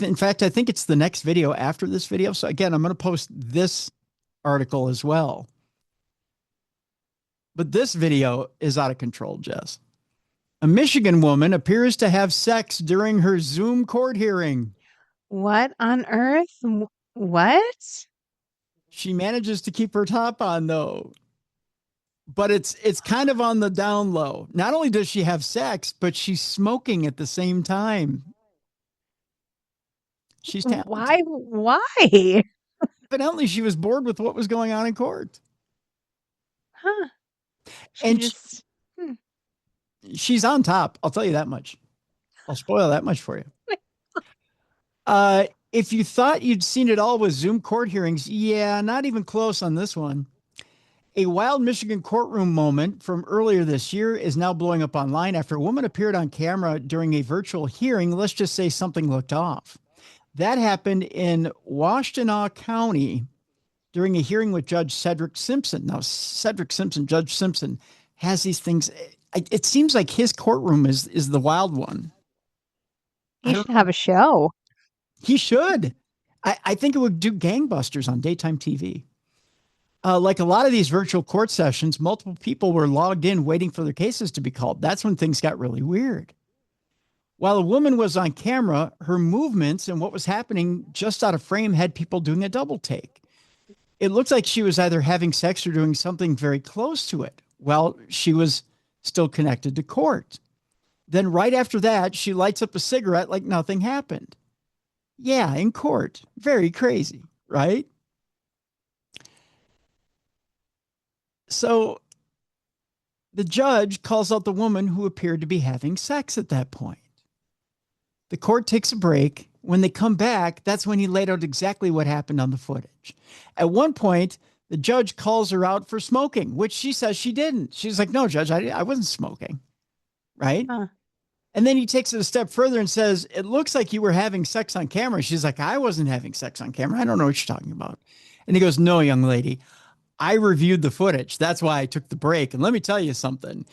in fact, I think it's the next video after this video. So again, I'm going to post this article as well. But this video is out of control, Jess. A Michigan woman appears to have sex during her Zoom court hearing. What on earth? What? She manages to keep her top on, though. But it's kind of on the down low. Not only does she have sex, but she's smoking at the same time. She's talented. Why? Evidently, she was bored with what was going on in court. Huh. She's on top. I'll tll you that much. I'll spoil that much for you. If you thought you'd seen it all with Zoom court hearings, yeah, not even close on this one. A wild Michigan courtroom moment from earlier this year is now blowing up online after a woman appeared on camera during a virtual hearing. Let's just say something looked off. That happened in Washtenaw County during a hearing with Judge Cedric Simpson. Now, Judge Simpson, has these things. It seems like his courtroom is the wild one. He should have a show. He should. I think it would do gangbusters on daytime TV. Like a lot of these virtual court sessions, multiple people were logged in waiting for their cases to be called. That's when things got really weird. While a woman was on camera, her movements and what was happening just out of frame had people doing a double take. It looked like she was either having sex or doing something very close to it while she was still connected to court. Then right after that, she lights up a cigarette like nothing happened. Yeah, in court. Very crazy, right? So the judge calls out the woman who appeared to be having sex at that point. The court takes a break. When they come back, that's when he laid out exactly what happened on the footage. At one point, the judge calls her out for smoking, which she says she didn't. She's like, no, judge, I wasn't smoking. Right? Huh. And then he takes it a step further and says, it looks like you were having sex on camera. She's like, I wasn't having sex on camera. I don't know what you're talking about. And he goes, no, young lady, I reviewed the footage. That's why I took the break. And let me tell you something.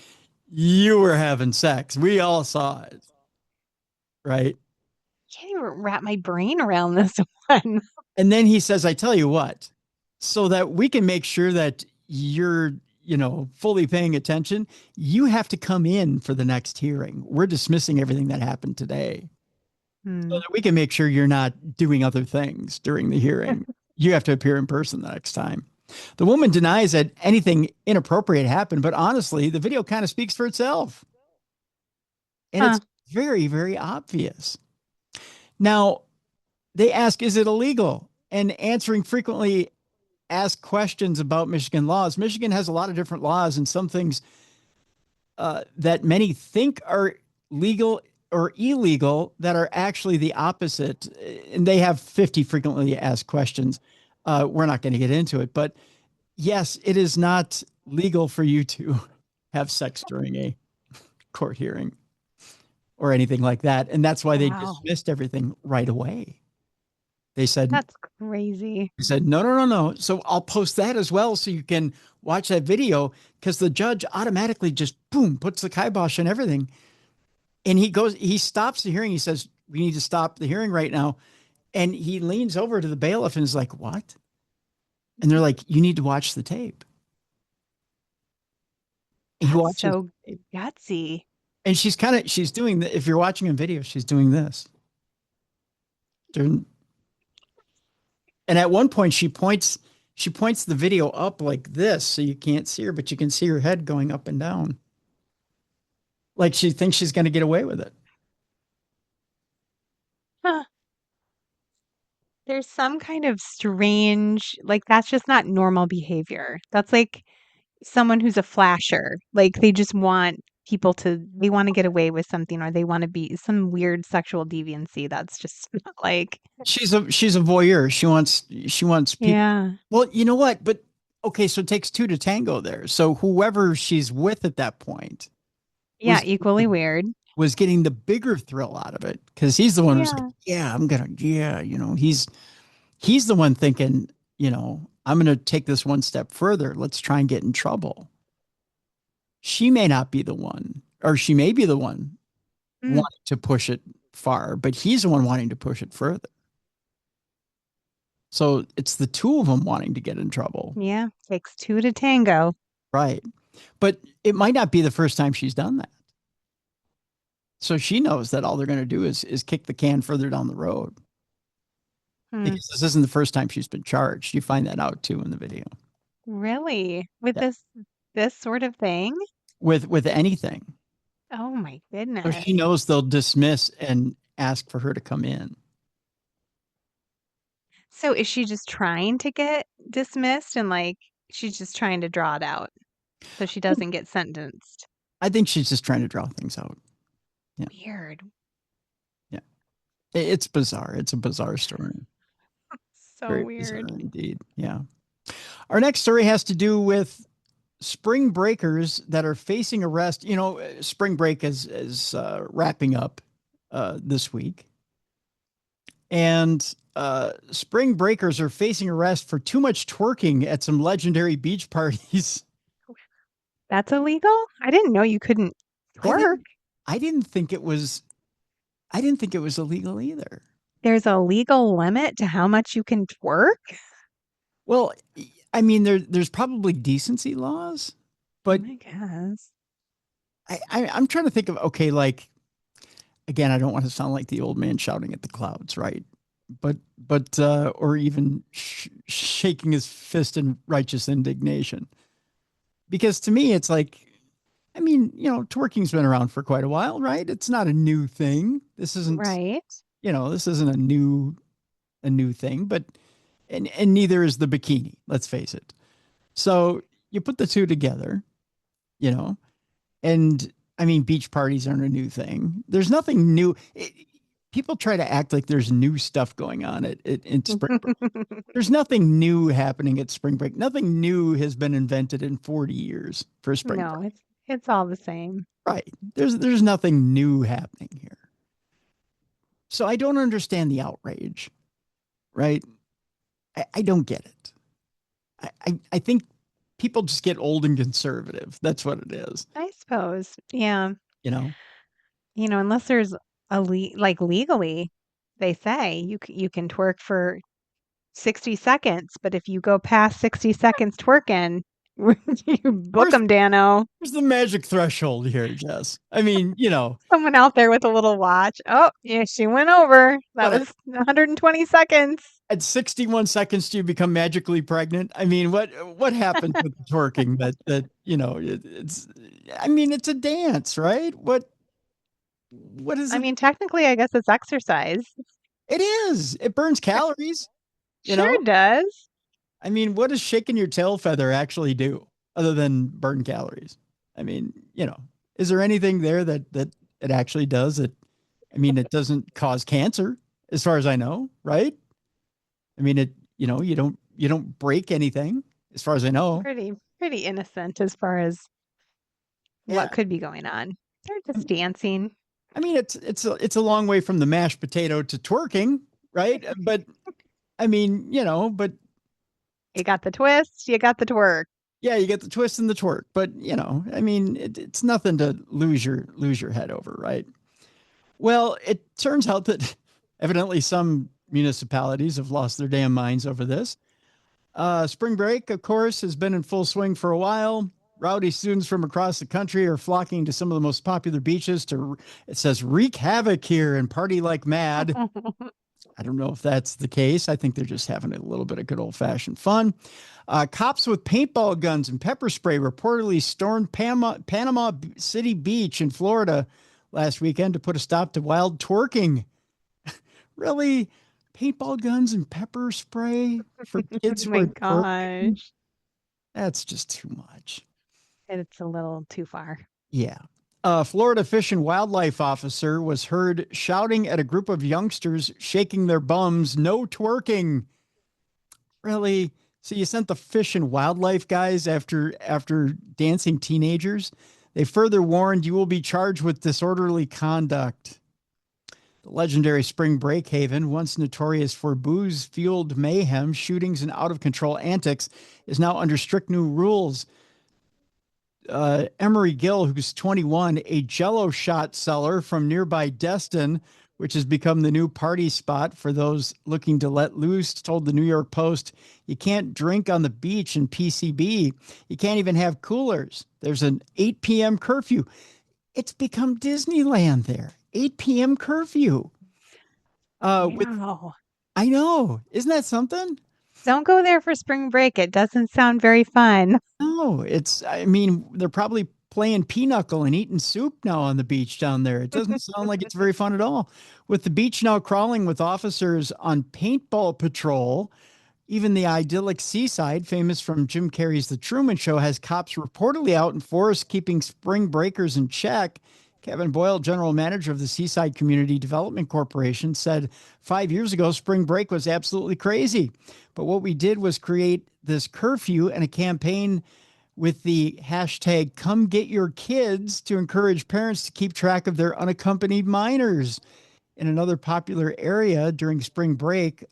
You were having sex. We all saw it. Right? Can't even wrap my brain around this one. And then he says, I tell you what, so that we can make sure that you're, fully paying attention, you have to come in for the next hearing. We're dismissing everything that happened today so that we can make sure you're not doing other things during the hearing. You have to appear in person the next time. The woman denies that anything inappropriate happened, but honestly, the video kind of speaks for itself. And it's very, very obvious. Now, they ask, is it illegal? And answering frequently asked questions about Michigan laws. Michigan has a lot of different laws, and some things that many think are legal or illegal that are actually the opposite. And they have 50 frequently asked questions. We're not going to get into it, but yes, it is not legal for you to have sex during a court hearing or anything like that. And that's why they dismissed everything right away. They said, that's crazy. He said, no. So I'll post that as well so you can watch that video, because the judge automatically just, boom, puts the kibosh on everything. And he stops the hearing. He says, we need to stop the hearing right now. And he leans over to the bailiff and is like, what? And they're like, you need to watch the tape. And he watches so gutsy. And she's doing if you're watching a video, she's doing this. And at one point she points the video up like this so you can't see her, but you can see her head going up and down. Like she thinks she's going to get away with it. Huh. There's some kind of strange, like that's just not normal behavior. That's like someone who's a flasher. Like they just want they want to get away with something, or they want to be some weird sexual deviancy. That's just not like. She's a voyeur. She wants people. Yeah. Well, you know what? But okay, so it takes two to tango there. So whoever she's with at that point. Yeah, equally weird. Was getting the bigger thrill out of it, because he's the one who's like, he's the one thinking, I'm going to take this one step further. Let's try and get in trouble. She may not be the one, or she may be the one wanting to push it far, but he's the one wanting to push it further. So it's the two of them wanting to get in trouble. Yeah, takes two to tango. Right. But it might not be the first time she's done that. So she knows that all they're going to do is kick the can further down the road. Because this isn't the first time she's been charged. You find that out too in the video. Really? With this sort of thing? With anything. Oh my goodness. So she knows they'll dismiss and ask for her to come in. So is she just trying to get dismissed, and like she's just trying to draw it out so she doesn't get sentenced? I think she's just trying to draw things out. Yeah. Weird. Yeah. It's bizarre. It's a bizarre story. So Very weird. bizarre indeed. Yeah. Our next story has to do with spring breakers that are facing arrest. You know, spring break is wrapping up this week. And spring breakers are facing arrest for too much twerking at some legendary beach parties. That's illegal? I didn't know you couldn't I twerk. didn't I didn't think it was I didn't think it was illegal either. There's a legal limit to how much you can twerk? Well, I mean there's probably decency laws, but I guess. I'm trying to think of, okay, like, again, I don't want to sound like the old man shouting at the clouds, right? But or even shaking his fist in righteous indignation. Because to me, it's like, I mean, you know, twerking's been around for quite a while, right? It's not a new thing. This isn't, Right. you know, this isn't a new thing, but and neither is the bikini, let's face it. So you put the two together, you know, and I mean, beach parties aren't a new thing. There's nothing new. People try to act like there's new stuff going on in spring break. There's nothing new happening at spring break. Nothing new has been invented in 40 years for spring No, break. it's all the same. Right. There's nothing new happening here. So I don't understand the outrage. Right. I don't get it. I think people just get old and conservative. That's what it is. I suppose. Yeah. You know? Unless there's like legally, they say you can twerk for 60 seconds, but if you go past 60 seconds twerking, you book Where's them, Dano. where's the magic threshold here, Jess? I mean, you know, Someone out there with a little watch. Oh, yeah, she went over. That What, was 120 seconds. at 61 seconds do you become magically pregnant? I mean, what happens with the twerking that you know, it's I mean, it's a dance, right? What is I it? mean, technically, I guess it's exercise. It is. It burns calories, you Sure know? does. I mean, what does shaking your tail feather actually do other than burn calories? I mean, you know, is there anything there that it actually does? I mean, it doesn't cause cancer as far as I know, right? I mean, you know, you don't break anything as far as I know. Pretty innocent as far as Yeah. what could be going on. They're just dancing. I mean, it's a long way from the mashed potato to twerking, right? But I mean, you know, but You got the twist, you got the twerk. yeah, you get the twist and the twerk, but you know, I mean, it's nothing to lose your head over, right? Well, it turns out that evidently some municipalities have lost their damn minds over this. Spring break, of course, has been in full swing for a while. Rowdy students from across the country are flocking to some of the most popular beaches to, it says, wreak havoc here and party like mad. I don't know if that's the case. I think they're just having a little bit of good old fashioned fun. Cops with paintball guns and pepper spray reportedly stormed Panama City Beach in Florida last weekend to put a stop to wild twerking. Really? Paintball guns and pepper spray for kids Oh who my are twerking? gosh. That's just too much. It's a little too far. Yeah. A Florida Fish and Wildlife officer was heard shouting at a group of youngsters shaking their bums, "No twerking." Really? So you sent the fish and wildlife guys after dancing teenagers? They further warned you will be charged with disorderly conduct. The legendary spring break haven, once notorious for booze-fueled mayhem, shootings, and out-of-control antics, is now under strict new rules. Emery Gill, who's 21, a Jello shot seller from nearby Destin, which has become the new party spot for those looking to let loose, told the New York Post, "You can't drink on the beach in PCB. You can't even have coolers. There's an 8 p.m. curfew." It's become Disneyland there. 8 p.m. curfew. Wow. I know. Isn't that something? Don't go there for spring break. It doesn't sound very fun. No, I mean, they're probably playing pinochle and eating soup now on the beach down there. It doesn't sound like it's very fun at all. With the beach now crawling with officers on paintball patrol, even the idyllic seaside, famous from Jim Carrey's The Truman Show, has cops reportedly out in force keeping spring breakers in check. Kevin Boyle, general manager of the Seaside Community Development Corporation, said 5 years ago, spring break was absolutely crazy. But what we did was create this curfew and a campaign with the hashtag Come Get Your Kids to encourage parents to keep track of their unaccompanied minors. In another popular area during spring break,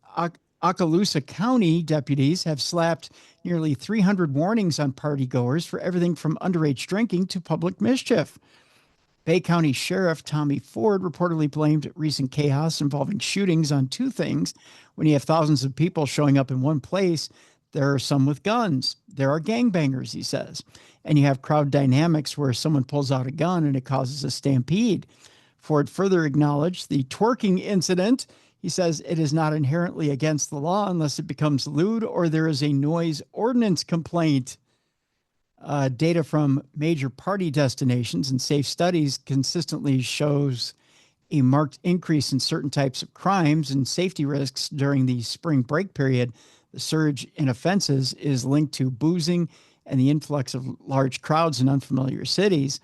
Okaloosa County deputies have slapped nearly 300 warnings on partygoers for everything from underage drinking to public mischief. Bay County Sheriff Tommy Ford reportedly blamed recent chaos involving shootings on two things. When you have thousands of people showing up in one place, there are some with guns. There are gangbangers, he says. And you have crowd dynamics where someone pulls out a gun and it causes a stampede. Ford further acknowledged the twerking incident. He says it is not inherently against the law unless it becomes lewd or there is a noise ordinance complaint. Data from major party destinations and safe studies consistently shows a marked increase in certain types of crimes and safety risks during the spring break period. The surge in offenses is linked to boozing and the influx of large crowds in unfamiliar cities.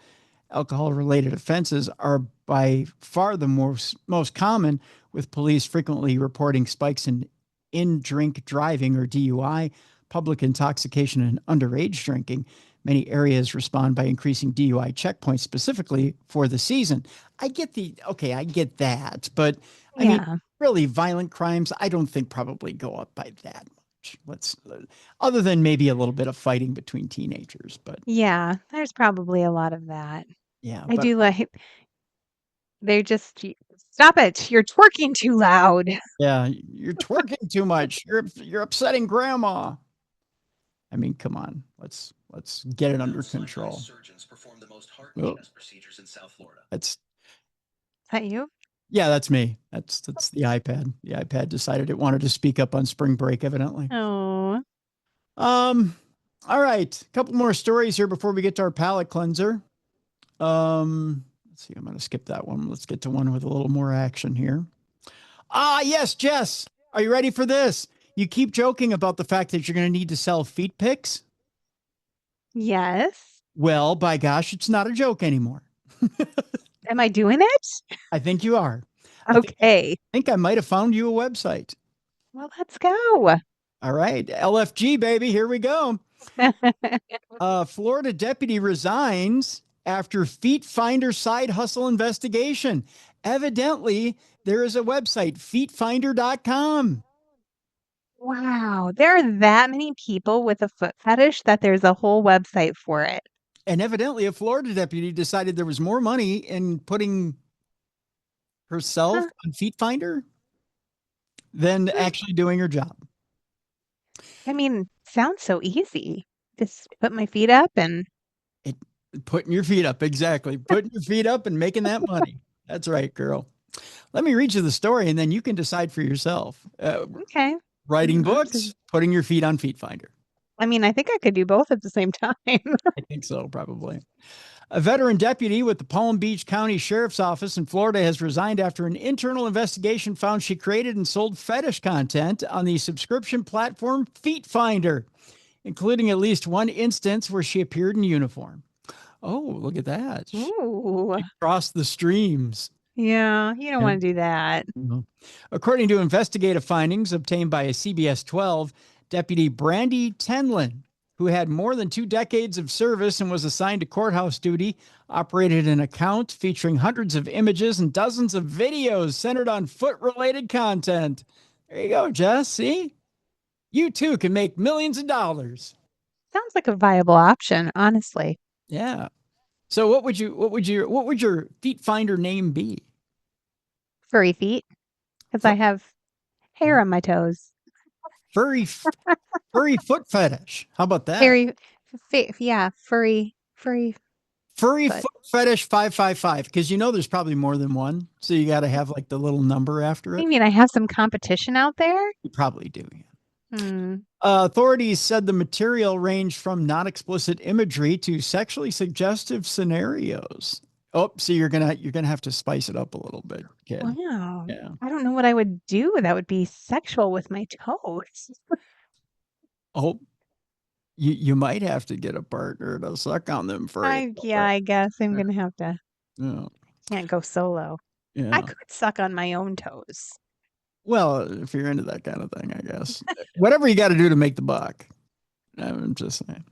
Alcohol-related offenses are by far the most common, with police frequently reporting spikes in drink driving or DUI, public intoxication, and underage drinking. Many areas respond by increasing DUI checkpoints specifically for the season. I get that. But I mean, really violent crimes, I don't think probably go up by that much. Other than maybe a little bit of fighting between teenagers, but yeah, there's probably a lot of that. yeah, I do like, they're just, stop it. You're twerking too loud. Yeah, you're twerking too much. You're upsetting grandma. I mean, come on. Let's get it under control. Surgeons perform the most heart procedures in South Florida. Is that you? Yeah, that's me. That's the iPad. The iPad decided it wanted to speak up on spring break, evidently. Oh. All right. A couple more stories here before we get to our palate cleanser. Let's see. I'm going to skip that one. Let's get to one with a little more action here. Yes, Jess. Are you ready for this? You keep joking about the fact that you're going to need to sell feet pics. Yes. Well, by gosh, it's not a joke anymore. Am I doing it? I think you are. Okay. I think I might have found you a website. Well, let's go. All right. LFG, baby. Here we go. Florida deputy resigns after feet finder side hustle investigation. Evidently, there is a website, feetfinder.com. Wow. There are that many people with a foot fetish that there's a whole website for it. And evidently, a Florida deputy decided there was more money in putting herself on Feet Finder than actually doing her job. I mean, sounds so easy. Just put my feet up and... Putting your feet up, exactly. Putting your feet up and making that money. That's right, girl. Let me read you the story, and then you can decide for yourself. Okay. Writing books, putting your feet on Feet Finder. I mean, I think I could do both at the same time. I think so, probably. A veteran deputy with the Palm Beach County Sheriff's Office in Florida has resigned after an internal investigation found she created and sold fetish content on the subscription platform Feet Finder, including at least one instance where she appeared in uniform. Oh, look at that. Ooh. She crossed the streams. Yeah, you don't want to do that. According to investigative findings obtained by a CBS 12, Deputy Brandy Tenlin, who had more than 2 decades of service and was assigned to courthouse duty, operated an account featuring hundreds of images and dozens of videos centered on foot-related content. There you go, Jess. See? You too can make millions of dollars. Sounds like a viable option, honestly. Yeah. So what would your Feet Finder name be? Furry feet, because I have hair on my toes. Furry foot fetish. How about that? Furry foot fetish 555. Because there's probably more than one, so you got to have like the little number after it. You mean I have some competition out there? You probably do. Authorities said the material ranged from non-explicit imagery to sexually suggestive scenarios. Oh, so you're gonna have to spice it up a little bit, kid. Wow. Yeah. I don't know what I would do that would be sexual with my toes. Oh, you might have to get a partner to suck on them for I guess I'm gonna have to. Yeah. Can't go solo. Yeah. I could suck on my own toes. Well, if you're into that kind of thing, I guess. Whatever you got to do to make the buck. I'm just saying.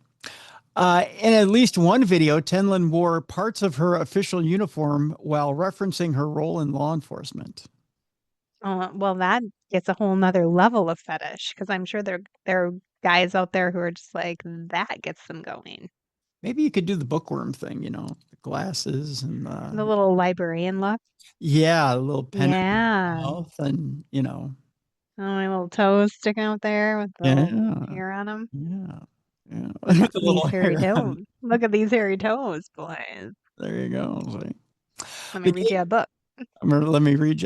In at least one video, Tenlin wore parts of her official uniform while referencing her role in law enforcement. Well, that gets a whole nother level of fetish because I'm sure there are guys out there who are just like, that gets them going. Maybe you could do the bookworm thing, the glasses and The little librarian look. yeah, a little pen Yeah. in the mouth and, Oh, my little toes sticking out there with the little hair on them. Yeah. Yeah. Look With at the these little hairy hair on. toes. Look at these hairy toes, boys. There you go. See? Let me read you a book. Let me read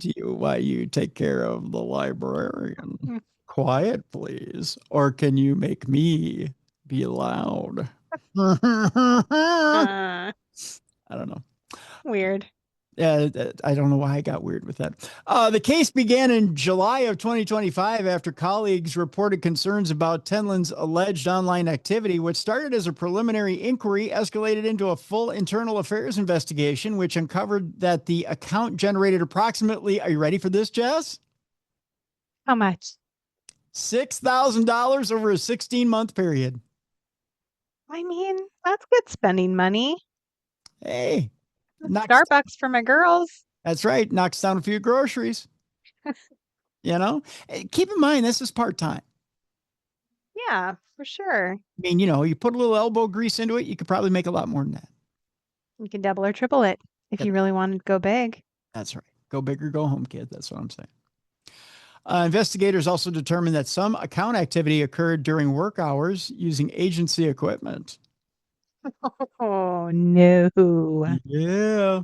to you why you take care of the librarian. Quiet, please. Or can you make me be loud? I don't know. Weird. I don't know why I got weird with that. The case began in July of 2025 after colleagues reported concerns about Tenlin's alleged online activity. What started as a preliminary inquiry escalated into a full internal affairs investigation, which uncovered that the account generated approximately, are you ready for this, Jess? How much? $6,000 over a 16-month period. I mean, that's good spending money. Hey. Starbucks for my girls. That's right. Knocks down a few groceries. Keep in mind, this is part-time. Yeah, for sure. I mean, you put a little elbow grease into it, you could probably make a lot more than that. You can double or triple it if you really wanted to go big. That's right. Go big or go home, kid. That's what I'm saying. Investigators also determined that some account activity occurred during work hours using agency equipment. Oh, no. Yeah.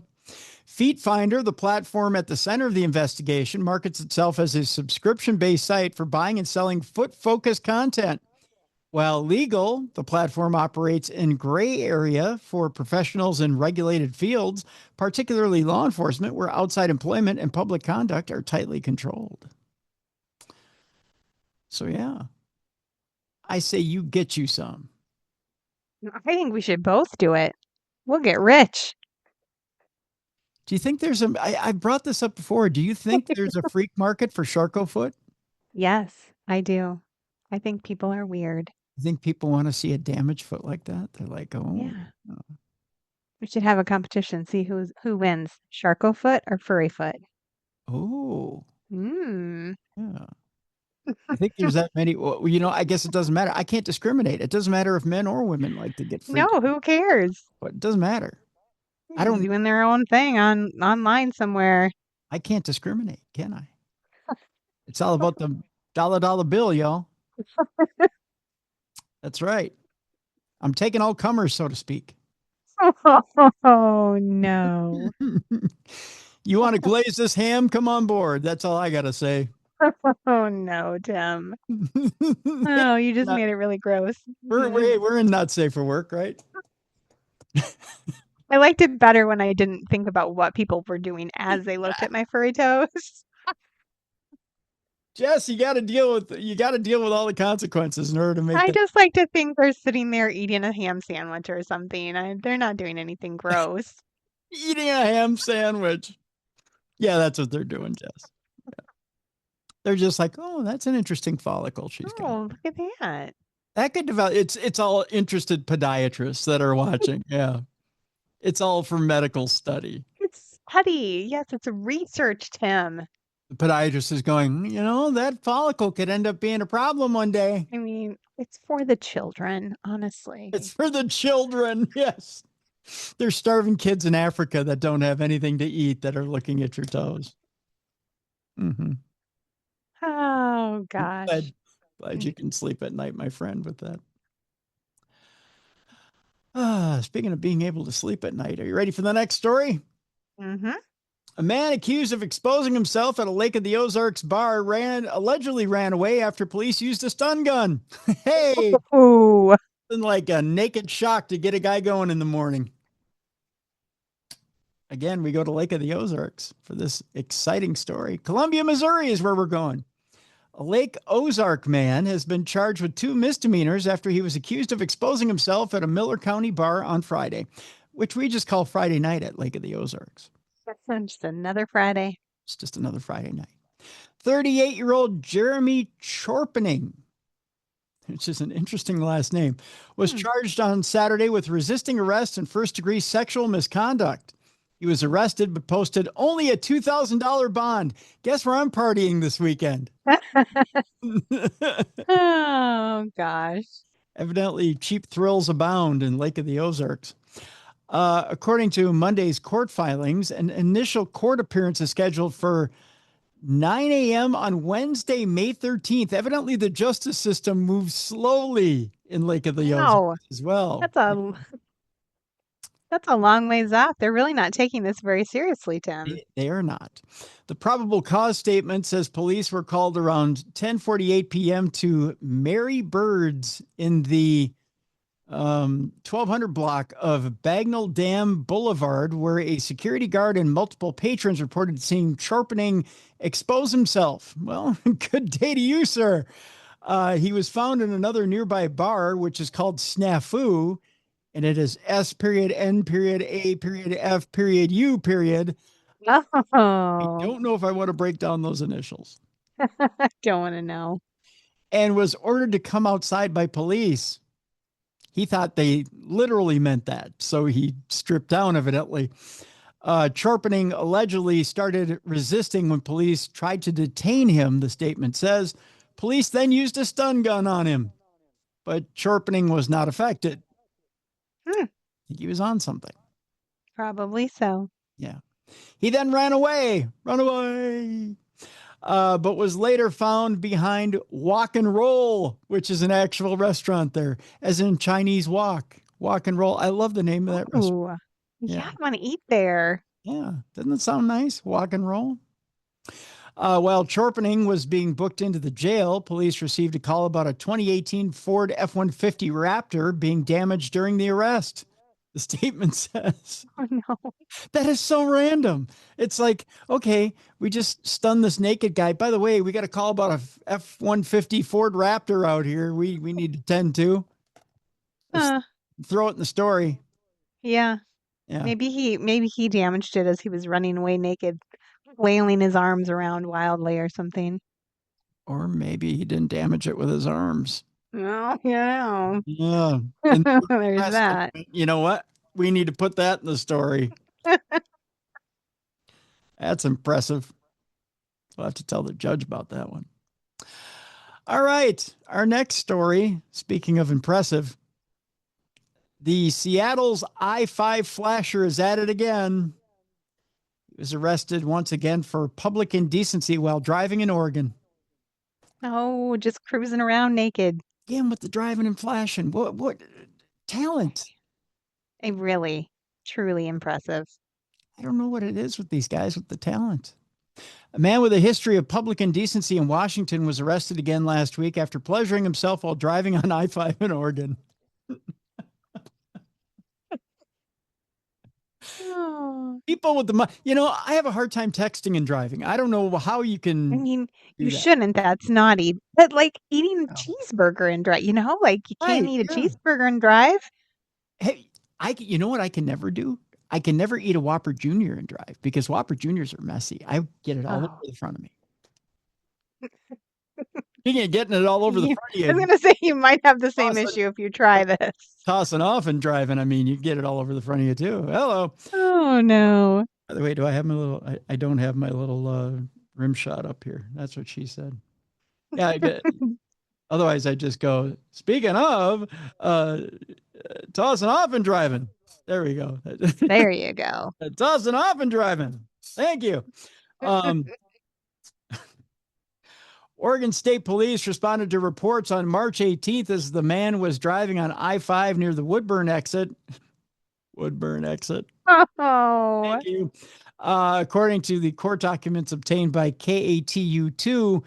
Feet Finder, the platform at the center of the investigation, markets itself as a subscription-based site for buying and selling foot-focused content. While legal, the platform operates in gray area for professionals in regulated fields, particularly law enforcement, where outside employment and public conduct are tightly controlled. So, yeah, I say you get you some. I think we should both do it. We'll get rich. Do you think there's I brought this up before. Do you think there's a freak market for Sharko foot? Yes, I do. I think people are weird. You think people want to see a damaged foot like that? They're like, oh. Yeah. We should have a competition. See who wins, Sharko foot or furry foot. Oh. Yeah. I think there's that many. Well, I guess it doesn't matter. I can't discriminate. It doesn't matter if men or women like to get freaked. No, who cares? But it doesn't matter. I don't doing their own thing online somewhere. I can't discriminate, can I? It's all about the dollar bill, y'all. That's right. I'm taking all comers, so to speak. Oh, no. You want to glaze this ham? Come on board. That's all I got to say. Oh, no, Tim. Oh, you just made it really gross. We're in not safe for work, right? I liked it better when I didn't think about what people were doing as they looked at my furry toes. Jess, you got to deal with all the consequences in order to make. I just like to think they're sitting there eating a ham sandwich or something. They're not doing anything gross. Eating a ham sandwich. Yeah, that's what they're doing, Jess. Yeah. They're just like, oh, that's an interesting follicle she's got. Oh, look at that. That could develop. It's all interested podiatrists that are watching. Yeah. It's all for medical study. It's study. Yes, it's research, Tim. The podiatrist is going, that follicle could end up being a problem one day. I mean, it's for the children, honestly. It's for the children. Yes. There's starving kids in Africa that don't have anything to eat that are looking at your toes. Mm-hmm. Oh, gosh. Glad you can sleep at night, my friend, with that. Speaking of being able to sleep at night, are you ready for the next story? Mm-hmm. A man accused of exposing himself at a Lake of the Ozarks bar allegedly ran away after police used a stun gun. Hey, ooh, like a naked shock to get a guy going in the morning. Again, we go to Lake of the Ozarks for this exciting story. Columbia, Missouri is where we're going. A Lake Ozark man has been charged with 2 misdemeanors after he was accused of exposing himself at a Miller County bar on Friday. which we just call Friday night at Lake of the Ozarks. Just another Friday. It's just another Friday night. 38-year-old Jeremy Chorpening, which is an interesting last name, was charged on Saturday with resisting arrest and first-degree sexual misconduct. He was arrested but posted only a $2,000 bond. Guess where I'm partying this weekend? Oh, gosh. Evidently, cheap thrills abound in Lake of the Ozarks. According to Monday's court filings, an initial court appearance is scheduled for 9 a.m. on Wednesday, May 13th. Evidently, the justice system moves slowly in Lake of the Ozarks as well. That's a long ways off. They're really not taking this very seriously, Tim. They are not. The probable cause statement says police were called around 10:48 p.m. to Mary Birds in the 1200 block of Bagnell Dam Boulevard, where a security guard and multiple patrons reported seeing Chorpening expose himself. Well, good day to you, sir. He was found in another nearby bar, which is called Snafu, and it is S.A.F.U. Oh. I don't know if I want to break down those initials. I don't want to know. And was ordered to come outside by police. He thought they literally meant that, so he stripped down, evidently. Chorpening allegedly started resisting when police tried to detain him, the statement says. Police then used a stun gun on him, but Chorpening was not affected. I think he was on something. Probably so. Yeah. He then ran away, but was later found behind Walk and Roll, which is an actual restaurant there, as in Chinese Walk and Roll. I love the name of that restaurant. Yeah, I want to eat there. Yeah. Doesn't it sound nice? Walk and Roll. While Chorpening was being booked into the jail, police received a call about a 2018 Ford F-150 Raptor being damaged during the arrest. The statement says, oh, no. That is so random. It's like, okay, we just stunned this naked guy. By the way, we got a call about a F-150 Ford Raptor out here. We need to tend to. Throw it in the story. Yeah. Maybe he damaged it as he was running away naked, flailing his arms around wildly or something. Or maybe he didn't damage it with his arms. Oh, yeah. Yeah. There's that. You know what? We need to put that in the story. That's impressive. We'll have to tell the judge about that one. All right. Our next story, speaking of impressive, the Seattle's I-5 flasher is at it again. He was arrested once again for public indecency while driving in Oregon. Oh, just cruising around naked. Again with the driving and flashing. What talent? Really, truly impressive. I don't know what it is with these guys with the talent. A man with a history of public indecency in Washington was arrested again last week after pleasuring himself while driving on I-5 in Oregon. People with the, I have a hard time texting and driving. I don't know how you can. I mean, you shouldn't. That's naughty. But like eating a cheeseburger and drive, like you can't eat a cheeseburger and drive. Hey, you know what I can never do? I can never eat a Whopper Jr. and drive because Whopper Juniors are messy. I get it all over the front of me. Speaking of getting it all over the front of you. I was going to say you might have the same issue if you try this. Tossing off and driving. I mean, you get it all over the front of you too. Hello. Oh, no. By the way, do I have my little, I don't have my little rim shot up here. That's what she said. Yeah, I get otherwise I just go, speaking of tossing off and driving. There we go. There you go. Tossing off and driving. Thank you. Oregon State Police responded to reports on March 18th as the man was driving on I-5 near the Woodburn exit. Oh. Thank you. According to the court documents obtained by KATU2,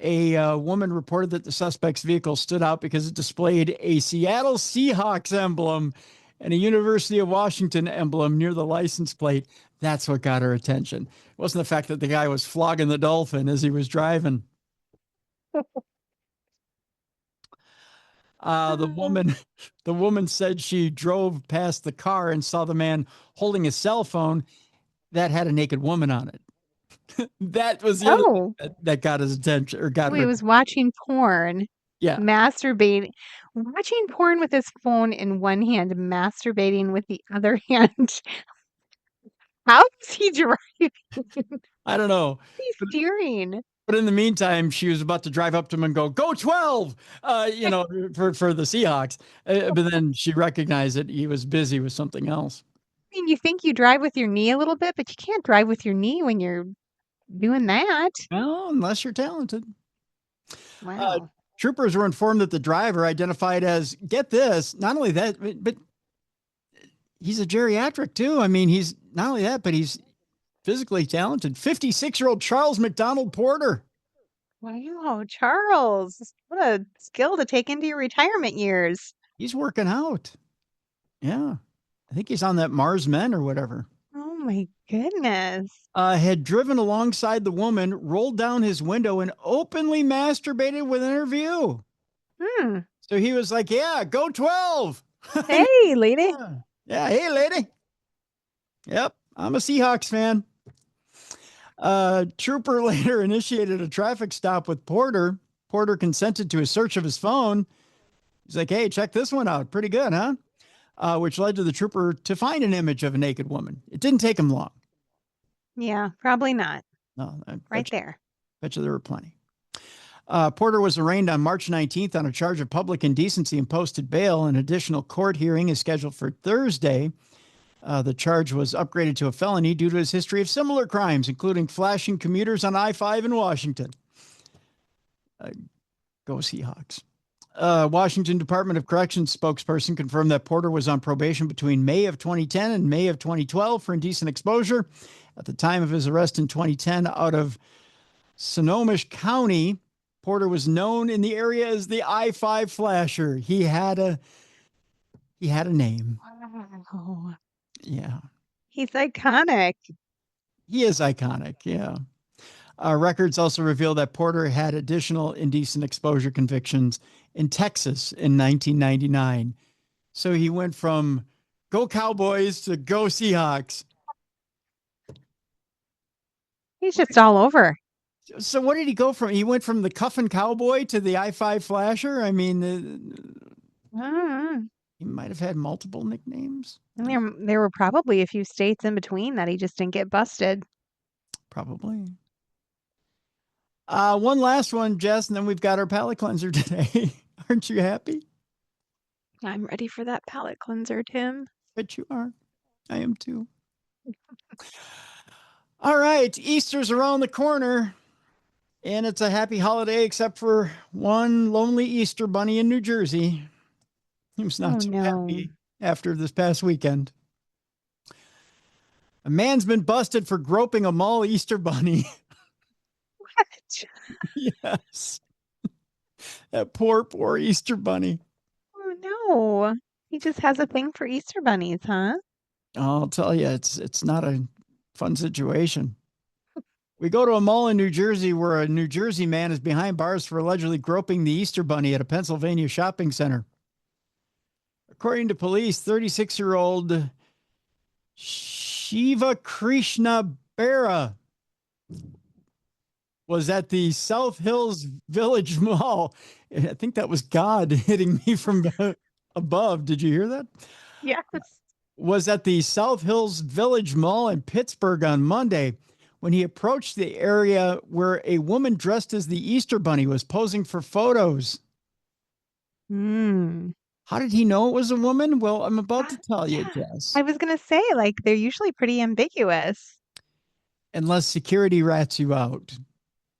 a woman reported that the suspect's vehicle stood out because it displayed a Seattle Seahawks emblem and a University of Washington emblem near the license plate. That's what got her attention. It wasn't the fact that the guy was flogging the dolphin as he was driving. The woman said she drove past the car and saw the man holding a cell phone that had a naked woman on it. That was the other Oh, thing that got his attention or got so he her. was watching porn, Yeah. masturbating, watching porn with his phone in one hand, masturbating with the other hand. How is he driving? I don't know. He's steering. But in the meantime, she was about to drive up to him and go 12, for the Seahawks. But then she recognized that he was busy with something else. I mean, you think you drive with your knee a little bit, but you can't drive with your knee when you're doing that. Well, unless you're talented. Wow. Troopers were informed that the driver, identified as, get this, not only that, but he's a geriatric too. I mean, he's not only that, but he's physically talented. 56-year-old Charles McDonald Porter. Wow, Charles. What a skill to take into your retirement years. He's working out. Yeah. I think he's on that Mars Men or whatever. Oh my goodness. Had driven alongside the woman, rolled down his window, and openly masturbated within her view. So he was like, yeah, go 12. Hey, lady. Yeah, hey, lady. Yep, I'm a Seahawks fan. Trooper later initiated a traffic stop with Porter. Porter consented to a search of his phone. He's like, hey, check this one out. Pretty good, huh? Which led to the trooper to find an image of a naked woman. It didn't take him long. Yeah, probably not. No, right there. Bet you there were plenty. Porter was arraigned on March 19th on a charge of public indecency and posted bail. An additional court hearing is scheduled for Thursday. The charge was upgraded to a felony due to his history of similar crimes, including flashing commuters on I-5 in Washington. Go Seahawks. Washington Department of Corrections spokesperson confirmed that Porter was on probation between May of 2010 and May of 2012 for indecent exposure. At the time of his arrest in 2010 out of Snohomish County, Porter was known in the area as the I-5 flasher. He had a name. Wow. Yeah. He's iconic. He is iconic, yeah. Records also reveal that Porter had additional indecent exposure convictions in Texas in 1999. So he went from go Cowboys to go Seahawks. He's just all over. So what did he go from? He went from the Cuffin' Cowboy to the I-5 Flasher? I mean, he might have had multiple nicknames. And there were probably a few states in between that he just didn't get busted. Probably. One last one, Jess, and then we've got our palate cleanser today. Aren't you happy? I'm ready for that palate cleanser, Tim. Bet you are. I am too. All right. Easter's around the corner, and it's a happy holiday except for one lonely Easter bunny in New Jersey. He was not happy after this past weekend. A man's been busted for groping a mall Easter bunny. What? Yes. That poor Easter bunny. Oh, no. He just has a thing for Easter bunnies, huh? I'll tell you, it's not a fun situation. We go to a mall in New Jersey where a New Jersey man is behind bars for allegedly groping the Easter bunny at a Pennsylvania shopping center. According to police, 36-year-old Shiva Krishna Bera was at the South Hills Village Mall. I think that was God hitting me from above. Did you hear that? Yes. Was at the South Hills Village Mall in Pittsburgh on Monday when he approached the area where a woman dressed as the Easter bunny was posing for photos. How did he know it was a woman? Well, I'm about to tell you, Jess. I was going to say, like, they're usually pretty ambiguous. Unless security rats you out.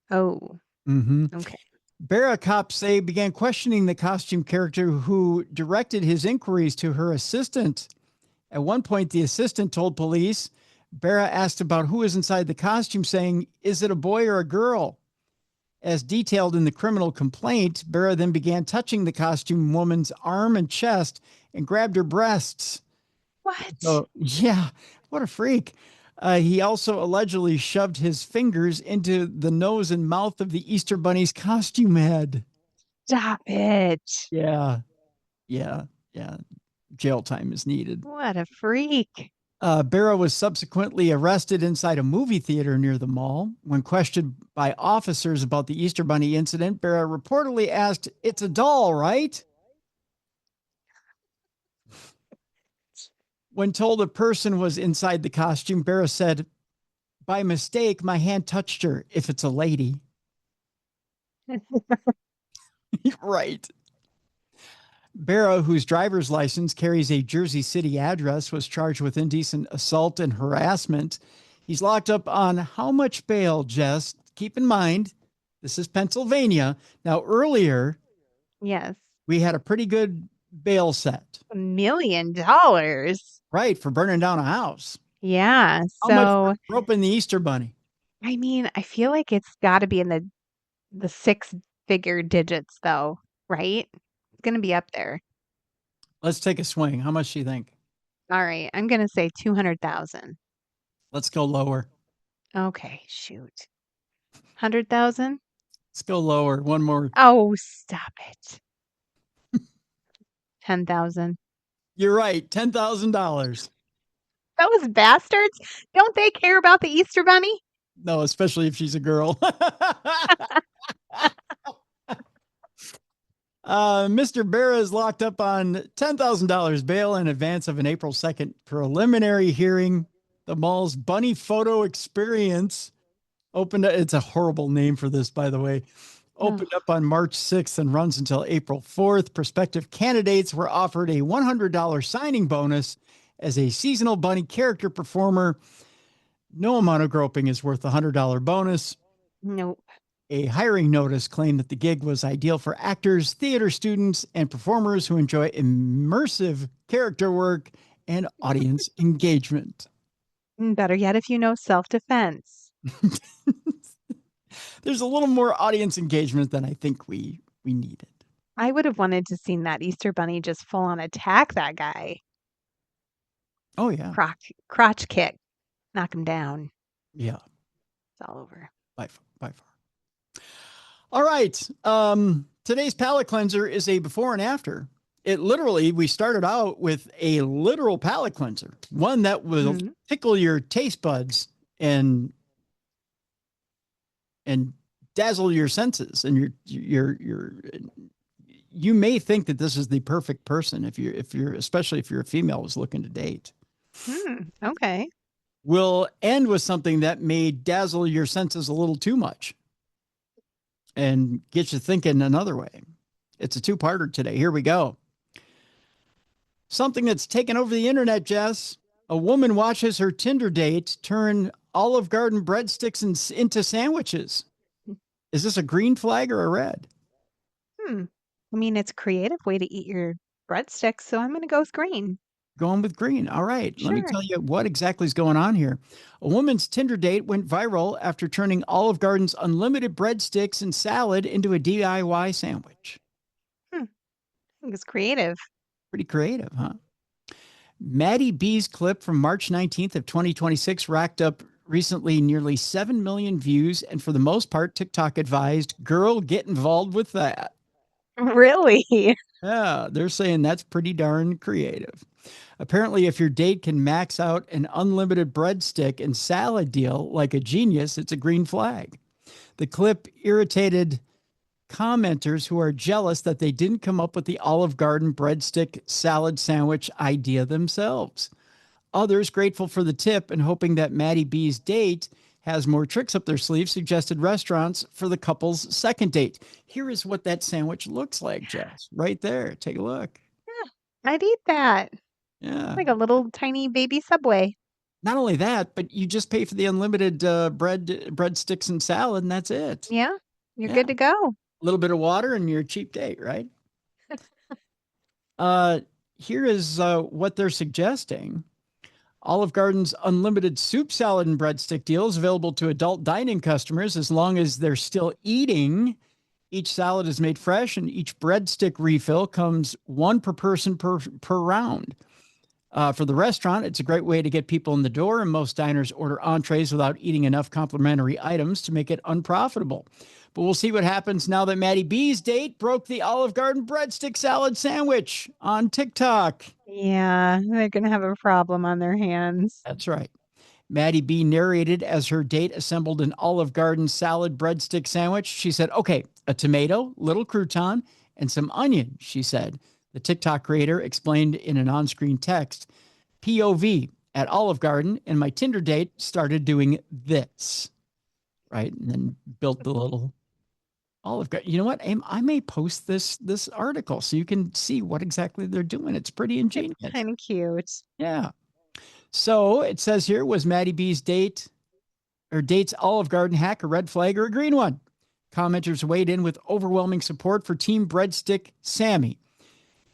Oh. Okay. Bera cops say began questioning the costume character who directed his inquiries to her assistant. At one point, the assistant told police, Bera asked about who is inside the costume, saying, is it a boy or a girl? As detailed in the criminal complaint, Bera then began touching the costume woman's arm and chest and grabbed her breasts. What? So, yeah, what a freak. He also allegedly shoved his fingers into the nose and mouth of the Easter Bunny's costume head. Stop it. Yeah. Yeah. Yeah. Jail time is needed. What a freak. Barrow was subsequently arrested inside a movie theater near the mall. When questioned by officers about the Easter Bunny incident, Barrow reportedly asked, "It's a doll, right?" When told a person was inside the costume, Barrow said, "By mistake, my hand touched her, if it's a lady." Right. Barrow, whose driver's license carries a Jersey City address, was charged with indecent assault and harassment. He's locked up on how much bail, Jess? Keep in mind, this is Pennsylvania. Now, earlier, Yes. we had a pretty good bail set. $1 million. Right, for burning down a house. Yeah. How much So, for roping the Easter Bunny? I mean, I feel like it's got to be in the six-figure digits, though, right? It's going to be up there. Let's take a swing. How much do you think? All right. I'm going to say 200,000. Let's go lower. Okay. Shoot. 100,000? Let's go lower. One more. Oh, stop it. 10,000. You're right. $10,000. Those bastards. Don't they care about the Easter Bunny? No, especially if she's a girl. Mr. Barra is locked up on $10,000 bail in advance of an April 2nd preliminary hearing. The mall's Bunny Photo Experience opened. It's a horrible name for this, by the way. Opened up on March 6th and runs until April 4th. Prospective candidates were offered a $100 signing bonus as a seasonal bunny character performer. No amount of groping is worth a $100 bonus. Nope. A hiring notice claimed that the gig was ideal for actors, theater students, and performers who enjoy immersive character work and audience engagement. Better yet, if you know self-defense. There's a little more audience engagement than I think we needed. I would have wanted to seen that Easter Bunny just full on attack that guy. Oh, yeah. Crotch kick. Knock him down. Yeah. It's all over. By far. All right. Today's palate cleanser is a before and after. It literally, we started out with a literal palate cleanser, one that will tickle your taste buds and dazzle your senses. And you may think that this is the perfect person especially if you're a female who's looking to date. Okay. We'll end with something that may dazzle your senses a little too much and get you thinking another way. It's a two-parter today. Here we go. Something that's taken over the internet, Jess. A woman watches her Tinder date turn Olive Garden breadsticks into sandwiches. Is this a green flag or a red? I mean, it's a creative way to eat your breadsticks, so I'm going to go with green. Going with green. All right. Sure. Let me tell you what exactly is going on here. A woman's Tinder date went viral after turning Olive Garden's unlimited breadsticks and salad into a DIY sandwich. I think it's creative. Pretty creative, huh? Maddie B's clip from March 19th of 2026 racked up recently nearly 7 million views. And for the most part, TikTok advised, girl, get involved with that. Really? Yeah, they're saying that's pretty darn creative. Apparently, if your date can max out an unlimited breadstick and salad deal like a genius, it's a green flag. The clip irritated commenters who are jealous that they didn't come up with the Olive Garden breadstick salad sandwich idea themselves. Others, grateful for the tip and hoping that Maddie B's date has more tricks up their sleeve, suggested restaurants for the couple's second date. Here is what that sandwich looks like, Jess. Right there. Take a look. Yeah, I'd eat that. Yeah. Like a little tiny baby Subway. Not only that, but you just pay for the unlimited breadsticks and salad, and that's it. Yeah, you're good to go. A little bit of water and your cheap date, right? Here is what they're suggesting. Olive Garden's unlimited soup, salad, and breadstick deal is available to adult dining customers as long as they're still eating. Each salad is made fresh, and each breadstick refill comes one per person per round. For the restaurant, it's a great way to get people in the door, and most diners order entrees without eating enough complimentary items to make it unprofitable. But we'll see what happens now that Maddie B's date broke the Olive Garden breadstick salad sandwich on TikTok. Yeah, they're going to have a problem on their hands. That's right. Maddie B narrated as her date assembled an Olive Garden salad breadstick sandwich. She said, okay, a tomato, little crouton, and some onion, she said. The TikTok creator explained in an on-screen text, POV, at Olive Garden, and my Tinder date started doing this, right? And then built the little Olive Garden. You know what, Aim? I may post this article so you can see what exactly they're doing. It's pretty ingenious. It's kind of cute. Yeah. So it says here, was Maddie B's date's Olive Garden hack a red flag or a green one? Commenters weighed in with overwhelming support for Team Breadstick Sammy.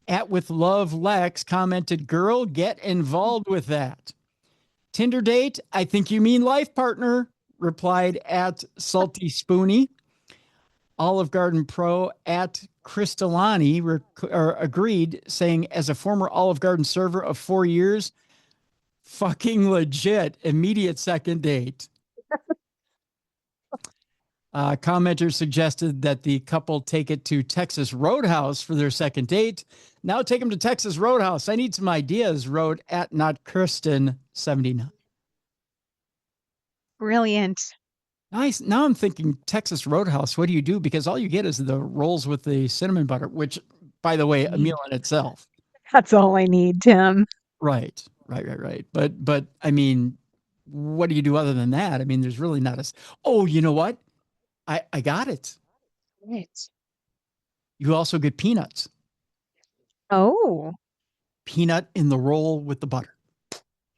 At With Love Lex commented, girl, get involved with that. Tinder date, I think you mean life partner, replied at Salty Spoonie. Olive Garden Pro at Crystalani agreed, saying, as a former Olive Garden server of 4 years, fucking legit, immediate second date. Commenters suggested that the couple take it to Texas Roadhouse for their second date. Now take them to Texas Roadhouse. I need some ideas, wrote at Not Kristen 79. Brilliant. Nice. Now I'm thinking Texas Roadhouse. What do you do? Because all you get is the rolls with the cinnamon butter, which, by the way, a meal in itself. That's all I need, Tim. Right. But I mean, what do you do other than that? I mean, there's really not a. Oh, you know what? I got it. Right. You also get peanuts. Oh. Peanut in the roll with the butter.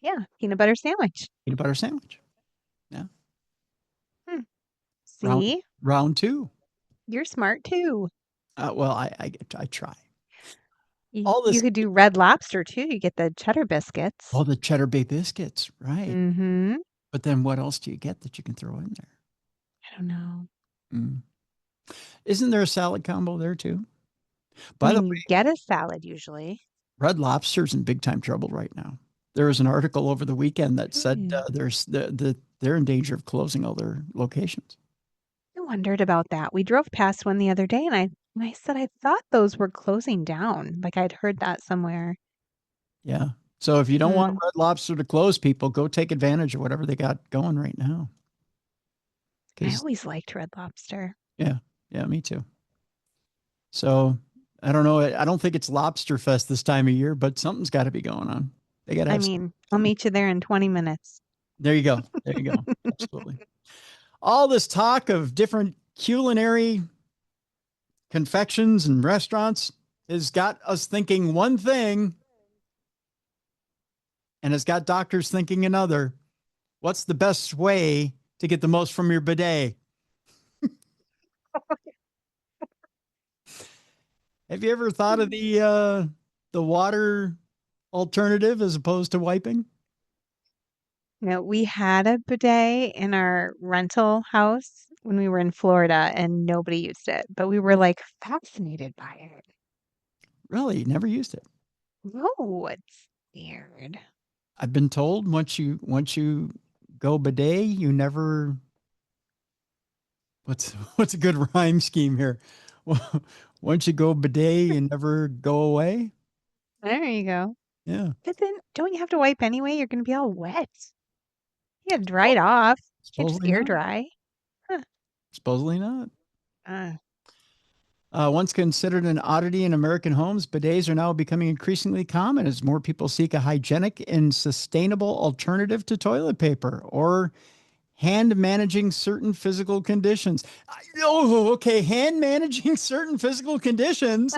Yeah, peanut butter sandwich. Peanut butter sandwich. Yeah. See? Round two. You're smart too. Well, I try. You could do Red Lobster too. You get the cheddar biscuits. Oh, the cheddar bay biscuits, right? Mm-hmm. But then what else do you get that you can throw in there? I don't know. Isn't there a salad combo there too? By the way, you get a salad usually. Red Lobster's in big time trouble right now. There was an article over the weekend that said they're in danger of closing all their locations. I wondered about that. We drove past one the other day, and I said I thought those were closing down. Like I'd heard that somewhere. Yeah. So if you don't want Red Lobster to close, people, go take advantage of whatever they got going right now. I always liked Red Lobster. Yeah. Yeah, me too. So I don't know. I don't think it's Lobster Fest this time of year, but something's got to be going on. They got to. I'll meet you there in 20 minutes. There you go. There you go. Absolutely. All this talk of different culinary confections and restaurants has got us thinking one thing, and it's got doctors thinking another. What's the best way to get the most from your bidet? Have you ever thought of the water alternative as opposed to wiping? No, we had a bidet in our rental house when we were in Florida, and nobody used it, but we were like fascinated by it. Really? Never used it? No, it's weird. I've been told once you go bidet, you never. What's a good rhyme scheme here? Once you go bidet, you never go away. There you go. Yeah. But then don't you have to wipe anyway? You're going to be all wet. You got to dry it off. You just air dry. Huh. Supposedly not. Once considered an oddity in American homes, bidets are now becoming increasingly common as more people seek a hygienic and sustainable alternative to toilet paper or hand managing certain physical conditions. Okay. Hand managing certain physical conditions.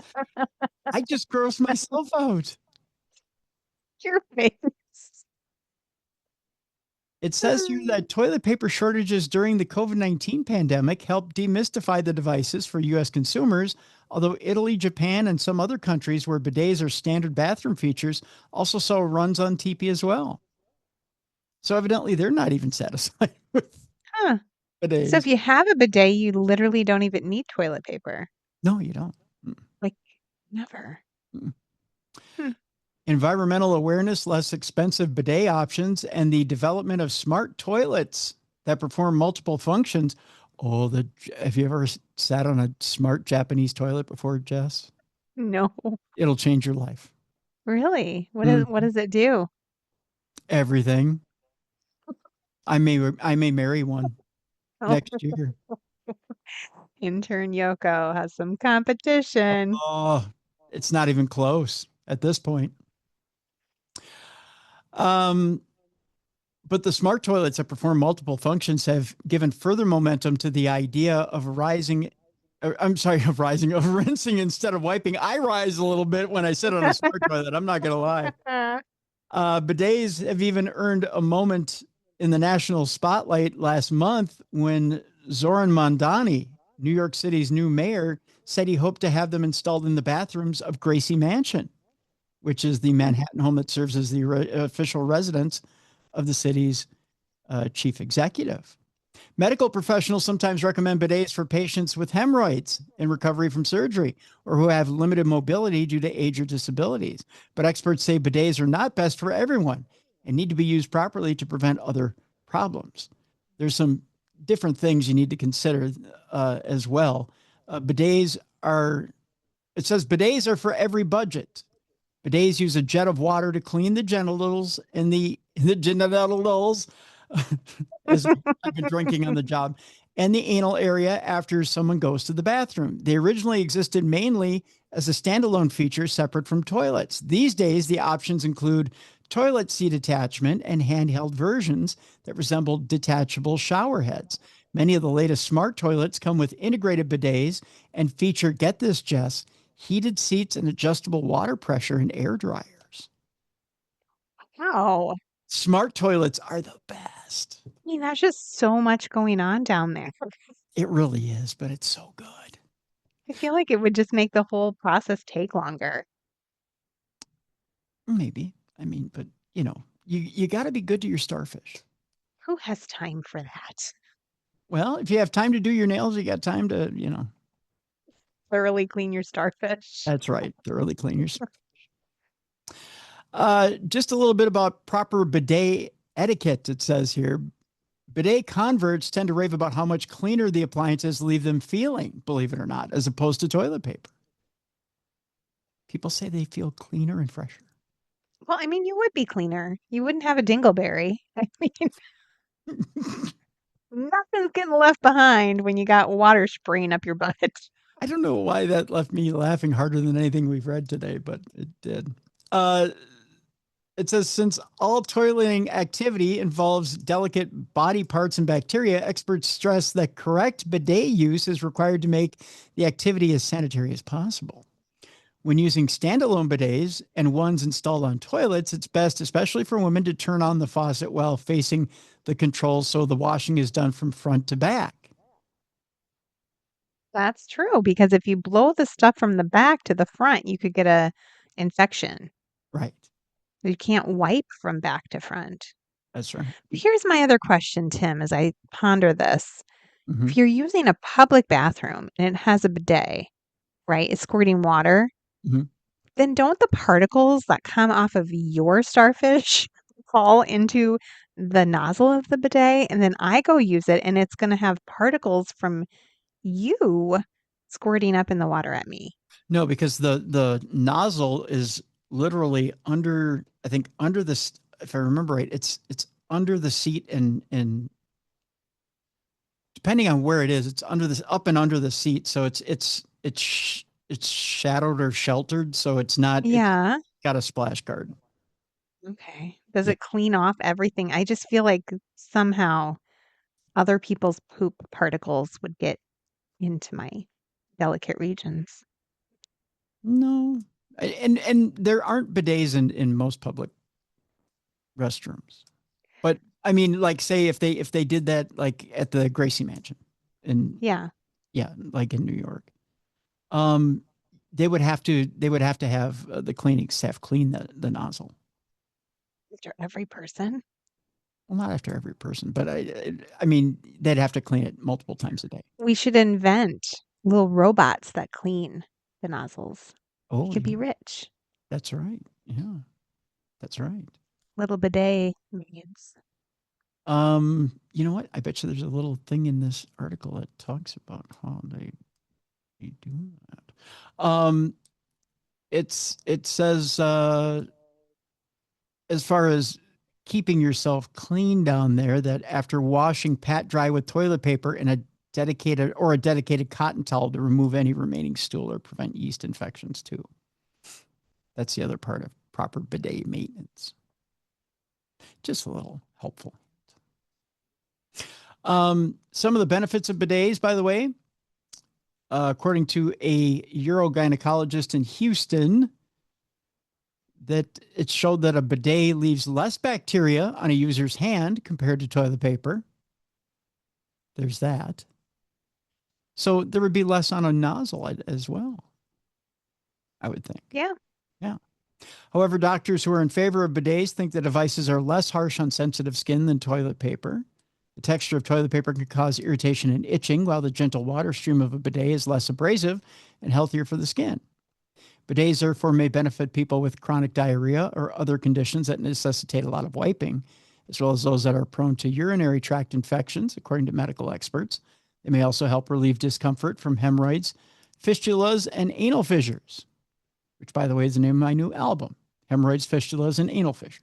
I just grossed myself out. Your face. It says here that toilet paper shortages during the COVID-19 pandemic helped demystify the devices for U.S. consumers, although Italy, Japan, and some other countries where bidets are standard bathroom features also saw runs on TP as well. So evidently they're not even satisfied with bidets. So if you have a bidet, you literally don't even need toilet paper. No, you don't. Like, never. environmental awareness, less expensive bidet options, and the development of smart toilets that perform multiple functions. Oh, have you ever sat on a smart Japanese toilet before, Jess? No. It'll change your life. Really? What Mm. does it do? Everything. I may marry one next year. Intern Yoko has some competition. Oh, it's not even close at this point. But the smart toilets that perform multiple functions have given further momentum to the idea of of rinsing instead of wiping. I rise a little bit when I sit on a smart toilet. I'm not going to lie. Bidets have even earned a moment in the national spotlight last month when Zoran Mondani, New York City's new mayor, said he hoped to have them installed in the bathrooms of Gracie Mansion, which is the Manhattan home that serves as the official residence of the city's chief executive. Medical professionals sometimes recommend bidets for patients with hemorrhoids in recovery from surgery or who have limited mobility due to age or disabilities. But experts say bidets are not best for everyone and need to be used properly to prevent other problems. There's some different things you need to consider as well. It says bidets are for every budget. Bidets use a jet of water to clean the genitals and the genitals, as I've been drinking on the job, and the anal area after someone goes to the bathroom. They originally existed mainly as a standalone feature separate from toilets. These days, the options include toilet seat attachment and handheld versions that resemble detachable shower heads. Many of the latest smart toilets come with integrated bidets and feature, get this, Jess, heated seats and adjustable water pressure and air dryers. Wow. Smart toilets are the best. I mean, there's just so much going on down there. It really is, but it's so good. I feel like it would just make the whole process take longer. Maybe. I mean, but you got to be good to your starfish. Who has time for that? Well, if you have time to do your nails, you got time to, Thoroughly clean your starfish. That's right. Thoroughly clean your starfish. Just a little bit about proper bidet etiquette, it says here. Bidet converts tend to rave about how much cleaner the appliances leave them feeling, believe it or not, as opposed to toilet paper. People say they feel cleaner and fresher. Well, I mean, you would be cleaner. You wouldn't have a dingleberry. I mean, nothing's getting left behind when you got water spraying up your butt. I don't know why that left me laughing harder than anything we've read today, but it did. It says, since all toileting activity involves delicate body parts and bacteria, experts stress that correct bidet use is required to make the activity as sanitary as possible. When using standalone bidets and ones installed on toilets, it's best, especially for women, to turn on the faucet while facing the controls so the washing is done from front to back. That's true, because if you blow the stuff from the back to the front, you could get a infection. Right. You can't wipe from back to front. That's right. Here's my other question, Tim, as I ponder this. Mm-hmm. If you're using a public bathroom and it has a bidet, right, it's squirting water, then don't the particles that come off of your starfish fall into the nozzle of the bidet? And then I go use it and it's going to have particles from you squirting up in the water at me. No, because the nozzle is literally under, I think under this, if I remember right, it's under the seat and depending on where it is, it's under this, up and under the seat. So it's shadowed or sheltered. So it's not, Yeah. it's got a splash guard. Okay. Does it clean off everything? I just feel like somehow other people's poop particles would get into my delicate regions. No. And there aren't bidets in most public restrooms. But I mean, like, say if they did that like at the Gracie Mansion Yeah, like in New York, they would have to have the cleaning staff clean the nozzle. after every person. Well, not after every person, but I mean, they'd have to clean it multiple times a day. We should invent little robots that clean the nozzles. Oh, We could be yeah. rich. That's right. Yeah. That's right. Little bidet maids. You know what? I bet you there's a little thing in this article that talks about how they do that. It says as far as keeping yourself clean down there, that after washing, pat dry with toilet paper and a dedicated cotton towel to remove any remaining stool or prevent yeast infections too. That's the other part of proper bidet maintenance. Just a little helpful. Some of the benefits of bidets, by the way, according to a urogynecologist in Houston, that it showed that a bidet leaves less bacteria on a user's hand compared to toilet paper. There's that. So there would be less on a nozzle as well, I would think. Yeah. Yeah. However, doctors who are in favor of bidets think the devices are less harsh on sensitive skin than toilet paper. The texture of toilet paper can cause irritation and itching, while the gentle water stream of a bidet is less abrasive and healthier for the skin. Bidets, therefore, may benefit people with chronic diarrhea or other conditions that necessitate a lot of wiping, as well as those that are prone to urinary tract infections, according to medical experts. They may also help relieve discomfort from hemorrhoids, fistulas, and anal fissures, which, by the way, is the name of my new album, Hemorrhoids, Fistulas, and Anal Fissures.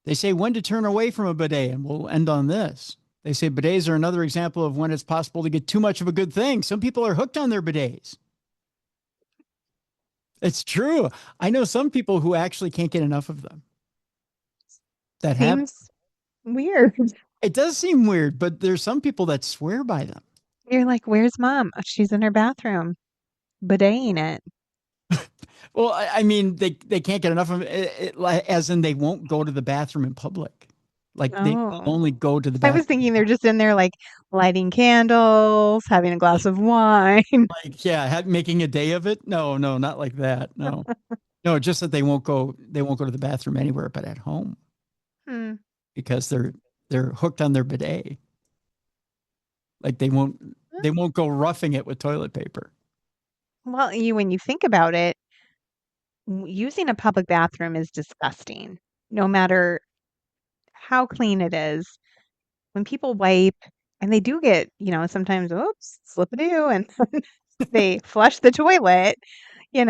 They say when to turn away from a bidet, and we'll end on this. They say bidets are another example of when it's possible to get too much of a good thing. Some people are hooked on their bidets. It's true. I know some people who actually can't get enough of them. That Seems weird. It does seem weird, but there's some people that swear by them. You're like, where's mom? Oh, she's in her bathroom. Bidet it. Well, I mean, they can't get enough of it, as in they won't go to the bathroom in public. Like they only go to the bathroom. I was thinking they're just in there like lighting candles, having a glass of wine. Like, yeah, making a day of it. No, not like that. No, no, just that they won't go to the bathroom anywhere but at home. Because they're hooked on their bidet. Like they won't go roughing it with toilet paper. Well, when you think about it, using a public bathroom is disgusting. No matter how clean it is, when people wipe, and they do get, sometimes, oops, slip-a-doo, and they flush the toilet, a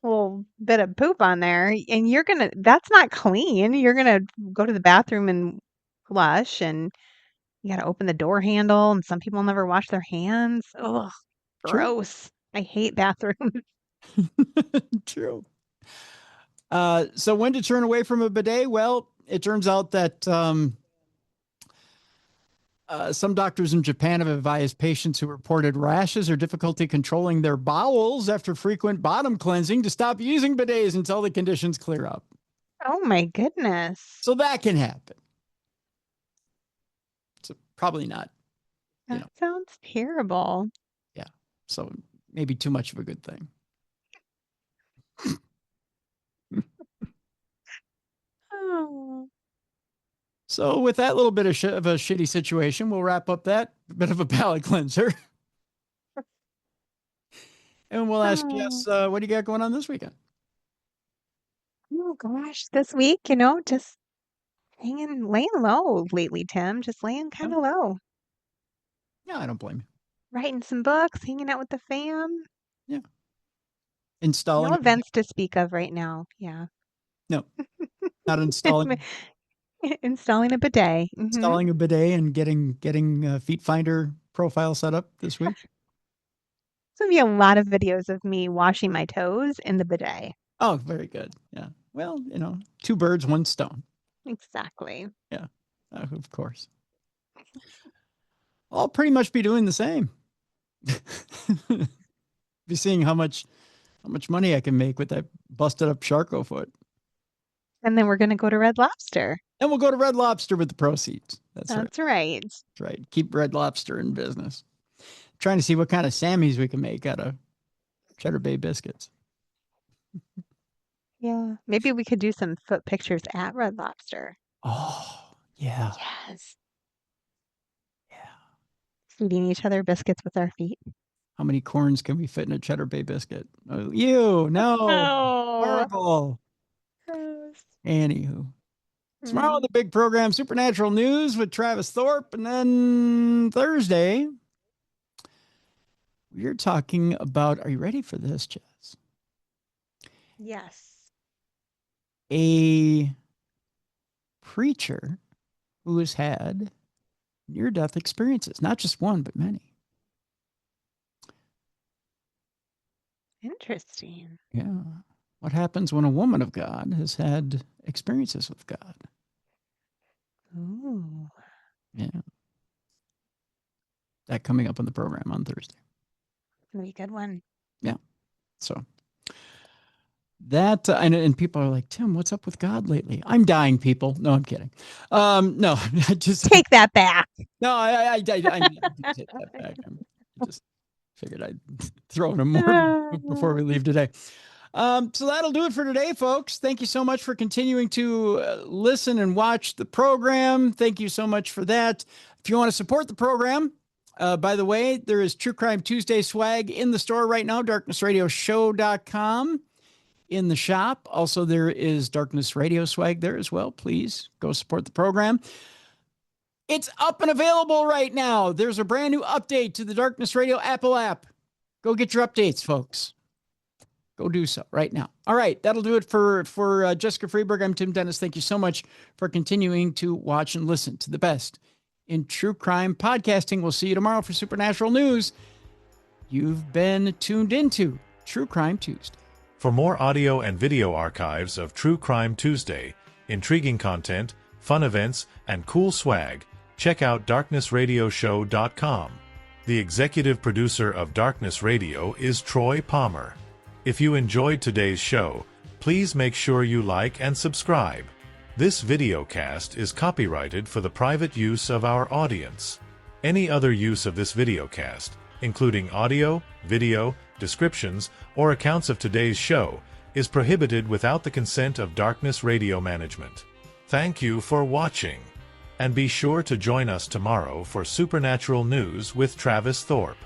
little bit of poop on there, and that's not clean. You're gonna go to the bathroom and flush, and you got to open the door handle, and some people never wash their hands. Ugh, gross. I hate bathrooms. True. So when to turn away from a bidet? Well, it turns out that some doctors in Japan have advised patients who reported rashes or difficulty controlling their bowels after frequent bottom cleansing to stop using bidets until the conditions clear up. Oh my goodness. So that can happen. So probably not. That sounds terrible. Yeah. So maybe too much of a good thing. Oh. So with that little bit of a shitty situation, we'll wrap up that bit of a palate cleanser. And we'll ask Jess, what do you got going on this weekend? Oh gosh, this week, just laying low lately, Tim. Just laying kind of low. Yeah, I don't blame you. Writing some books, hanging out with the fam. Yeah. Installing. No events to speak of right now. Yeah. No, not installing. Installing a bidet. Installing a bidet and getting Feet Finder profile set up this week. It's going to be a lot of videos of me washing my toes in the bidet. Oh, very good. Yeah. Well, two birds, one stone. Exactly. Yeah, of course. I'll pretty much be doing the same. Be seeing how much money I can make with that busted up Charco foot. And then we're going to go to Red Lobster. And we'll go to Red Lobster with the proceeds. That's right. That's right. Keep Red Lobster in business. Trying to see what kind of Sammys we can make out of Cheddar Bay biscuits. Yeah. Maybe we could do some foot pictures at Red Lobster. Oh, yeah. Yes. Yeah. Feeding each other biscuits with our feet. How many corns can we fit in a Cheddar Bay biscuit? Oh, you, no. Oh, Horrible. gross. Anywho. Tomorrow, the big program, Supernatural News with Travis Thorpe. And then Thursday, we're talking about, are you ready for this, Jess? Yes. A preacher who has had near-death experiences, not just one, but many. Interesting. Yeah. What happens when a woman of God has had experiences with God? Ooh. Yeah. That coming up on the program on Thursday. Gonna be a good one. Yeah. So that, and people are like, Tim, what's up with God lately? I'm dying, people. No, I'm kidding. No, just Take that back. No, I do take that back. I just figured I'd throw in a more before we leave today. So that'll do it for today, folks. Thank you so much for continuing to listen and watch the program. Thank you so much for that. If you want to support the program, by the way, there is True Crime Tuesday swag in the store right now, darknessradioshow.com in the shop. Also, there is Darkness Radio swag there as well. Please go support the program. It's up and available right now. There's a brand new update to the Darkness Radio Apple app. Go get your updates, folks. Go do so right now. All right, that'll do it for Jessica Freeburg. I'm Tim Dennis. Thank you so much for continuing to watch and listen to the best in true crime podcasting. We'll see you tomorrow for Supernatural News. You've been tuned into True Crime Tuesday. For more audio and video archives of True Crime Tuesday, intriguing content, fun events, and cool swag, check out darknessradioshow.com. The executive producer of Darkness Radio is Troy Palmer. If you enjoyed today's show, please make sure you like and subscribe. This videocast is copyrighted for the private use of our audience. Any other use of this videocast, including audio, video, descriptions, or accounts of today's show, is prohibited without the consent of Darkness Radio Management. Thank you for watching. And be sure to join us tomorrow for Supernatural News with Travis Thorpe.